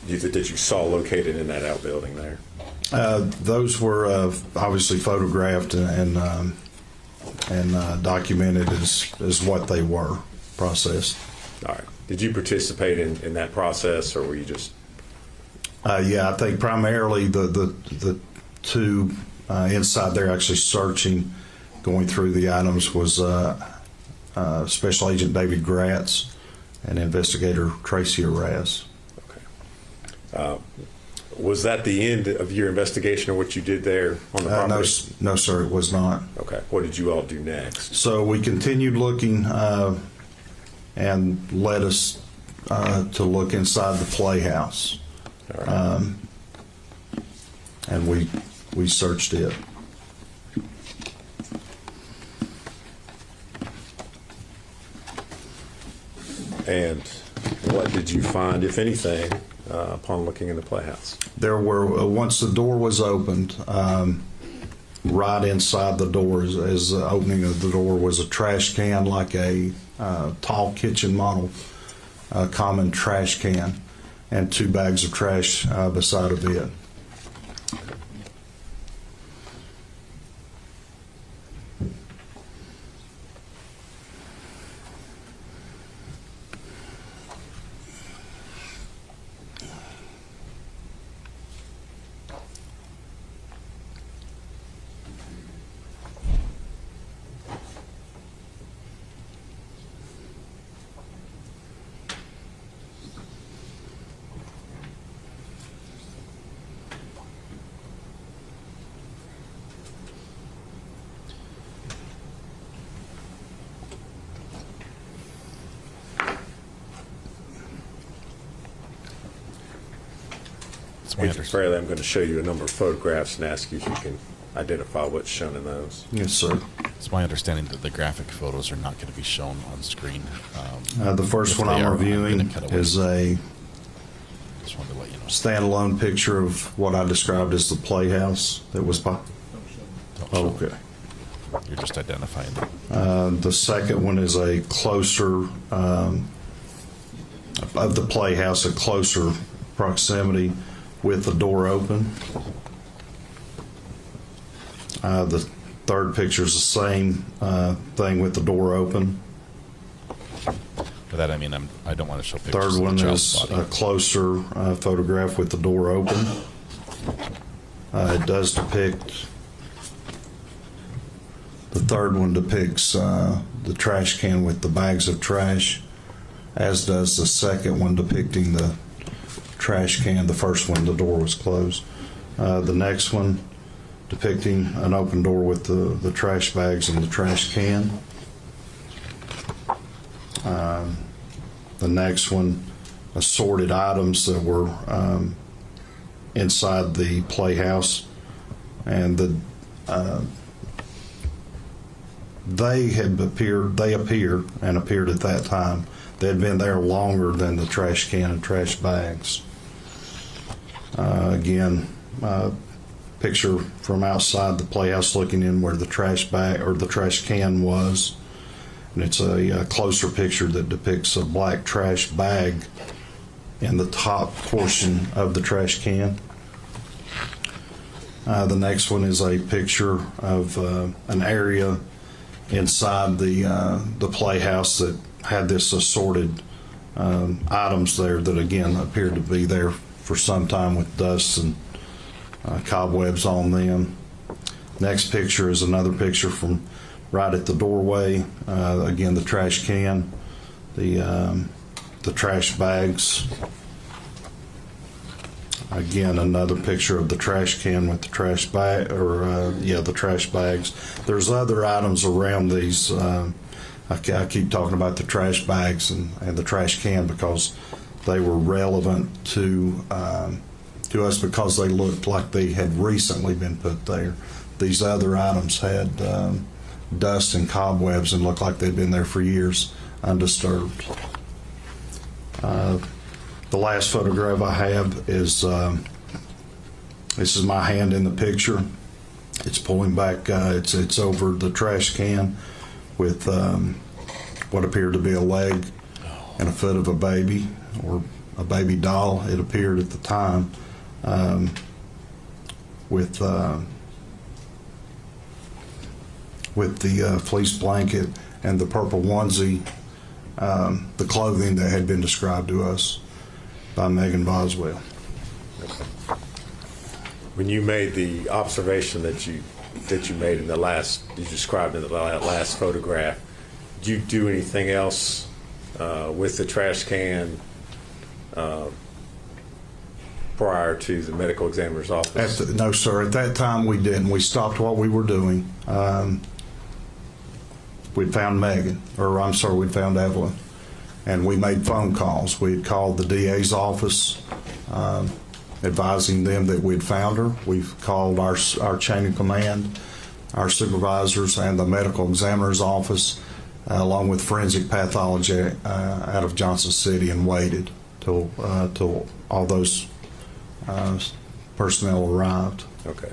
S16: that you saw located in that outbuilding there?
S19: Those were obviously photographed and documented as what they were, processed.
S16: All right. Did you participate in that process, or were you just?
S19: Yeah, I think primarily the two inside there actually searching, going through the items was Special Agent David Gratz and Investigator Tracy Arras.
S16: Okay. Was that the end of your investigation, or what you did there on the property?
S19: No, sir, it was not.
S16: Okay. What did you all do next?
S19: So we continued looking and led us to look inside the playhouse.
S16: All right.
S19: And we searched it.
S16: And what did you find, if anything, upon looking in the playhouse?
S19: There were, once the door was opened, right inside the door, as the opening of the door, was a trash can, like a tall kitchen model, common trash can, and 2 bags of trash beside of it.
S16: Agent Fraley, I'm going to show you a number of photographs and ask you if you can identify what's shown in those.
S19: Yes, sir.
S3: It's my understanding that the graphic photos are not going to be shown on screen.
S19: The first one I'm reviewing is a standalone picture of what I described as the playhouse that was by. Okay.
S3: You're just identifying them.
S19: The second one is a closer, of the playhouse, a closer proximity with the door open. The third picture is the same thing with the door open.
S3: For that, I mean, I don't want to show pictures.
S19: Third one
S3: of the
S19: is
S3: child's body.
S19: a closer photograph with the door open. It does depict. The third one depicts the trash can with the bags of trash, as does the second one depicting the trash can. The first one, the door was closed. The next one depicting an open door with the trash bags and the trash can. The next one, assorted items that were inside the playhouse, and they appeared at that time. They had been there longer than the trash can and trash bags. Again, picture from outside the playhouse looking in where the trash bag or the trash can was. And it's a closer picture that depicts a black trash bag in the top portion of the trash can. The next one is a picture of an area inside the playhouse that had this assorted items there that again appeared to be there for some time with dust and cobwebs on them. Next picture is another picture from right at the doorway. Again, the trash can, the trash bags. Again, another picture of the trash can with the trash bag, the trash bags. There's other items around these. I keep talking about the trash bags and the trash can because they were relevant to us because they looked like they had recently been put there. These other items had dust and cobwebs and looked like they'd been there for years undisturbed. The last photograph I have is this is my hand in the picture. It's pulling back. It's over the trash can. with what appeared to be a leg and a foot of a baby, or a baby doll, it appeared at the time, with the fleece blanket and the purple onesie, the clothing that had been described to us by Megan Boswell.
S16: When you made the observation that you made in the last, you described in the last photograph, did you do anything else with the trash can prior to the medical examiner's office?
S19: No, sir. At that time, we didn't. We stopped what we were doing. We'd found Megan, or I'm sorry, we'd found Evelyn, and we made phone calls. We'd called the DA's office, advising them that we'd found her. We've called our chain of command, our supervisors, and the medical examiner's office, along with forensic pathology out of Johnson City, and waited till all those personnel arrived.
S16: Okay.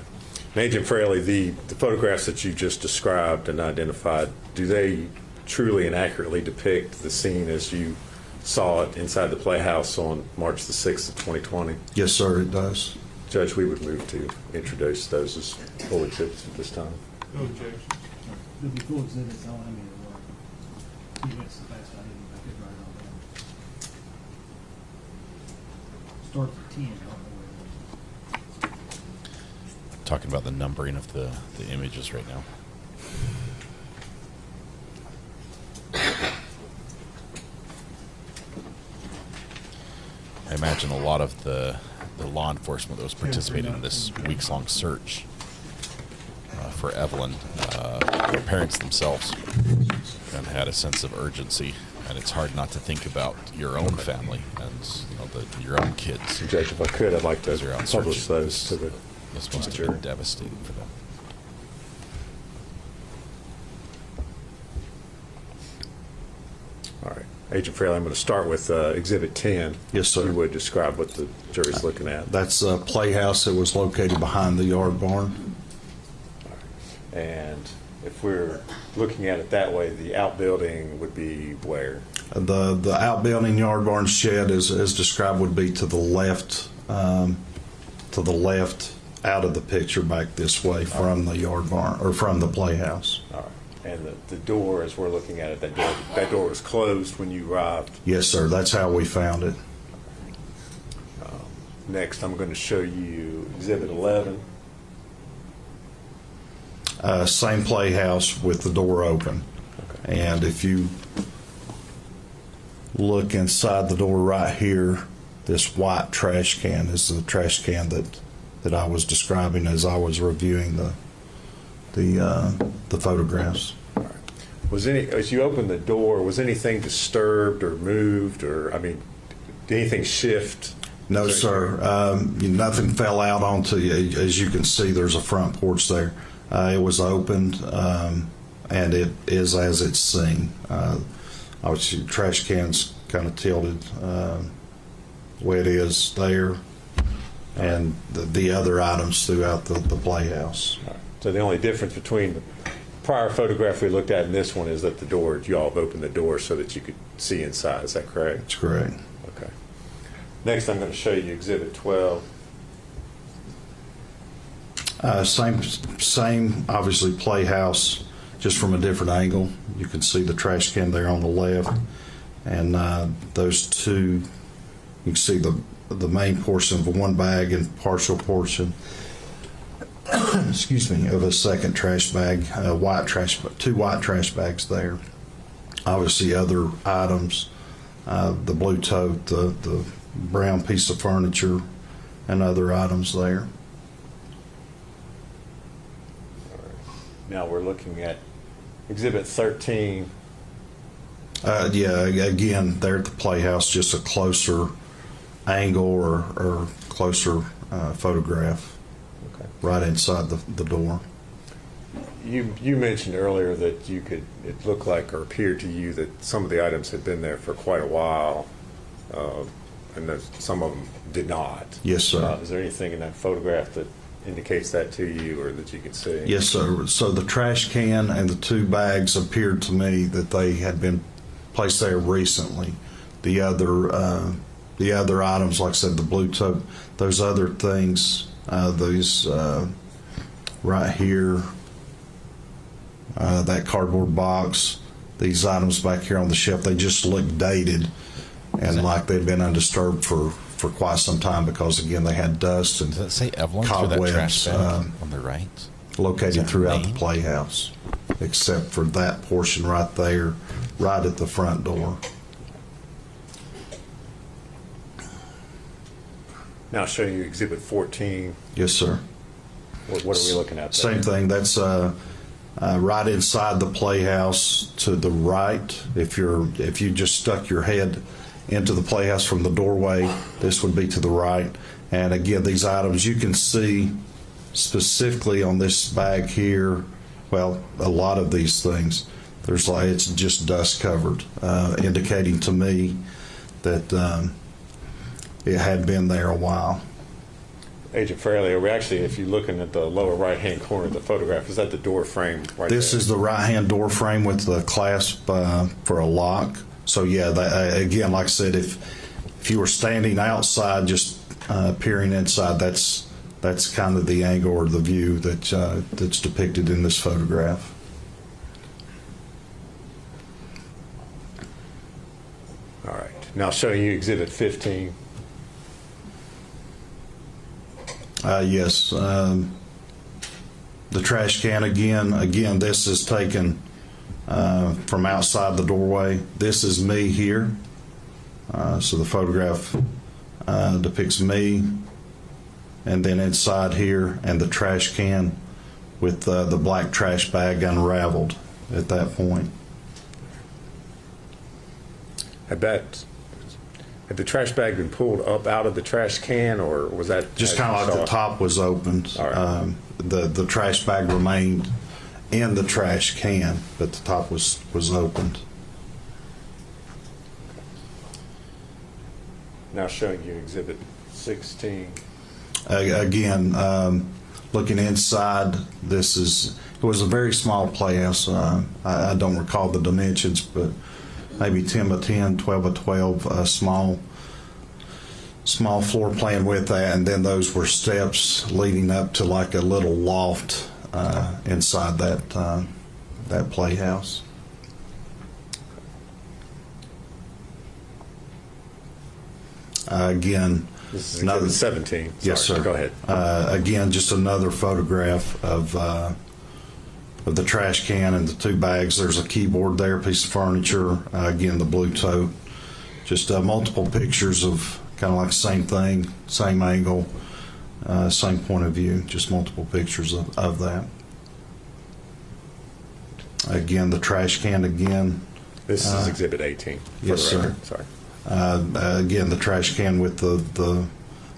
S16: Agent Fraley, the photographs that you just described and identified, do they truly and accurately depict the scene as you saw it inside the Playhouse on March the 6th of 2020?
S19: Yes, sir, it does.
S16: Judge, we would move to introduce those as full exhibits at this time.
S12: No objection. They'll be full exhibits. I'll have me to work. That's the best I did. I could write it all down. Starts at 10.
S3: Talking about the numbering of the images right now. I imagine a lot of the law enforcement that was participating in this weeks-long search for Evelyn, their parents themselves, and had a sense of urgency. And it's hard not to think about your own family and your own kids.
S16: Judge, if I could, I'd like to publish those to the.
S3: This must have been devastating for them.
S16: All right. Agent Fraley, I'm going to start with Exhibit 10.
S19: Yes, sir.
S16: You would describe what the jury's looking at.
S19: That's a playhouse that was located behind the yard barn.
S16: All right. And if we're looking at it that way, the outbuilding would be where?
S19: The outbuilding yard barn shed, as described, would be to the left, out of the picture, back this way from the yard barn, or from the playhouse.
S16: All right. And the door, as we're looking at it, that door was closed when you arrived?
S19: Yes, sir. That's how we found it.
S16: Next, I'm going to show you Exhibit 11.
S19: Same playhouse with the door open. Okay. And if you look inside the door right here, this white trash can is the trash can that I was describing as I was reviewing the photographs.
S16: All right. As you opened the door, was anything disturbed or moved, or did anything shift?
S19: No, sir. Nothing fell out onto you. As you can see, there's a front porch there. It was opened, and it is as it's seen. Obviously, the trash can's kind of tilted the way it is there, and the other items throughout the playhouse.
S16: Right. So the only difference between the prior photograph we looked at and this one is that the door, you all have opened the door so that you could see inside. Is that correct?
S19: That's correct.
S16: Okay. Next, I'm going to show you Exhibit 12.
S19: Same, obviously, playhouse, just from a different angle. You can see the trash can there on the left, and those two, you can see the main portion of one bag and partial portion, excuse me, of a second trash bag, two white trash bags there. Obviously, other items, the blue tote, the brown piece of furniture, and other items there.
S16: Now we're looking at Exhibit 13.
S19: Yeah, again, there at the playhouse, just a closer angle or closer photograph. Okay. Right inside the door.
S16: You mentioned earlier that it looked like or appeared to you that some of the items had been there for quite a while, and that some of them did not.
S19: Yes, sir.
S16: Is there anything in that photograph that indicates that to you or that you can see?
S19: Yes, sir. So the trash can and the 2 bags appeared to me that they had been placed there recently. The other items, like I said, the blue tote, those other things, these right here, that cardboard box, these items back here on the shelf, they just look dated and like they'd been undisturbed for quite some time because, again, they had dust and
S3: Does that say Evelyn through that trash
S19: cobwebs
S3: bag on the right?
S19: located throughout the playhouse, except for that portion right there, right at the front door.
S16: Now I'll show you Exhibit 14.
S19: Yes, sir.
S16: What are we looking at there?
S19: Same thing. That's right inside the playhouse to the right. If you just stuck your head into the playhouse from the doorway, this would be to the right. And again, these items you can see specifically on this bag here. Well, a lot of these things, it's just dust covered, indicating to me that it had been there a while.
S16: Agent Fraley, are we actually, if you're looking at the lower right-hand corner of the photograph, is that the door frame right
S19: This
S16: there?
S19: is the right-hand door frame with the clasp for a lock. So yeah, again, like I said, if you were standing outside, just peering inside, that's kind of the angle or the view that's depicted in this photograph.
S16: All right. Now showing you Exhibit 15.
S19: Yes. The trash can again, this is taken from outside the doorway. This is me here. So the photograph depicts me, and then inside here, and the trash can with the black trash bag unraveled at that point.
S16: Had the trash bag been pulled up out of the trash can, or was that
S19: just kind of like the top was opened?
S16: All right.
S19: The trash bag remained in the trash can, but the top was opened.
S16: Now showing you Exhibit 16.
S19: Again, looking inside, it was a very small playhouse. I don't recall the dimensions, but maybe 10 by 10, 12 by 12, small floor plan with that, and then those were steps leading up to like a little loft inside that playhouse. Again,
S16: this is Exhibit 17.
S19: Yes, sir.
S16: Go ahead.
S19: Again, just another photograph of the trash can and the 2 bags. There's a keyboard there, a piece of furniture. Again, the blue tote. Just multiple pictures of kind of like the same thing, same angle, same point of view. Just multiple pictures of that. Again, the trash can again.
S16: This is Exhibit 18.
S19: Yes, sir.
S16: Sorry.
S19: Again, the trash can with the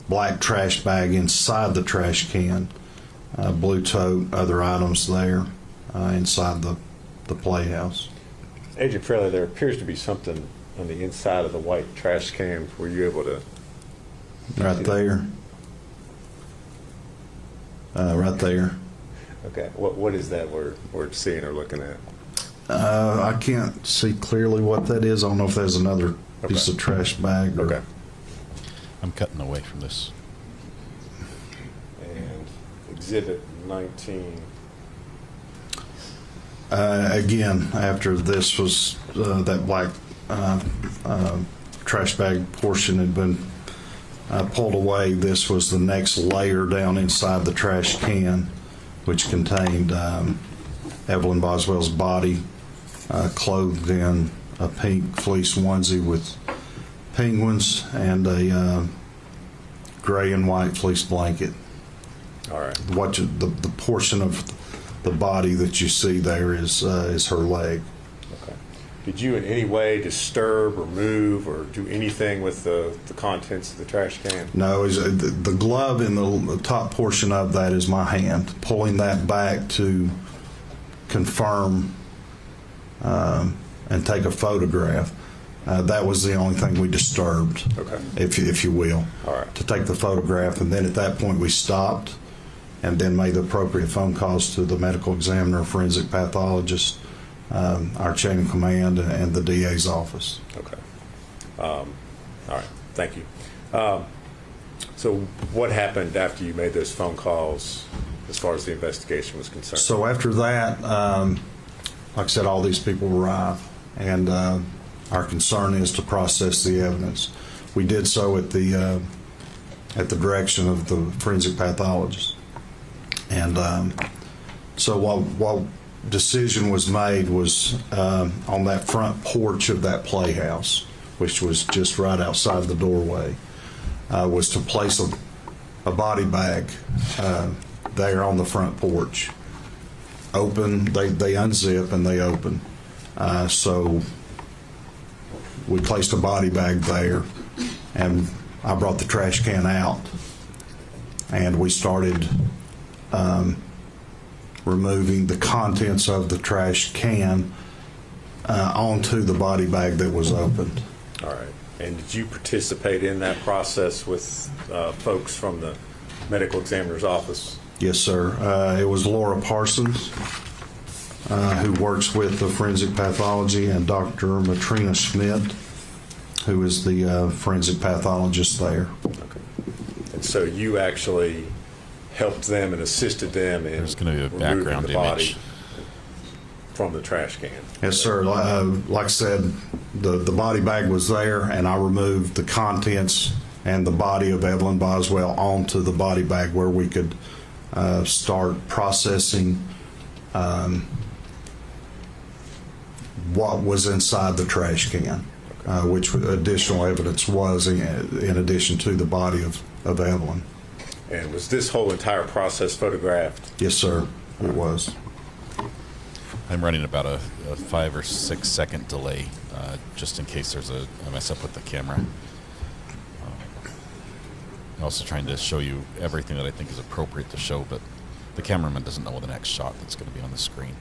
S19: black trash bag inside the trash can. Blue tote, other items there inside the playhouse.
S16: Agent Fraley, there appears to be something on the inside of the white trash can. Were you able to?
S19: Right there. Right there.
S16: Okay. What is that we're seeing or looking at?
S19: I can't see clearly what that is. I don't know if there's another piece of trash bag.
S16: Okay.
S3: I'm cutting away from this.
S16: And Exhibit 19.
S19: Again, after this was that black trash bag portion had been pulled away, this was the next layer down inside the trash can, which contained Evelyn Boswell's body, clothed in a pink fleece onesie with penguins and a gray and white fleece blanket.
S16: All right.
S19: The portion of the body that you see there is her leg.
S16: Okay. Did you in any way disturb or move or do anything with the contents of the trash can?
S19: No, the glove in the top portion of that is my hand. Pulling that back to confirm and take a photograph. That was the only thing we disturbed,
S16: okay,
S19: if you will.
S16: All right.
S19: To take the photograph, and then at that point we stopped and then made the appropriate phone calls to the medical examiner, forensic pathologist, our chain of command, and the DA's office.
S16: Okay. All right. Thank you. So what happened after you made those phone calls as far as the investigation was concerned?
S19: So after that, like I said, all these people arrive, and our concern is to process the evidence. We did so at the direction of the forensic pathologist. And so while decision was made was on that front porch of that playhouse, which was just right outside the doorway, was to place a body bag there on the front porch. Open, they unzip and they open. So we placed a body bag there, and I brought the trash can out, and we started removing the contents of the trash can onto the body bag that was opened.
S16: All right. And did you participate in that process with folks from the medical examiner's office?
S19: Yes, sir. It was Laura Parsons, who works with the forensic pathology, and Dr. Matrina Schmidt, who is the forensic pathologist there.
S16: Okay. And so you actually helped them and assisted them in
S3: There's going to be a
S16: removing
S3: background
S16: the body
S3: image
S16: from the trash can.
S19: Yes, sir. Like I said, the body bag was there, and I removed the contents and the body of Evelyn Boswell onto the body bag where we could start processing what was inside the trash can, which additional evidence was in addition to the body of Evelyn.
S16: And was this whole entire process photographed?
S19: Yes, sir, it was.
S3: I'm running about a 5 or 6 second delay, just in case there's a mess up with the camera. I'm also trying to show you everything that I think is appropriate to show, but the cameraman doesn't know the next shot that's going to be on the screen.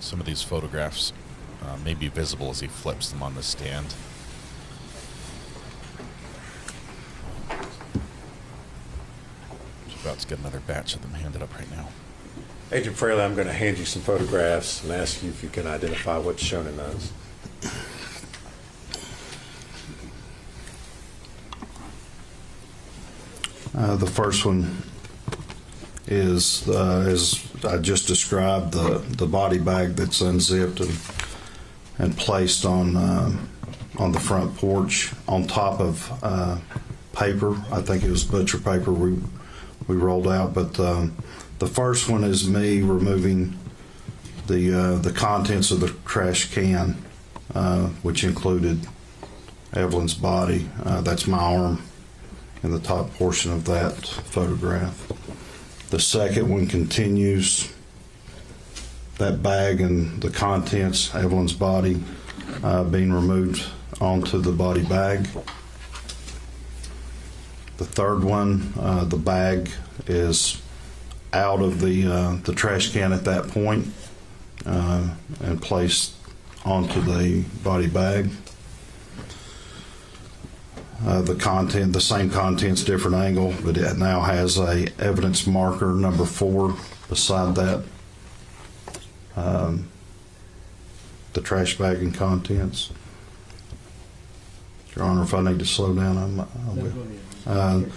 S3: Some of these photographs may be visible as he flips them on the stand. Just about to get another batch of them handed up right now.
S16: Agent Fraley, I'm going to hand you some photographs and ask you if you can identify what's shown in those.
S19: The first one is, as I just described, the body bag that's unzipped and placed on the front porch on top of paper. I think it was butcher paper we rolled out. But the first one is me removing the contents of the trash can, which included Evelyn's body. That's my arm in the top portion of that photograph. The second one continues that bag and the contents, Evelyn's body, being removed onto the body bag. The third one, the bag is out of the trash can at that point and placed onto the body bag. The same contents, different angle, but it now has a evidence marker number 4 beside that, the trash bag and contents. Your Honor, if I need to slow down, I will.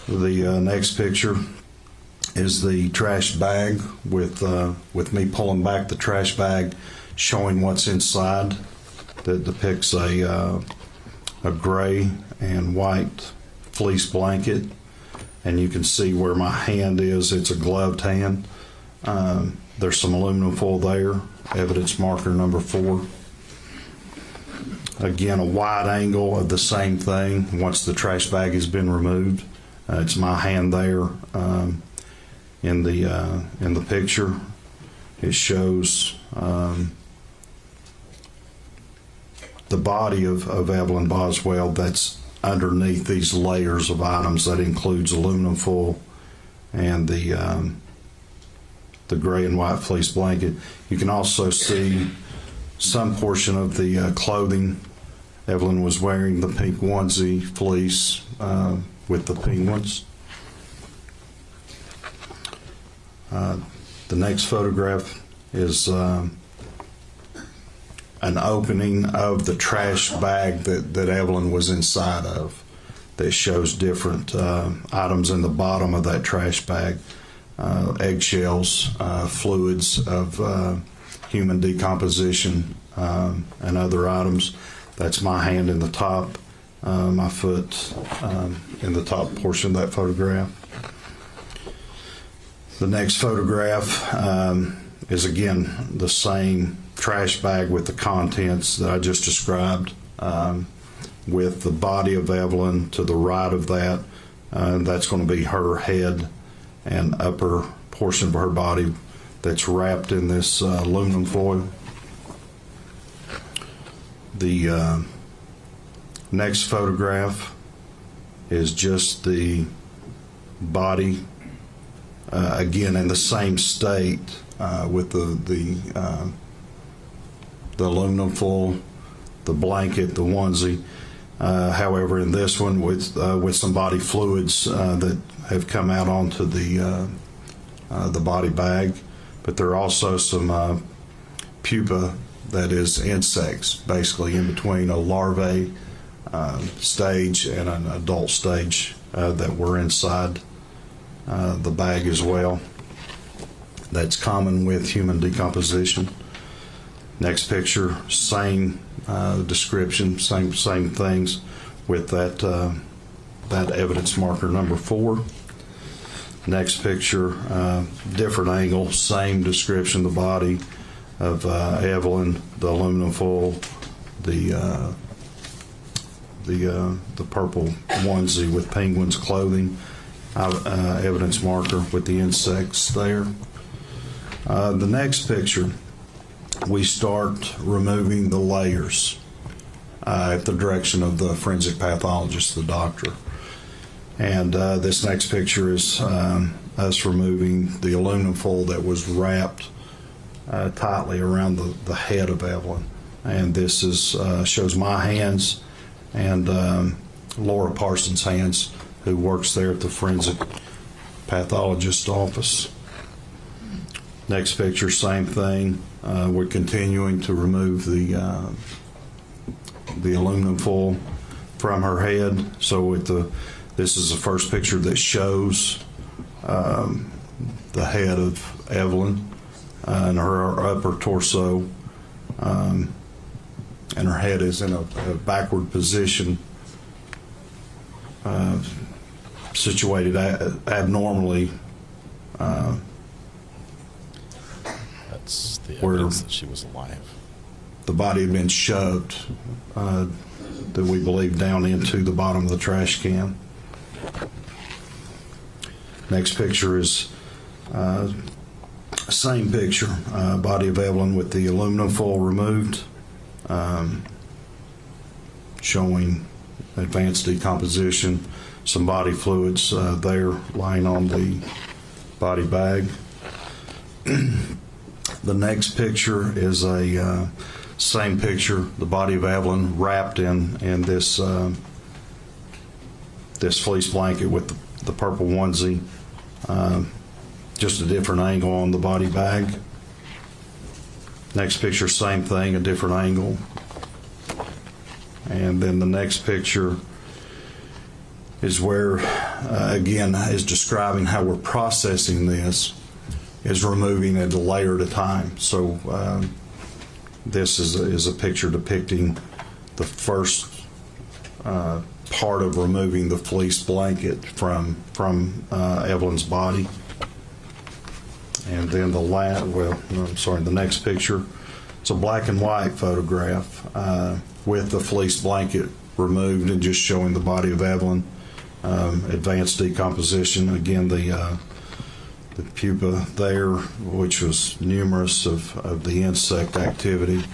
S19: The next picture is the trash bag with me pulling back the trash bag, showing what's inside. That depicts a a gray and white fleece blanket, and you can see where my hand is. It's a gloved hand. There's some aluminum foil there, evidence marker number 4. Again, a wide angle of the same thing once the trash bag has been removed. It's my hand there in the picture. It shows the body of Evelyn Boswell that's underneath these layers of items. That includes aluminum foil and the gray and white fleece blanket. You can also see some portion of the clothing. Evelyn was wearing the pink onesie fleece with the penguins. The next photograph is an opening of the trash bag that Evelyn was inside of, that shows different items in the bottom of that trash bag. Eggshells, fluids of human decomposition, and other items. That's my hand in the top, my foot in the top portion of that photograph. The next photograph is again the same trash bag with the contents that I just described, with the body of Evelyn to the right of that. That's going to be her head and upper portion of her body that's wrapped in this aluminum foil. The next photograph is just the body, again in the same state, with the aluminum foil, the blanket, the onesie. However, in this one, with some body fluids that have come out onto the body bag, but there are also some pupa, that is insects, basically in between a larvae stage and an adult stage that were inside the bag as well. That's common with human decomposition. Next picture, same description, same things with that evidence marker number 4. Next picture, different angle, same description, the body of Evelyn, the aluminum foil, the purple onesie with penguins clothing, evidence marker with the insects there. The next picture, we start removing the layers at the direction of the forensic pathologist, the doctor. And this next picture is us removing the aluminum foil that was wrapped tightly around the head of Evelyn. And this is shows my hands and Laura Parsons' hands, who works there at the forensic pathologist's office. Next picture, same thing. We're continuing to remove the aluminum foil from her head. So this is the first picture that shows the head of Evelyn and her upper torso, and her head is in a backward position, situated abnormally.
S3: That's the evidence that she was alive.
S19: The body had been shoved, that we believe, down into the bottom of the trash can. Next picture is same picture, body of Evelyn with the aluminum foil removed, showing advanced decomposition, some body fluids there lying on the body bag. The next picture is a same picture, the body of Evelyn wrapped in this this fleece blanket with the purple onesie, just a different angle on the body bag. Next picture, same thing, a different angle. And then the next picture is where, again, is describing how we're processing this, is removing it a layer at a time. So this is a picture depicting the first part of removing the fleece blanket from Evelyn's body. And then the next picture, it's a black and white photograph with the fleece blanket removed and just showing the body of Evelyn. Advanced decomposition. Again, the pupa there, which was numerous of the insect activity.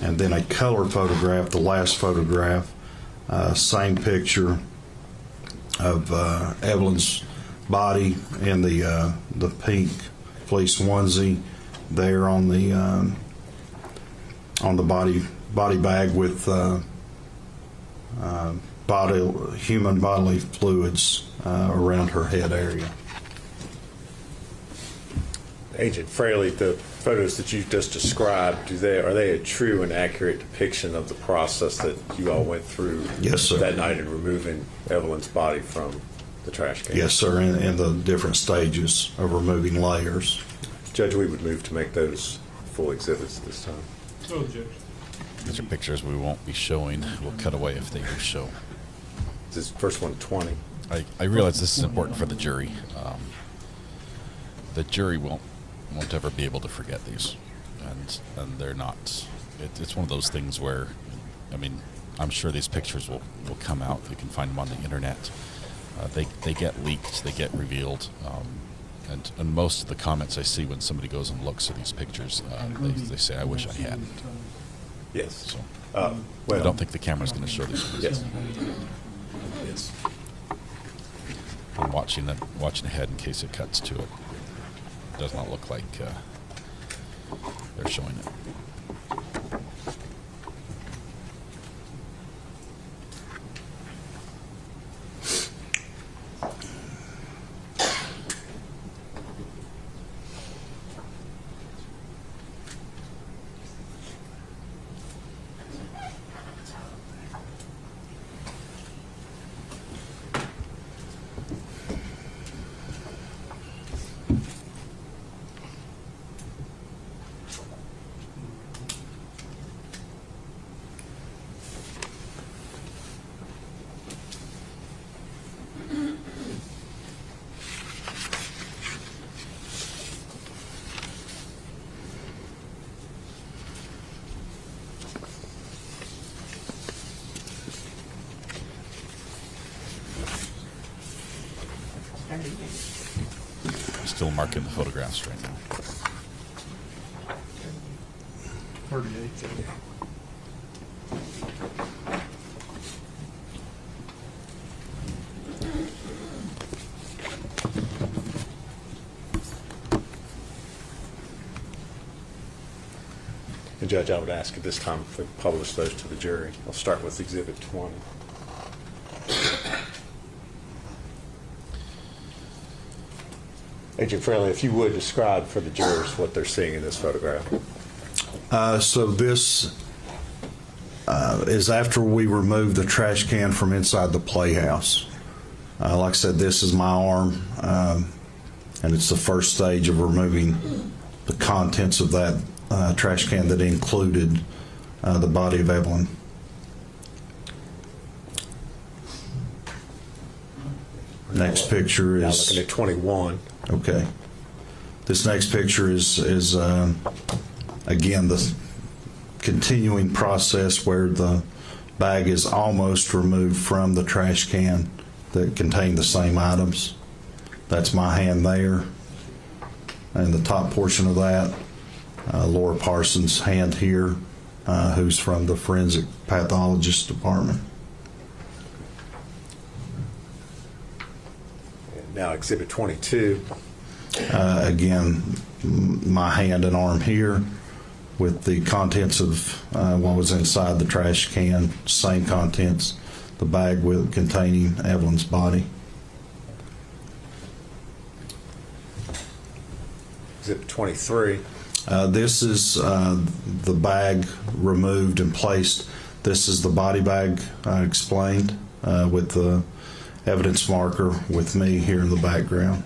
S19: And then a color photograph, the last photograph, same picture of Evelyn's body in the pink fleece onesie there on the body bag with human bodily fluids around her head area.
S16: Agent Fraley, the photos that you just described, are they a true and accurate depiction of the process that you all went through
S19: Yes, sir.
S16: that night in removing Evelyn's body from the trash can?
S19: Yes, sir, in the different stages of removing layers.
S16: Judge, we would move to make those full exhibits this time.
S20: No, Judge.
S3: These are pictures we won't be showing. We'll cut away if they do show.
S16: This first one, 20.
S3: I realize this is important for the jury. The jury won't ever be able to forget these, and they're not. It's one of those things where, I mean, I'm sure these pictures will come out. You can find them on the internet. They get leaked. They get revealed. And most of the comments I see when somebody goes and looks at these pictures, they say, "I wish I hadn't."
S16: Yes.
S3: So, I don't think the camera's going to show these.
S16: Yes.
S3: Yes. I'm watching ahead in case it cuts to it. Does not look like they're showing it. Still marking the photographs right now.
S20: 38.
S16: And Judge, I would ask at this time if we publish those to the jury. I'll start with Exhibit 20. Agent Fraley, if you would describe for the jurors what they're seeing in this photograph.
S19: So this is after we removed the trash can from inside the playhouse. Like I said, this is my arm, and it's the first stage of removing the contents of that trash can that included the body of Evelyn. Next picture is...
S16: Now looking at 21.
S19: Okay. This next picture is again, the continuing process where the bag is almost removed from the trash can that contained the same items. That's my hand there. And the top portion of that, Laura Parsons' hand here, who's from the forensic pathologist department.
S16: Now Exhibit 22.
S19: Again, my hand and arm here with the contents of what was inside the trash can, same contents, the bag with containing Evelyn's body.
S16: Exhibit 23.
S19: This is the bag removed and placed. This is the body bag I explained with the evidence marker with me here in the background.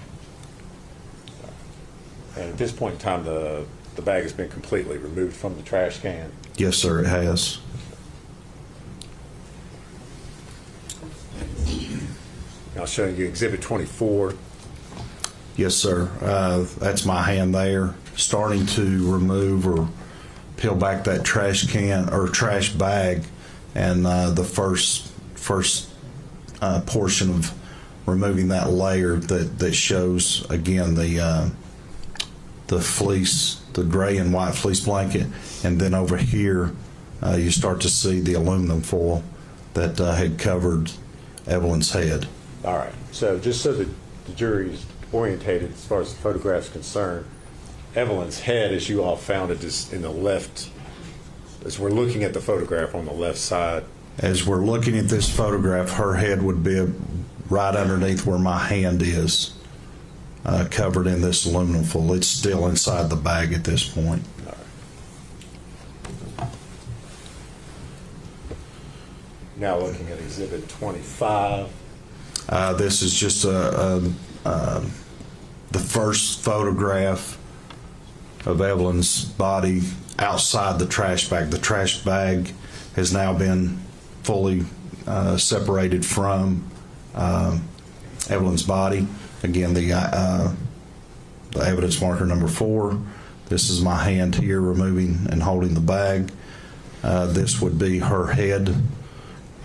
S16: And at this point in time, the bag has been completely removed from the trash can.
S19: Yes, sir, it has.
S16: I'll show you Exhibit 24.
S19: Yes, sir. That's my hand there, starting to remove or peel back that trash can or trash bag, and the first portion of removing that layer that shows again the fleece, the gray and white fleece blanket, and then over here you start to see the aluminum foil that had covered Evelyn's head.
S16: All right. So just so that the jury is orientated as far as the photograph's concerned, Evelyn's head, as you all found it, is in the left. As we're looking at the photograph on the left side.
S19: As we're looking at this photograph, her head would be right underneath where my hand is, covered in this aluminum foil. It's still inside the bag at this point.
S16: All right. Now looking at Exhibit 25.
S19: This is just the first photograph of Evelyn's body outside the trash bag. The trash bag has now been fully separated from Evelyn's body. Again, the evidence marker number 4. This is my hand here removing and holding the bag. This would be her head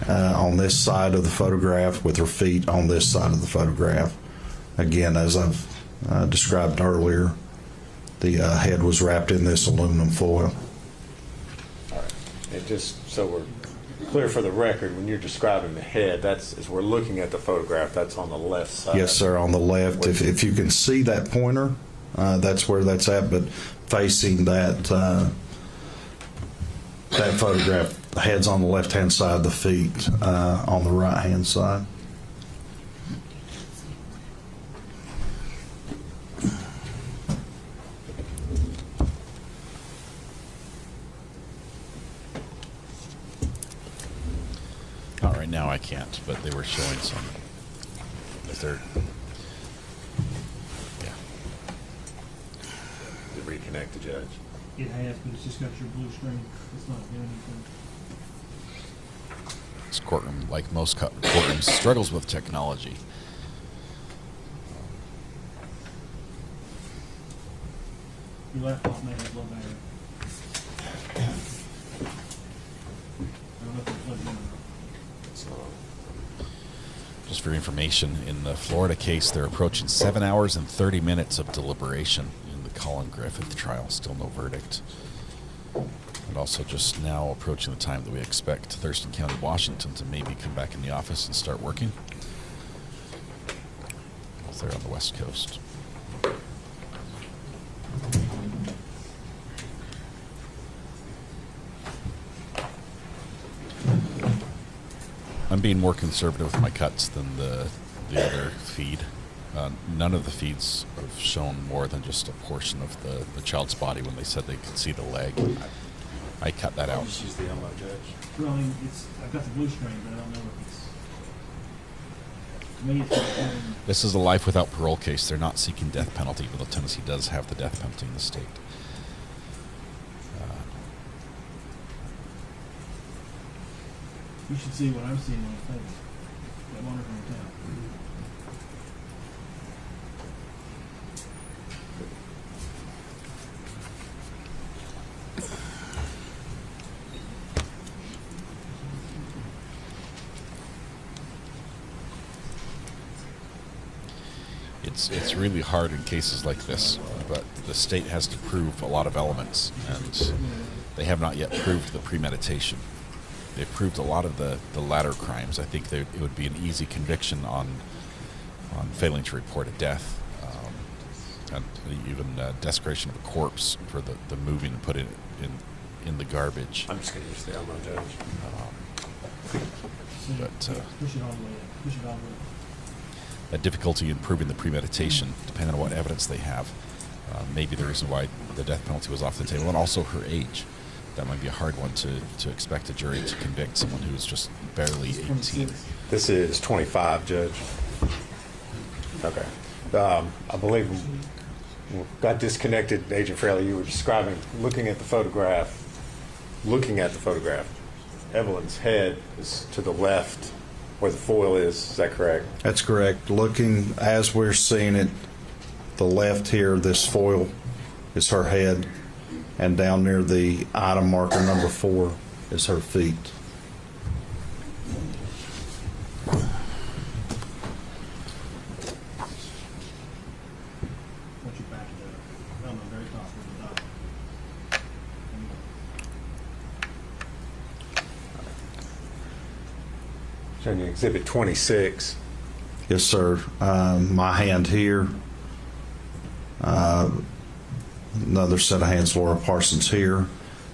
S19: on this side of the photograph with her feet on this side of the photograph. Again, as I've described earlier, the head was wrapped in this aluminum foil.
S16: All right. And just so we're clear for the record, when you're describing the head, that's, as we're looking at the photograph, that's on the left side.
S19: Yes, sir, on the left. If you can see that pointer, that's where that's at, but facing that that photograph, the head's on the left-hand side, the feet on the right-hand side.
S3: Not right now, I can't, but they were showing some. Is there? Yeah.
S16: To reconnect the judge.
S12: It has, but it's just got your blue screen. It's not doing anything.
S3: This courtroom, like most courtrooms, struggles with technology.
S12: Your laptop may have low battery. I don't know if it's plugged in or not.
S3: Just for information, in the Florida case, they're approaching 7 hours and 30 minutes of deliberation in the Collin Griffith trial. Still no verdict. And also just now approaching the time that we expect Thurston County, Washington to maybe come back in the office and start working. They're on the West Coast. I'm being more conservative with my cuts than the other feed. None of the feeds have shown more than just a portion of the child's body when they said they could see the leg. I cut that out.
S16: Just use the yellow, Judge.
S12: Well, I mean, I've got the blue screen, but I don't know if it's. To me, it's
S3: This is a life without parole case. They're not seeking death penalty, but Tennessee does have the death penalty in the state.
S12: You should see what I'm seeing on the face. That monitor on top.
S3: It's really hard in cases like this, but the state has to prove a lot of elements, and they have not yet proved the premeditation. They've proved a lot of the latter crimes. I think it would be an easy conviction on failing to report a death, and even desecration of a corpse for the moving and putting it in the garbage.
S16: I'm just going to use the elbow, Judge.
S3: But
S12: push it all the way up. Push it all the way up.
S3: A difficulty in proving the premeditation, depending on what evidence they have, maybe the reason why the death penalty was off the table, and also her age. That might be a hard one to expect a jury to convict someone who's just barely 18.
S16: This is 25, Judge. Okay. I believe we got disconnected, Agent Fraley. You were describing, looking at the photograph. Evelyn's head is to the left where the foil is that correct?
S19: That's correct. Looking as we're seeing it, the left here, this foil is her head, and down near the item marker number 4 is her feet.
S16: Showing you Exhibit 26.
S19: Yes, sir. My hand here. Another set of hands, Laura Parsons here.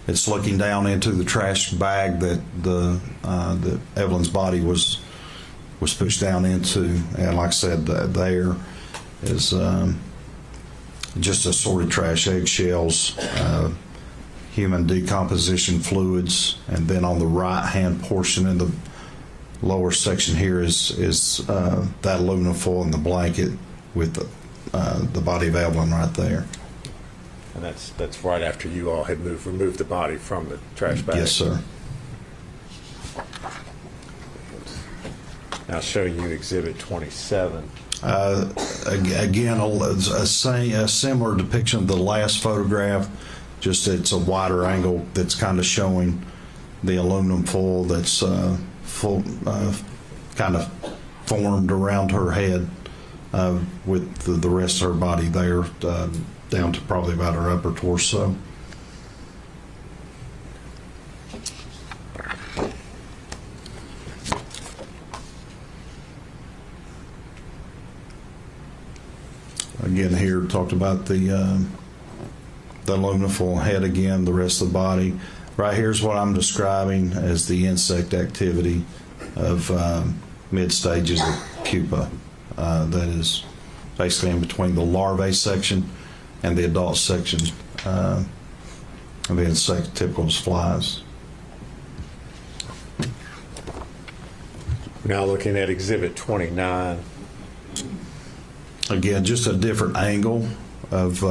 S19: It's looking down into the trash bag that the Evelyn's body was pushed down into, and like I said, there is just assorted trash, eggshells, human decomposition fluids, and then on the right hand portion in the lower section here is that aluminum foil and the blanket with the body of Evelyn right there.
S16: And that's right after you all had removed the body from the trash bag.
S19: Yes, sir.
S16: Now showing you Exhibit 27.
S19: Again, a similar depiction of the last photograph, just it's a wider angle that's kind of showing the aluminum foil that's kind of formed around her head with the rest of her body there down to probably about her upper torso. Again, here talked about the aluminum foil head again, the rest of the body. Right here's what I'm describing as the insect activity of mid stages of pupa. That is basically in between the larvae section and the adult section of the insect, typical as flies.
S16: Now looking at Exhibit 29.
S19: Again, just a different angle of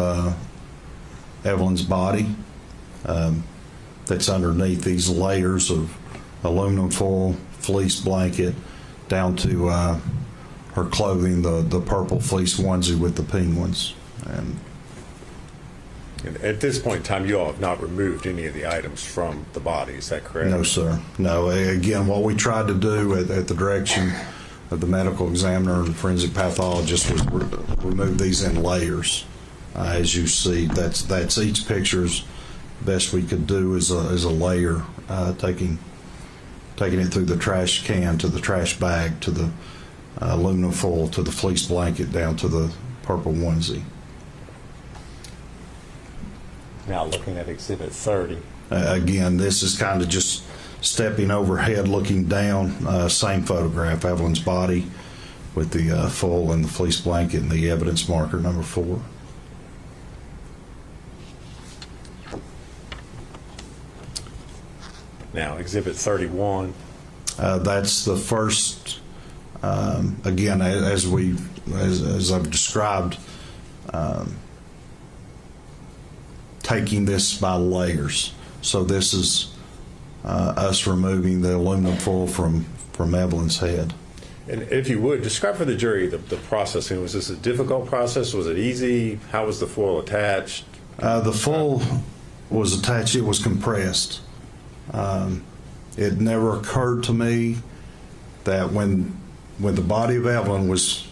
S19: Evelyn's body that's underneath these layers of aluminum foil, fleece blanket, down to her clothing, the purple fleece onesie with the penguins. And
S16: at this point in time, you all have not removed any of the items from the body, is that correct?
S19: No, sir. No. Again, what we tried to do at the direction of the medical examiner and the forensic pathologist was remove these in layers. As you see, that's each picture's best we could do is a layer, taking it through the trash can to the trash bag to the aluminum foil to the fleece blanket down to the purple onesie.
S16: Now looking at Exhibit 30.
S19: Again, this is kind of just stepping overhead, looking down. Same photograph, Evelyn's body with the foil and the fleece blanket and the evidence marker number 4.
S16: Now Exhibit 31.
S19: That's the first. Again, as I've described, taking this by layers. So this is us removing the aluminum foil from Evelyn's head.
S16: And if you would, describe for the jury the processing. Was this a difficult process? Was it easy? How was the foil attached?
S19: The foil was attached. It was compressed. It never occurred to me that when the body of Evelyn was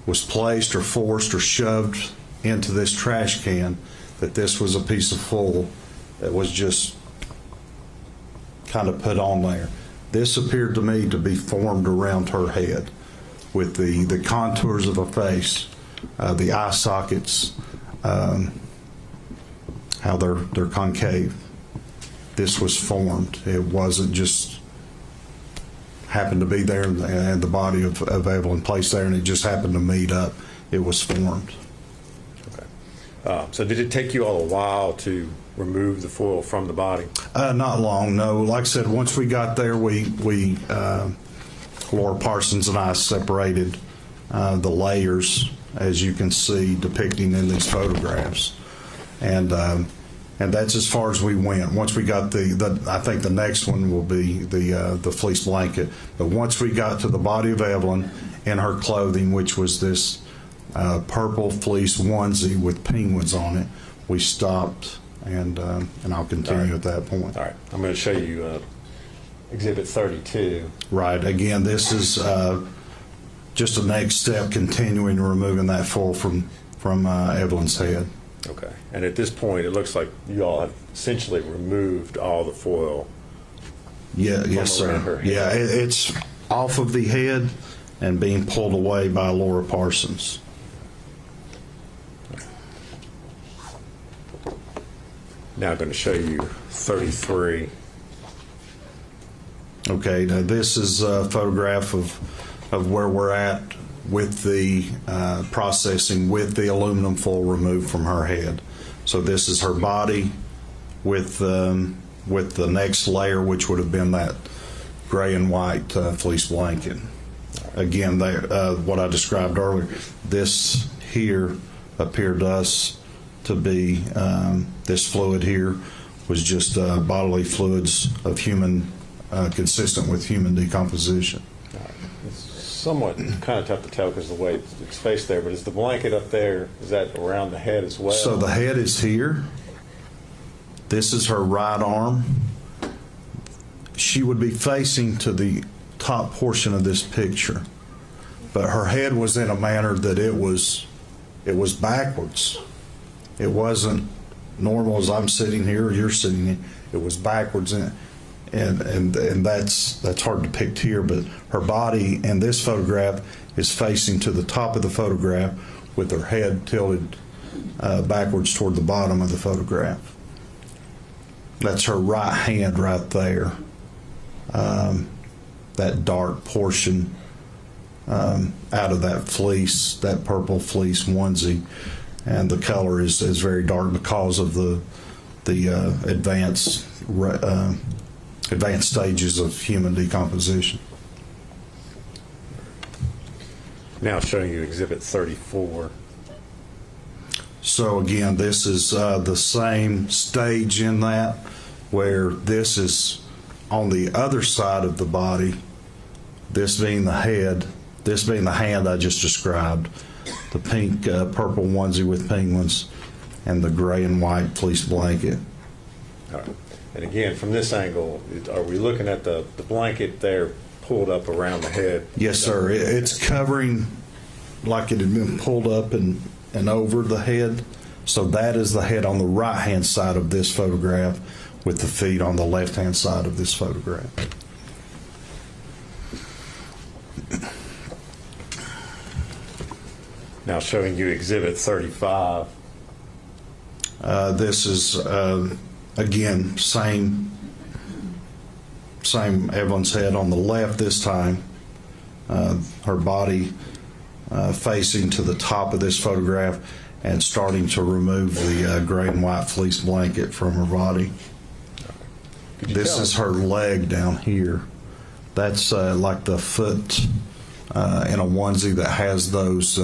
S19: placed or forced or shoved into this trash can, that this was a piece of foil that was just kind of put on there. This appeared to me to be formed around her head with the contours of her face, the eye sockets, how they're concave. This was formed. It wasn't just happened to be there and the body of Evelyn placed there and it just happened to meet up. It was formed.
S16: Okay. So did it take you all a while to remove the foil from the body?
S19: Not long, no. Like I said, once we got there, we Laura Parsons and I separated the layers, as you can see depicting in these photographs. And And that's as far as we went. Once we got I think the next one will be the fleece blanket. But once we got to the body of Evelyn in her clothing, which was this purple fleece onesie with penguins on it, we stopped, and I'll continue at that point.
S16: All right. I'm going to show you Exhibit 32.
S19: Right. Again, this is just the next step, continuing removing that foil from Evelyn's head.
S16: Okay. And at this point, it looks like you all have essentially removed all the foil.
S19: Yeah. Yes, sir. Yeah, it's off of the head and being pulled away by Laura Parsons.
S16: Now I'm going to show you 33.
S19: Okay. Now this is a photograph of where we're at with the processing with the aluminum foil removed from her head. So this is her body with the next layer, which would have been that gray and white fleece blanket. Again, what I described earlier, this here appeared to us to be, this fluid here was just bodily fluids of human, consistent with human decomposition.
S16: Somewhat kind of tough to tell because of the way it's spaced there, but is the blanket up there, is that around the head as well?
S19: So the head is here. This is her right arm. She would be facing to the top portion of this picture, but her head was in a manner that it was backwards. It wasn't normal as I'm sitting here or you're sitting here. It was backwards, and that's hard to depict here, but her body in this photograph is facing to the top of the photograph with her head tilted backwards toward the bottom of the photograph. That's her right hand right there. That dark portion out of that fleece, that purple fleece onesie, and the color is very dark because of the advanced stages of human decomposition.
S16: Now showing you Exhibit 34.
S19: So again, this is the same stage in that, where this is on the other side of the body, this being the head, this being the hand I just described, the pink, purple onesie with penguins, and the gray and white fleece blanket.
S16: All right. And again, from this angle, are we looking at the blanket there pulled up around the head?
S19: Yes, sir. It's covering like it had been pulled up and over the head. So that is the head on the right-hand side of this photograph, with the feet on the left-hand side of this photograph.
S16: Now showing you Exhibit 35.
S19: This is, again, same Evelyn's head on the left this time. Her body facing to the top of this photograph and starting to remove the gray and white fleece blanket from her body. This is her leg down here. That's like the foot in a onesie that has those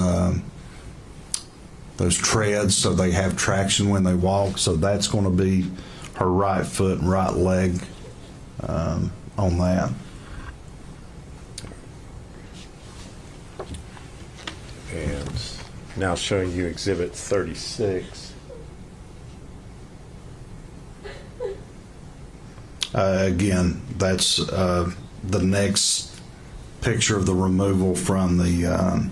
S19: treads, so they have traction when they walk. So that's going to be her right foot and right leg on that.
S16: And now showing you Exhibit 36.
S19: Again, that's the next picture of the removal from the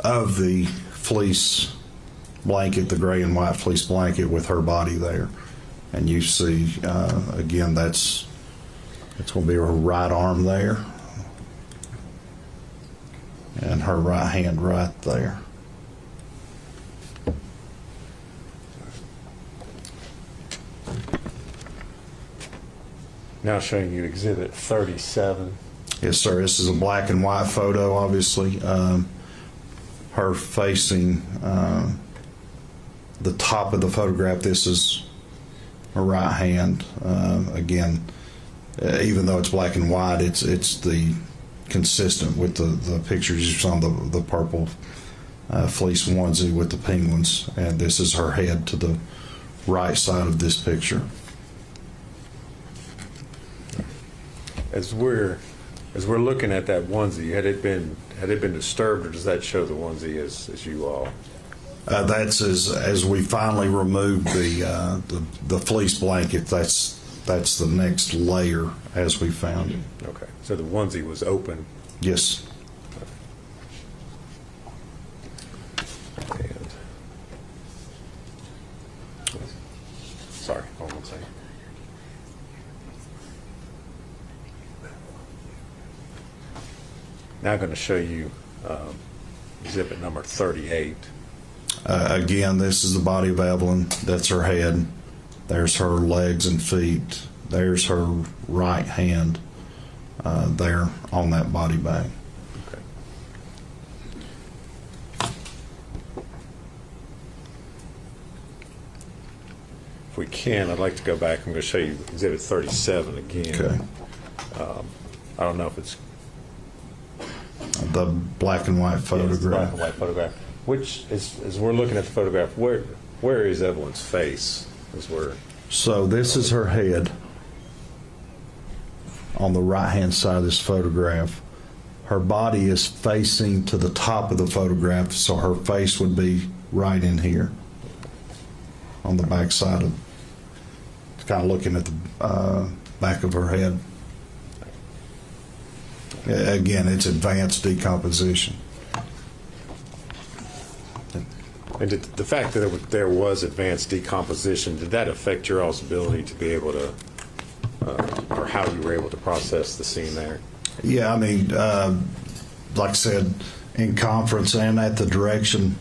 S19: of the fleece blanket, the gray and white fleece blanket with her body there. And you see, again, it's going to be her right arm there and her right hand right there.
S16: Now showing you Exhibit 37.
S19: Yes, sir. This is a black and white photo, obviously. Her facing the top of the photograph. This is her right hand. Again, even though it's black and white, it's the consistent with the pictures you saw, the purple fleece onesie with the penguins, and this is her head to the right side of this picture.
S16: As we're looking at that onesie, had it been disturbed, or does that show the onesie as you all?
S19: That's as we finally remove the fleece blanket. That's the next layer as we found it.
S16: Okay, so the onesie was open.
S19: Yes.
S16: And sorry, hold on a second. Now I'm going to show you exhibit number 38.
S19: Again, this is the body of Evelyn. That's her head. There's her legs and feet. There's her right hand there on that body bag.
S16: Okay. If we can, I'd like to go back. I'm going to show you exhibit 37 again.
S19: Okay.
S16: I don't know if it's
S19: the black and white photograph.
S16: Yes, black and white photograph. Which, as we're looking at the photograph, where is Evelyn's face?
S19: So this is her head on the right-hand side of this photograph. Her body is facing to the top of the photograph, so her face would be right in here on the back side of, kind of looking at the back of her head. Again, it's advanced decomposition.
S16: And the fact that there was advanced decomposition, did that affect your all's ability to be able to, or how you were able to process the scene there?
S19: Yeah, I mean, like I said, in conference and at the direction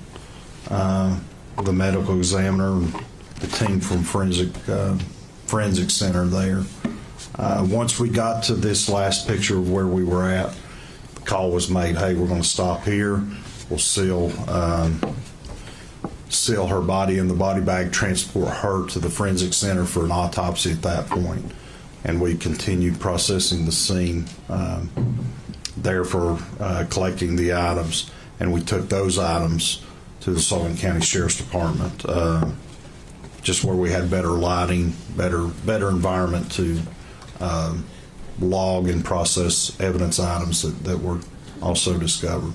S19: of the medical examiner and the team from forensic center there. Once we got to this last picture of where we were at, the call was made, hey, we're going to stop here. We'll seal her body in the body bag, transport her to the forensic center for an autopsy at that point. And we continued processing the scene there for collecting the items. And we took those items to the Sullivan County Sheriff's Department, just where we had better lighting, better environment to log and process evidence items that were also discovered.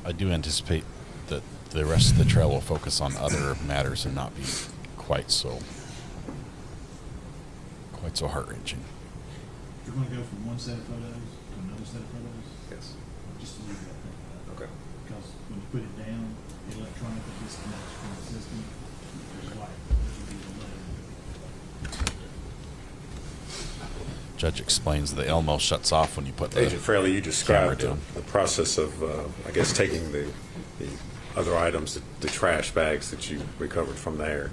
S3: I do anticipate that the rest of the trial will focus on other matters and not be quite so heart-wrenching.
S12: You're going to go from one set of photos to another set of photos?
S16: Yes.
S12: Just to leave that thing.
S16: Okay.
S12: Because when you put it down, the electronic disconnects from the system. There's light.
S3: Judge explains the Elmo shuts off when you put the
S16: Agent Fraley, you described
S3: camera down.
S16: the process of, I guess, taking the other items, the trash bags that you recovered from there,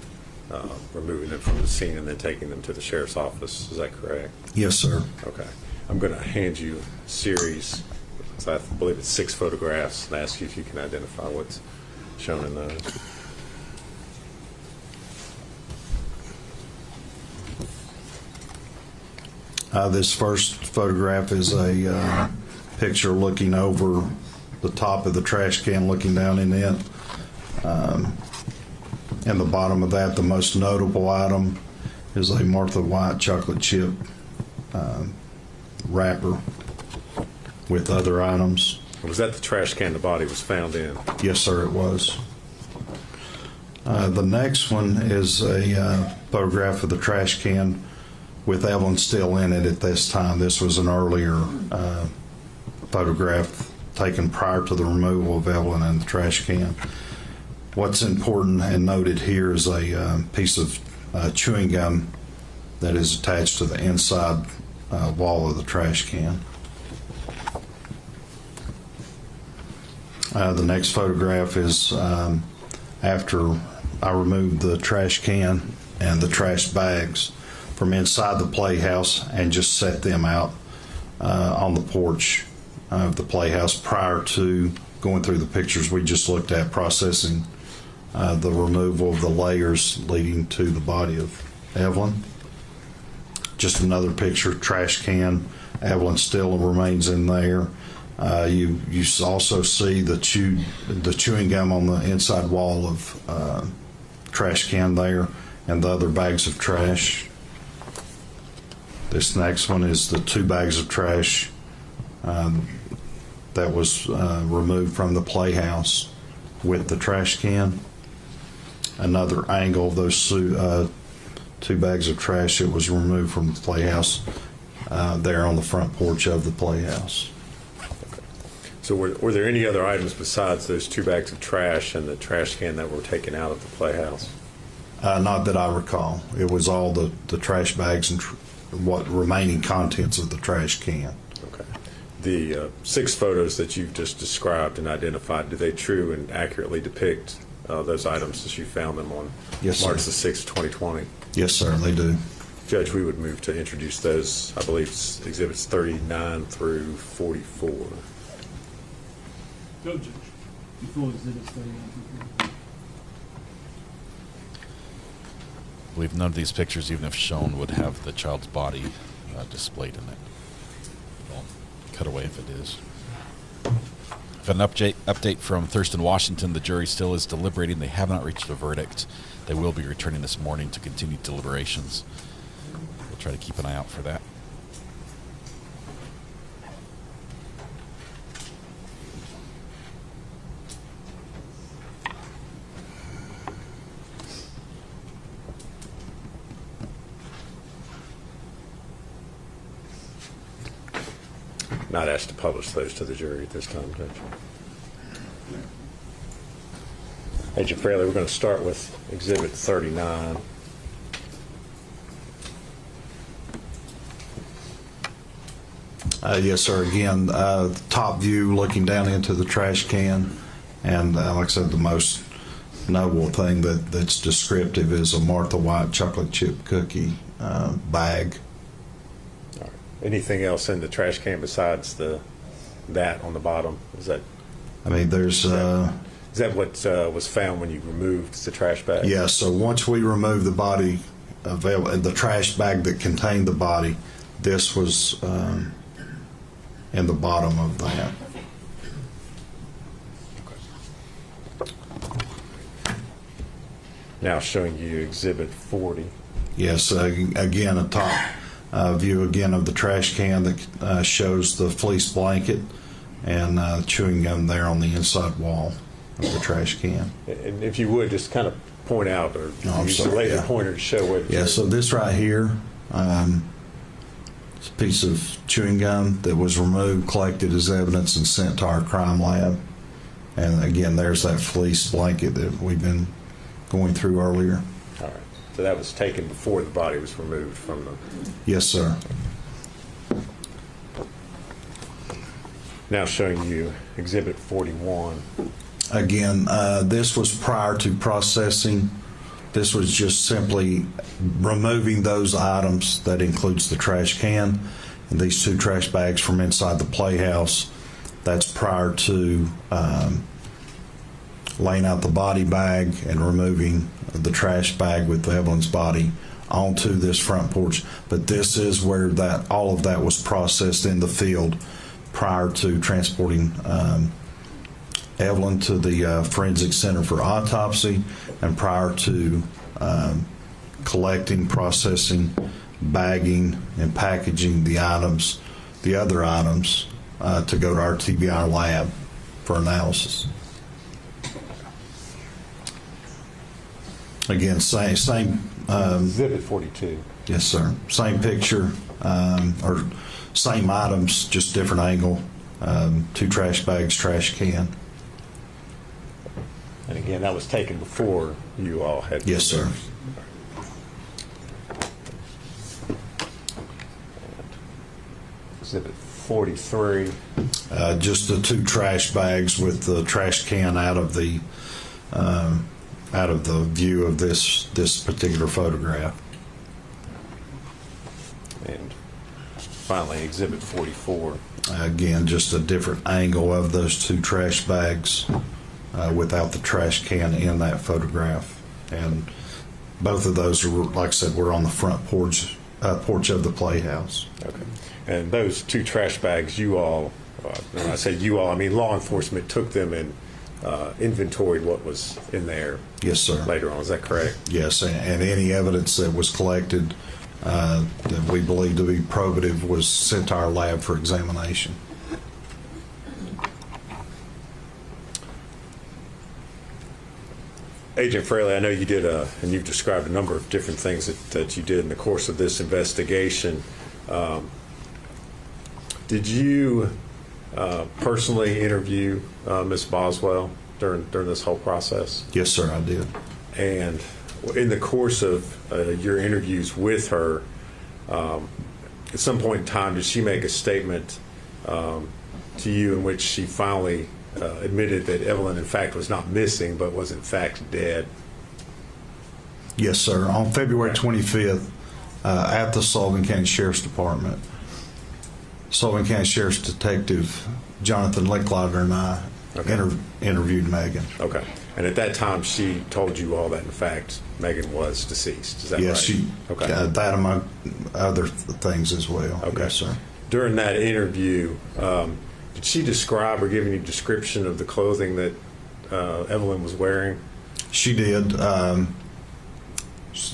S16: removing them from the scene and then taking them to the sheriff's office. Is that correct?
S19: Yes, sir.
S16: Okay. I'm going to hand you a series, so I believe it's 6 photographs, and ask you if you can identify what's shown in those.
S19: This first photograph is a picture looking over the top of the trash can, looking down in it. In the bottom of that, the most notable item is a Martha White chocolate chip wrapper with other items.
S16: Was that the trash can the body was found in?
S19: Yes, sir, it was. The next one is a photograph of the trash can with Evelyn still in it at this time. This was an earlier photograph taken prior to the removal of Evelyn in the trash can. What's important and noted here is a piece of chewing gum that is attached to the inside wall of the trash can. The next photograph is after I removed the trash can and the trash bags. from inside the playhouse and just set them out on the porch of the playhouse prior to going through the pictures we just looked at, processing the removal of the layers leading to the body of Evelyn. Just another picture, trash can. Evelyn still remains in there. You also see the chewing gum on the inside wall of trash can there, and the other bags of trash. This next one is the 2 bags of trash that was removed from the playhouse with the trash can. Another angle of those 2 bags of trash that was removed from the playhouse there on the front porch of the playhouse.
S16: So were there any other items besides those 2 bags of trash and the trash can that were taken out of the playhouse?
S19: Not that I recall. It was all the trash bags and what remaining contents of the trash can.
S16: Okay. The 6 photos that you've just described and identified, do they true and accurately depict those items as you found them on March the 6th, 2020?
S19: Yes, sir, they do.
S16: Judge, we would move to introduce those, I believe it's exhibits 39 through 44.
S12: Go, Judge. Before exhibits 39 through 44.
S3: I believe none of these pictures, even if shown, would have the child's body displayed in it. Well, cut away if it is. If an update from Thurston, Washington, the jury still is deliberating. They have not reached a verdict. They will be returning this morning to continue deliberations. We'll try to keep an eye out for that.
S16: Not asked to publish those to the jury at this time, Judge. Agent Fraley, we're going to start with Exhibit 39.
S19: Yes, sir. Again, top view looking down into the trash can. And like I said, the most notable thing that's descriptive is a Martha White chocolate chip cookie bag.
S16: All right. Anything else in the trash can besides that on the bottom? Is that?
S19: I mean, there's.
S16: Is that what was found when you removed the trash bag?
S19: Yeah, so once we removed the body of the trash bag that contained the body, this was in the bottom of that.
S16: Now showing you Exhibit 40.
S19: Yes, again, a top view again of the trash can that shows the fleece blanket and chewing gum there on the inside wall of the trash can.
S16: And if you would, just kind of point out or use the laser pointer to show what.
S19: Yeah, so this right here, it's a piece of chewing gum that was removed, collected as evidence, and sent to our crime lab. And again, there's that fleece blanket that we've been going through earlier.
S16: All right. So that was taken before the body was removed from the.
S19: Yes, sir.
S16: Now showing you Exhibit 41.
S19: Again, this was prior to processing. This was just simply removing those items. That includes the trash can and these 2 trash bags from inside the playhouse. That's prior to laying out the body bag and removing the trash bag with Evelyn's body onto this front porch. But this is where all of that was processed in the field prior to transporting Evelyn to the Forensic Center for autopsy, and prior to collecting, processing, bagging, and packaging the other items to go to our TBI lab for analysis. Again, same
S16: Exhibit 42.
S19: Yes, sir. Same picture or same items, just different angle. 2 trash bags, trash can.
S16: And again, that was taken before you all had.
S19: Yes, sir.
S16: Exhibit 43.
S19: Just the 2 trash bags with the trash can out of the view of this particular photograph.
S16: And finally, Exhibit 44.
S19: Again, just a different angle of those two trash bags without the trash can in that photograph. And both of those are, like I said, were on the front porch of the playhouse.
S16: Okay. And those two trash bags, you all, when I say you all, I mean law enforcement took them and inventoried what was in there.
S19: Yes, sir.
S16: Later on, is that correct?
S19: Yes, and any evidence that was collected that we believe to be probative was sent to our lab for examination.
S16: Agent Fraley, I know you did and you've described a number of different things that you did in the course of this investigation. Did you personally interview Ms. Boswell during this whole process?
S19: Yes, sir, I did.
S16: And in the course of your interviews with her, at some point in time, did she make a statement to you in which she finally admitted that Evelyn, in fact, was not missing, but was, in fact, dead?
S19: Yes, sir. On February 25th, at the Sullivan County Sheriff's Department, Sullivan County Sheriff's Detective Jonathan Licklider and I interviewed Megan.
S16: Okay. And at that time, she told you all that, in fact, Megan was deceased. Is that right?
S19: Yes, she.
S16: Okay.
S19: That among other things as well.
S16: Okay.
S19: Yes, sir.
S16: During that interview, did she describe or give any description of the clothing that Evelyn was wearing?
S19: She did.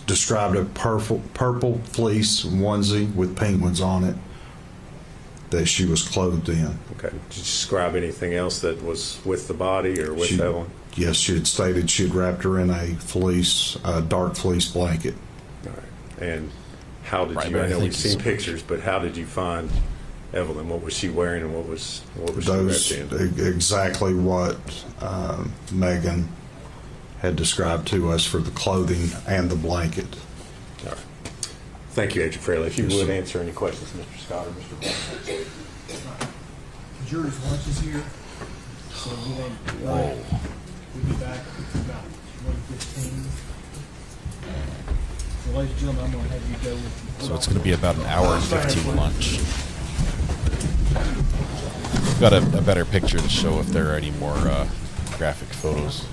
S19: Described a purple fleece onesie with penguins on it that she was clothed in.
S16: Okay. Did you describe anything else that was with the body or with Evelyn?
S19: Yes, she had stated she had wrapped her in a dark fleece blanket.
S16: All right. And how did you? I know we've seen pictures, but how did you find Evelyn? What was she wearing, and what was she wrapped in?
S19: Exactly what Megan had described to us for the clothing and the blanket.
S16: All right. Thank you, Agent Fraley. If you would answer any questions, Mr. Scott or Mr. Boswell.
S12: The jury's lunch is here, so we'll be back about 1:15. So, ladies and gentlemen, I'm going to have you go with.
S3: So it's going to be about an hour and 15 lunch. We've got a better picture to show if there are any more graphic photos.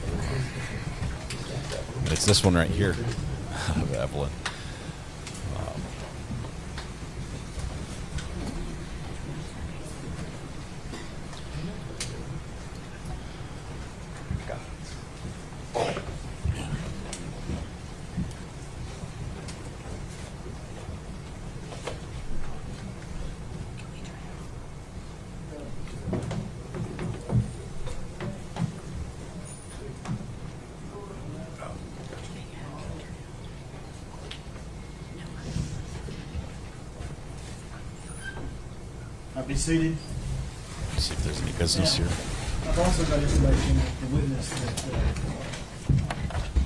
S3: And it's this one right here of Evelyn.
S12: Be seated.
S3: Let's see if there's any business here.
S12: I've also got information that the witness that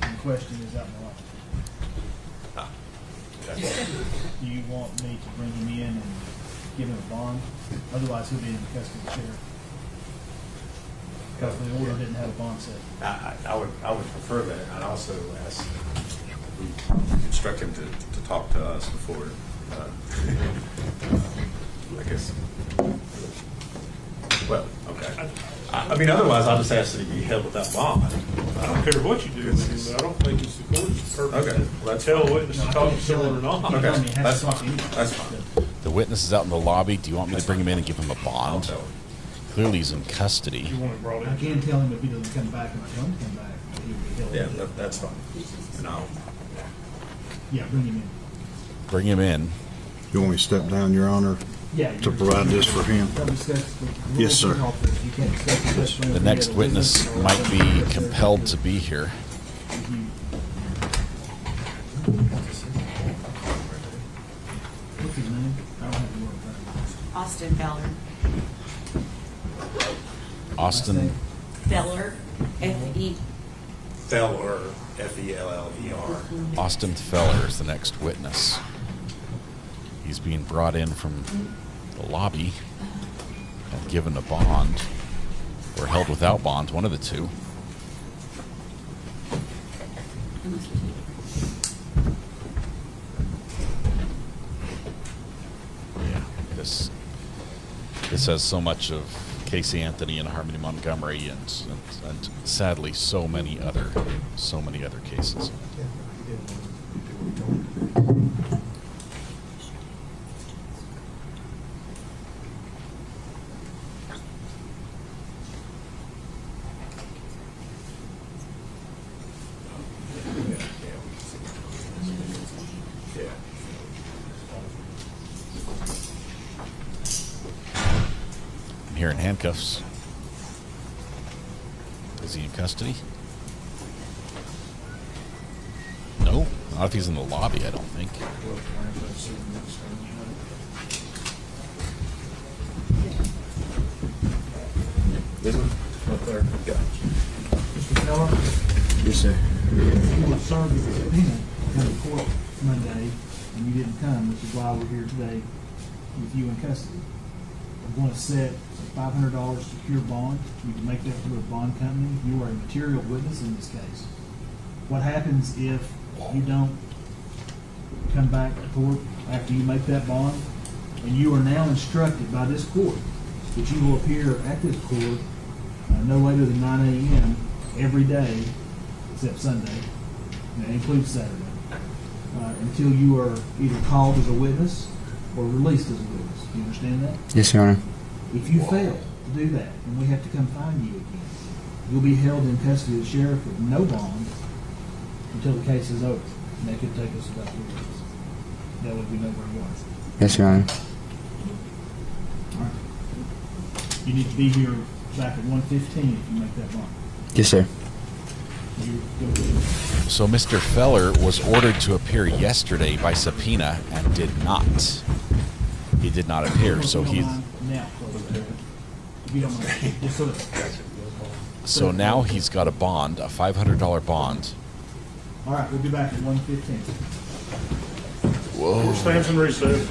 S12: in question is out in the lobby. Do you want me to bring him in and give him a bond? Otherwise, he'll be in custody of the sheriff. Because the order didn't have a bond set.
S21: I would prefer that. I'd also ask we instruct him to talk to us before. I guess. Well, okay. I mean, otherwise, I'll just ask that he be held without bond.
S15: I don't care what you do with him, but I don't think it's the court's purpose
S21: Okay. Well,
S15: to tell a witness to talk to someone or not.
S21: Okay, that's fine. That's fine.
S3: The witness is out in the lobby. Do you want me to bring him in and give him a bond? Clearly, he's in custody.
S12: I can tell him if he doesn't come back and I tell him to come back, that he will be held.
S21: Yeah, that's fine. And
S12: Yeah, bring him in.
S3: Bring him in.
S19: You want me to step down, Your Honor?
S12: Yeah.
S19: To provide this for him? Yes, sir.
S3: The next witness might be compelled to be here.
S12: What's his name? I don't have the word.
S17: Austin Feller.
S3: Austin
S17: Feller. F-E.
S21: Feller, F-E-L-L-E-R.
S3: Austin Feller is the next witness. He's being brought in from the lobby and given a bond, or held without bond, one of the two. This has so much of Casey Anthony and Harmony Montgomery, and sadly so many other cases. Here in handcuffs. Is he in custody? No, not if he's in the lobby, I don't think.
S12: This one? Up there. Mr. Keller? Yes, sir. You were served with a subpoena to come to court Monday, and you didn't come, which is why we're here today with you in custody. I'm going to set a $500 secure bond. You can make that through a bond company. You are a material witness in this case. What happens if you don't come back to court after you make that bond, and you are now instructed by this court that you will appear at this court no later than 9 a.m. every day except Sunday, and that includes Saturday, until you are either called as a witness or released as a witness. Do you understand that?
S4: Yes, Your Honor.
S12: If you fail to do that, and we have to come find you again, you'll be held in custody of the sheriff with no bond until the case is over. And that could take us about 3 weeks. That way we know where you are.
S4: Yes, Your Honor.
S12: All right. You need to be here back at 1:15 if you make that bond.
S4: Yes, sir.
S3: So Mr. Feller was ordered to appear yesterday by subpoena and did not. He did not appear, so he's... So now he's got a bond, a $500 bond.
S12: All right, we'll be back at 1:15.
S3: Whoa.
S20: Stamps and receipt.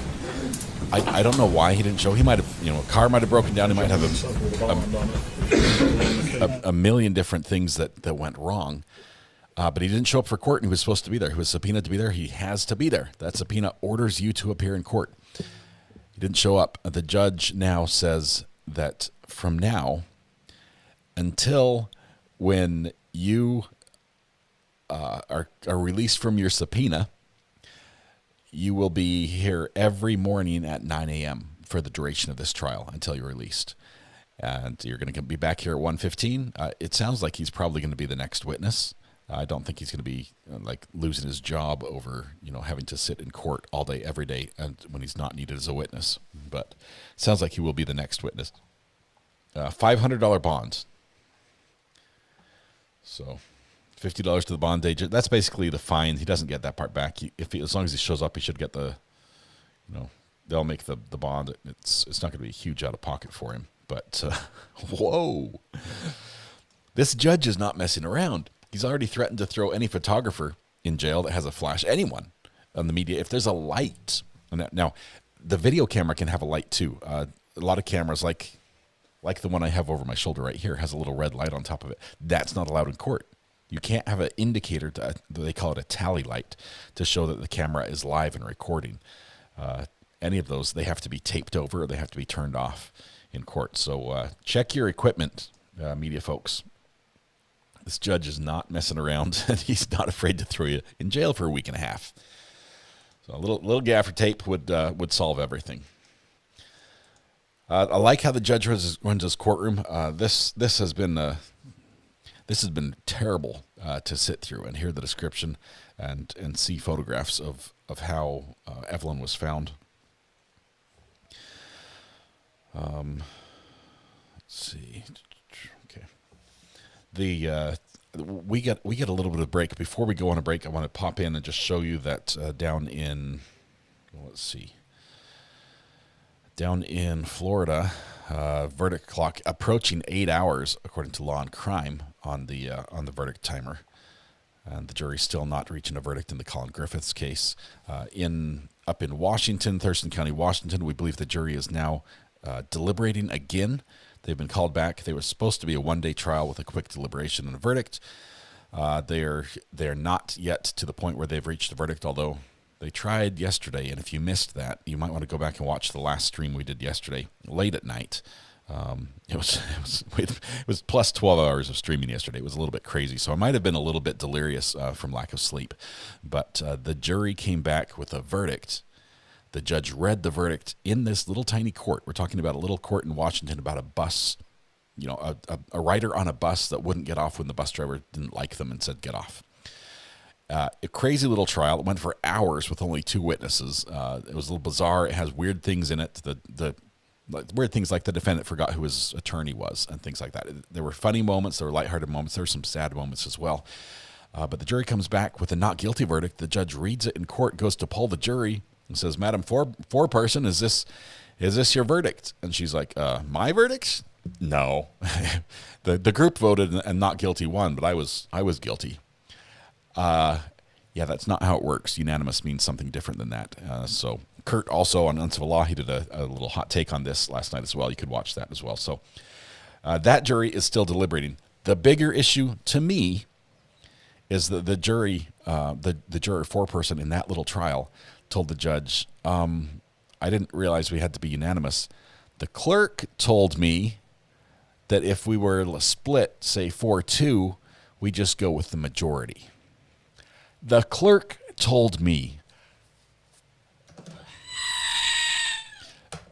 S3: I don't know why he didn't show. He might have, a car might have broken down. He might have a million different things that went wrong. But he didn't show up for court, and he was supposed to be there. He was subpoenaed to be there. He has to be there. That subpoena orders you to appear in court. He didn't show up. The judge now says that from now until when you are released from your subpoena, you will be here every morning at 9 a.m. for the duration of this trial until you're released. And you're going to be back here at 1:15. It sounds like he's probably going to be the next witness. I don't think he's going to be like losing his job over, having to sit in court all day, every day, and when he's not needed as a witness. But it sounds like he will be the next witness. $500 bond. So $50 to the bond agent. That's basically the fine. He doesn't get that part back. As long as he shows up, he should get the, they'll make the bond. It's not going to be huge out of pocket for him. But, whoa. This judge is not messing around. He's already threatened to throw any photographer in jail that has a flash. Anyone on the media. If there's a light. Now, the video camera can have a light too. A lot of cameras, like the one I have over my shoulder right here, has a little red light on top of it. That's not allowed in court. You can't have an indicator, they call it a tally light, to show that the camera is live and recording. Any of those, they have to be taped over or they have to be turned off in court. So check your equipment, media folks. This judge is not messing around, and he's not afraid to throw you in jail for a week and a half. So a little gaffer tape would solve everything. I like how the judge runs his courtroom. This has been terrible to sit through and hear the description and see photographs of how Evelyn was found. Let's see. Okay. We get a little bit of break. Before we go on a break, I want to pop in and just show you that down in Florida, verdict clock approaching 8 hours according to Law and Crime on the verdict timer, and the jury's still not reaching a verdict in the Collin Griffiths case. Up in Washington, Thurston County, Washington, we believe the jury is now deliberating again. They've been called back. They were supposed to be a one-day trial with a quick deliberation and a verdict. They're not yet to the point where they've reached a verdict, although They tried yesterday, and if you missed that, you might want to go back and watch the last stream we did yesterday, late at night. It was plus 12 hours of streaming yesterday. It was a little bit crazy, so I might have been a little bit delirious from lack of sleep. But the jury came back with a verdict. The judge read the verdict in this little tiny court. We're talking about a little court in Washington about a bus, a rider on a bus that wouldn't get off when the bus driver didn't like them and said, get off. A crazy little trial. It went for hours with only 2 witnesses. It was a little bizarre. It has weird things in it. Weird things like the defendant forgot who his attorney was and things like that. There were funny moments. There were lighthearted moments. There were some sad moments as well. But the jury comes back with a not guilty verdict. The judge reads it in court, goes to poll the jury, and says, "Madam foreperson, is this your verdict?" And she's like, "My verdict? No." The group voted and not guilty won, but I was guilty. Yeah, that's not how it works. Unanimous means something different than that. So Kurt also on Uncivil Law, he did a little hot take on this last night as well. You could watch that as well. So that jury is still deliberating. The bigger issue to me is that the jury, the juror foreperson in that little trial told the judge, I didn't realize we had to be unanimous. The clerk told me that if we were split, say 4-2, we just go with the majority. The clerk told me.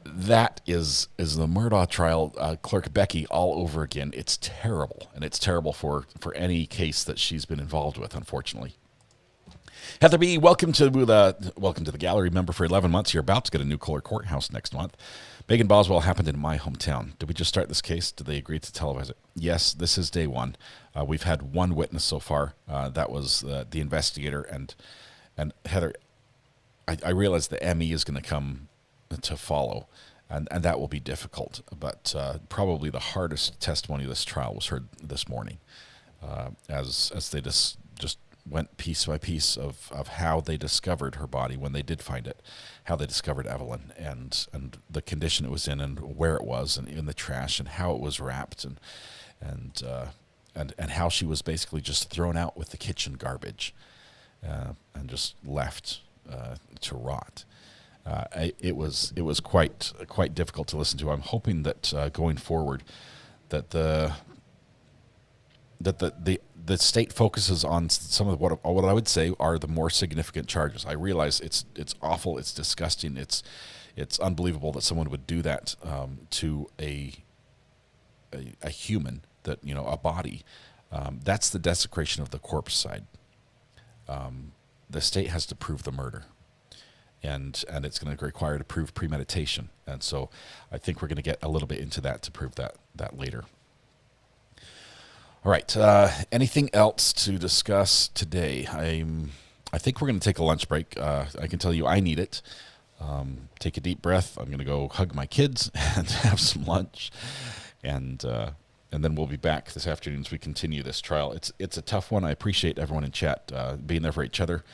S3: That is the Murdaugh trial, Clerk Becky all over again. It's terrible, and it's terrible for any case that she's been involved with, unfortunately. Heather B., welcome to the gallery, member for 11 months. You're about to get a new Kohler courthouse next month. Megan Boswell happened in my hometown. Did we just start this case? Did they agree to televise it? Yes, this is day one. We've had one witness so far. That was the investigator. And Heather, I realize the ME is going to come to follow, and that will be difficult. But probably the hardest testimony of this trial was heard this morning, as they just went piece by piece of how they discovered her body when they did find it, how they discovered Evelyn, and the condition it was in, and where it was, and in the trash, and how it was wrapped, and how she was basically just thrown out with the kitchen garbage, and just left to rot. It was quite difficult to listen to. I'm hoping that going forward, that the state focuses on some of what I would say are the more significant charges. I realize it's awful, it's disgusting, it's unbelievable that someone would do that to a human, that a body. That's the desecration of the corpse side. The state has to prove the murder, and it's going to require to prove premeditation, and so I think we're going to get a little bit into that to prove that later. All right. Anything else to discuss today? I think we're going to take a lunch break. I can tell you I need it. Take a deep breath. I'm going to go hug my kids and have some lunch, and then we'll be back this afternoon as we continue this trial. It's a tough one. I appreciate everyone in chat being there for each other,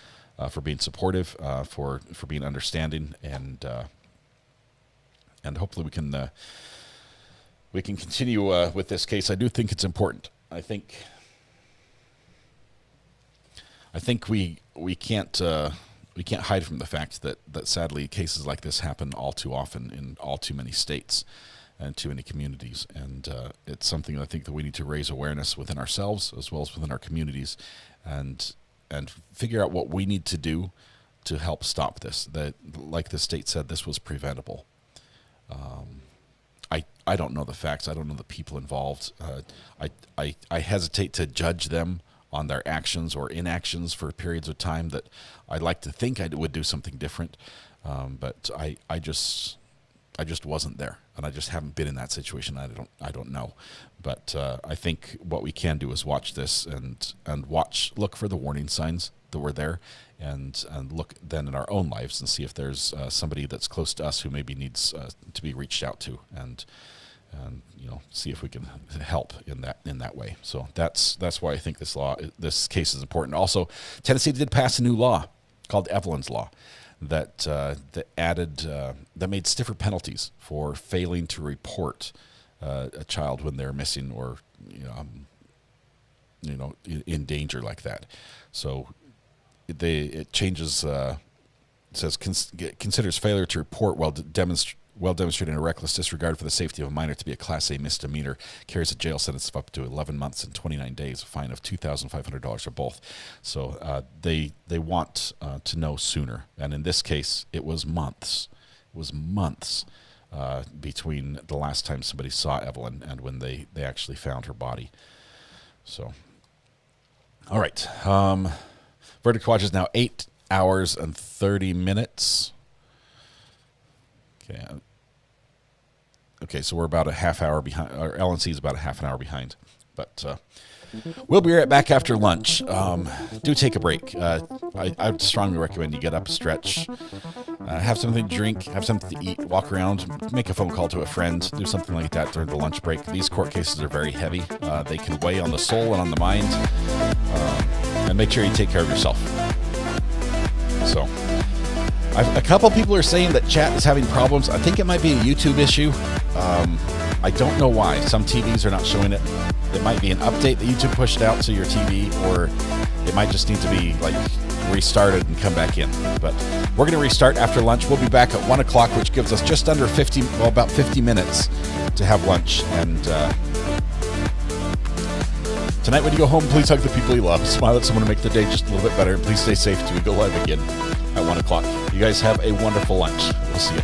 S3: for being supportive, for being understanding, and hopefully we can continue with this case. I do think it's important. I think we can't hide from the fact that sadly cases like this happen all too often in all too many states and too many communities, and it's something I think that we need to raise awareness within ourselves as well as within our communities, and figure out what we need to do to help stop this. That, like the state said, this was preventable. I don't know the facts. I don't know the people involved. I hesitate to judge them on their actions or inactions for periods of time that I'd like to think I would do something different. But I just wasn't there, and I just haven't been in that situation. I don't know. But I think what we can do is watch this and look for the warning signs that were there, and look then in our own lives and see if there's somebody that's close to us who maybe needs to be reached out to, and see if we can help in that way. So that's why I think this case is important. Also, Tennessee did pass a new law called Evelyn's Law that made stiffer penalties for failing to report a child when they're missing or in danger like that. So it changes says considers failure to report while demonstrating a reckless disregard for the safety of a minor to be a Class A misdemeanor, carries a jail sentence of up to 11 months and 29 days, a fine of $2,500 or both. So they want to know sooner, and in this case, it was months. It was months between the last time somebody saw Evelyn and when they actually found her body. So, all right. Verdict watch is now 8 hours and 30 minutes. Okay, so we're about a half hour behind, or LNC is about a half an hour behind. But we'll be right back after lunch. Do take a break. I would strongly recommend you get up, stretch, have something to drink, have something to eat, walk around, make a phone call to a friend, do something like that during the lunch break. These court cases are very heavy. They can weigh on the soul and on the mind. And make sure you take care of yourself. So, a couple people are saying that chat is having problems. I think it might be a YouTube issue. I don't know why. Some TVs are not showing it. It might be an update that YouTube pushed out to your TV, or it might just need to be like restarted and come back in. But we're going to restart after lunch. We'll be back at 1 o'clock, which gives us just under about 50 minutes to have lunch. And tonight when you go home, please hug the people you love. Smile at someone to make their day just a little bit better. And please stay safe till we go live again at 1 o'clock. You guys have a wonderful lunch. We'll see you.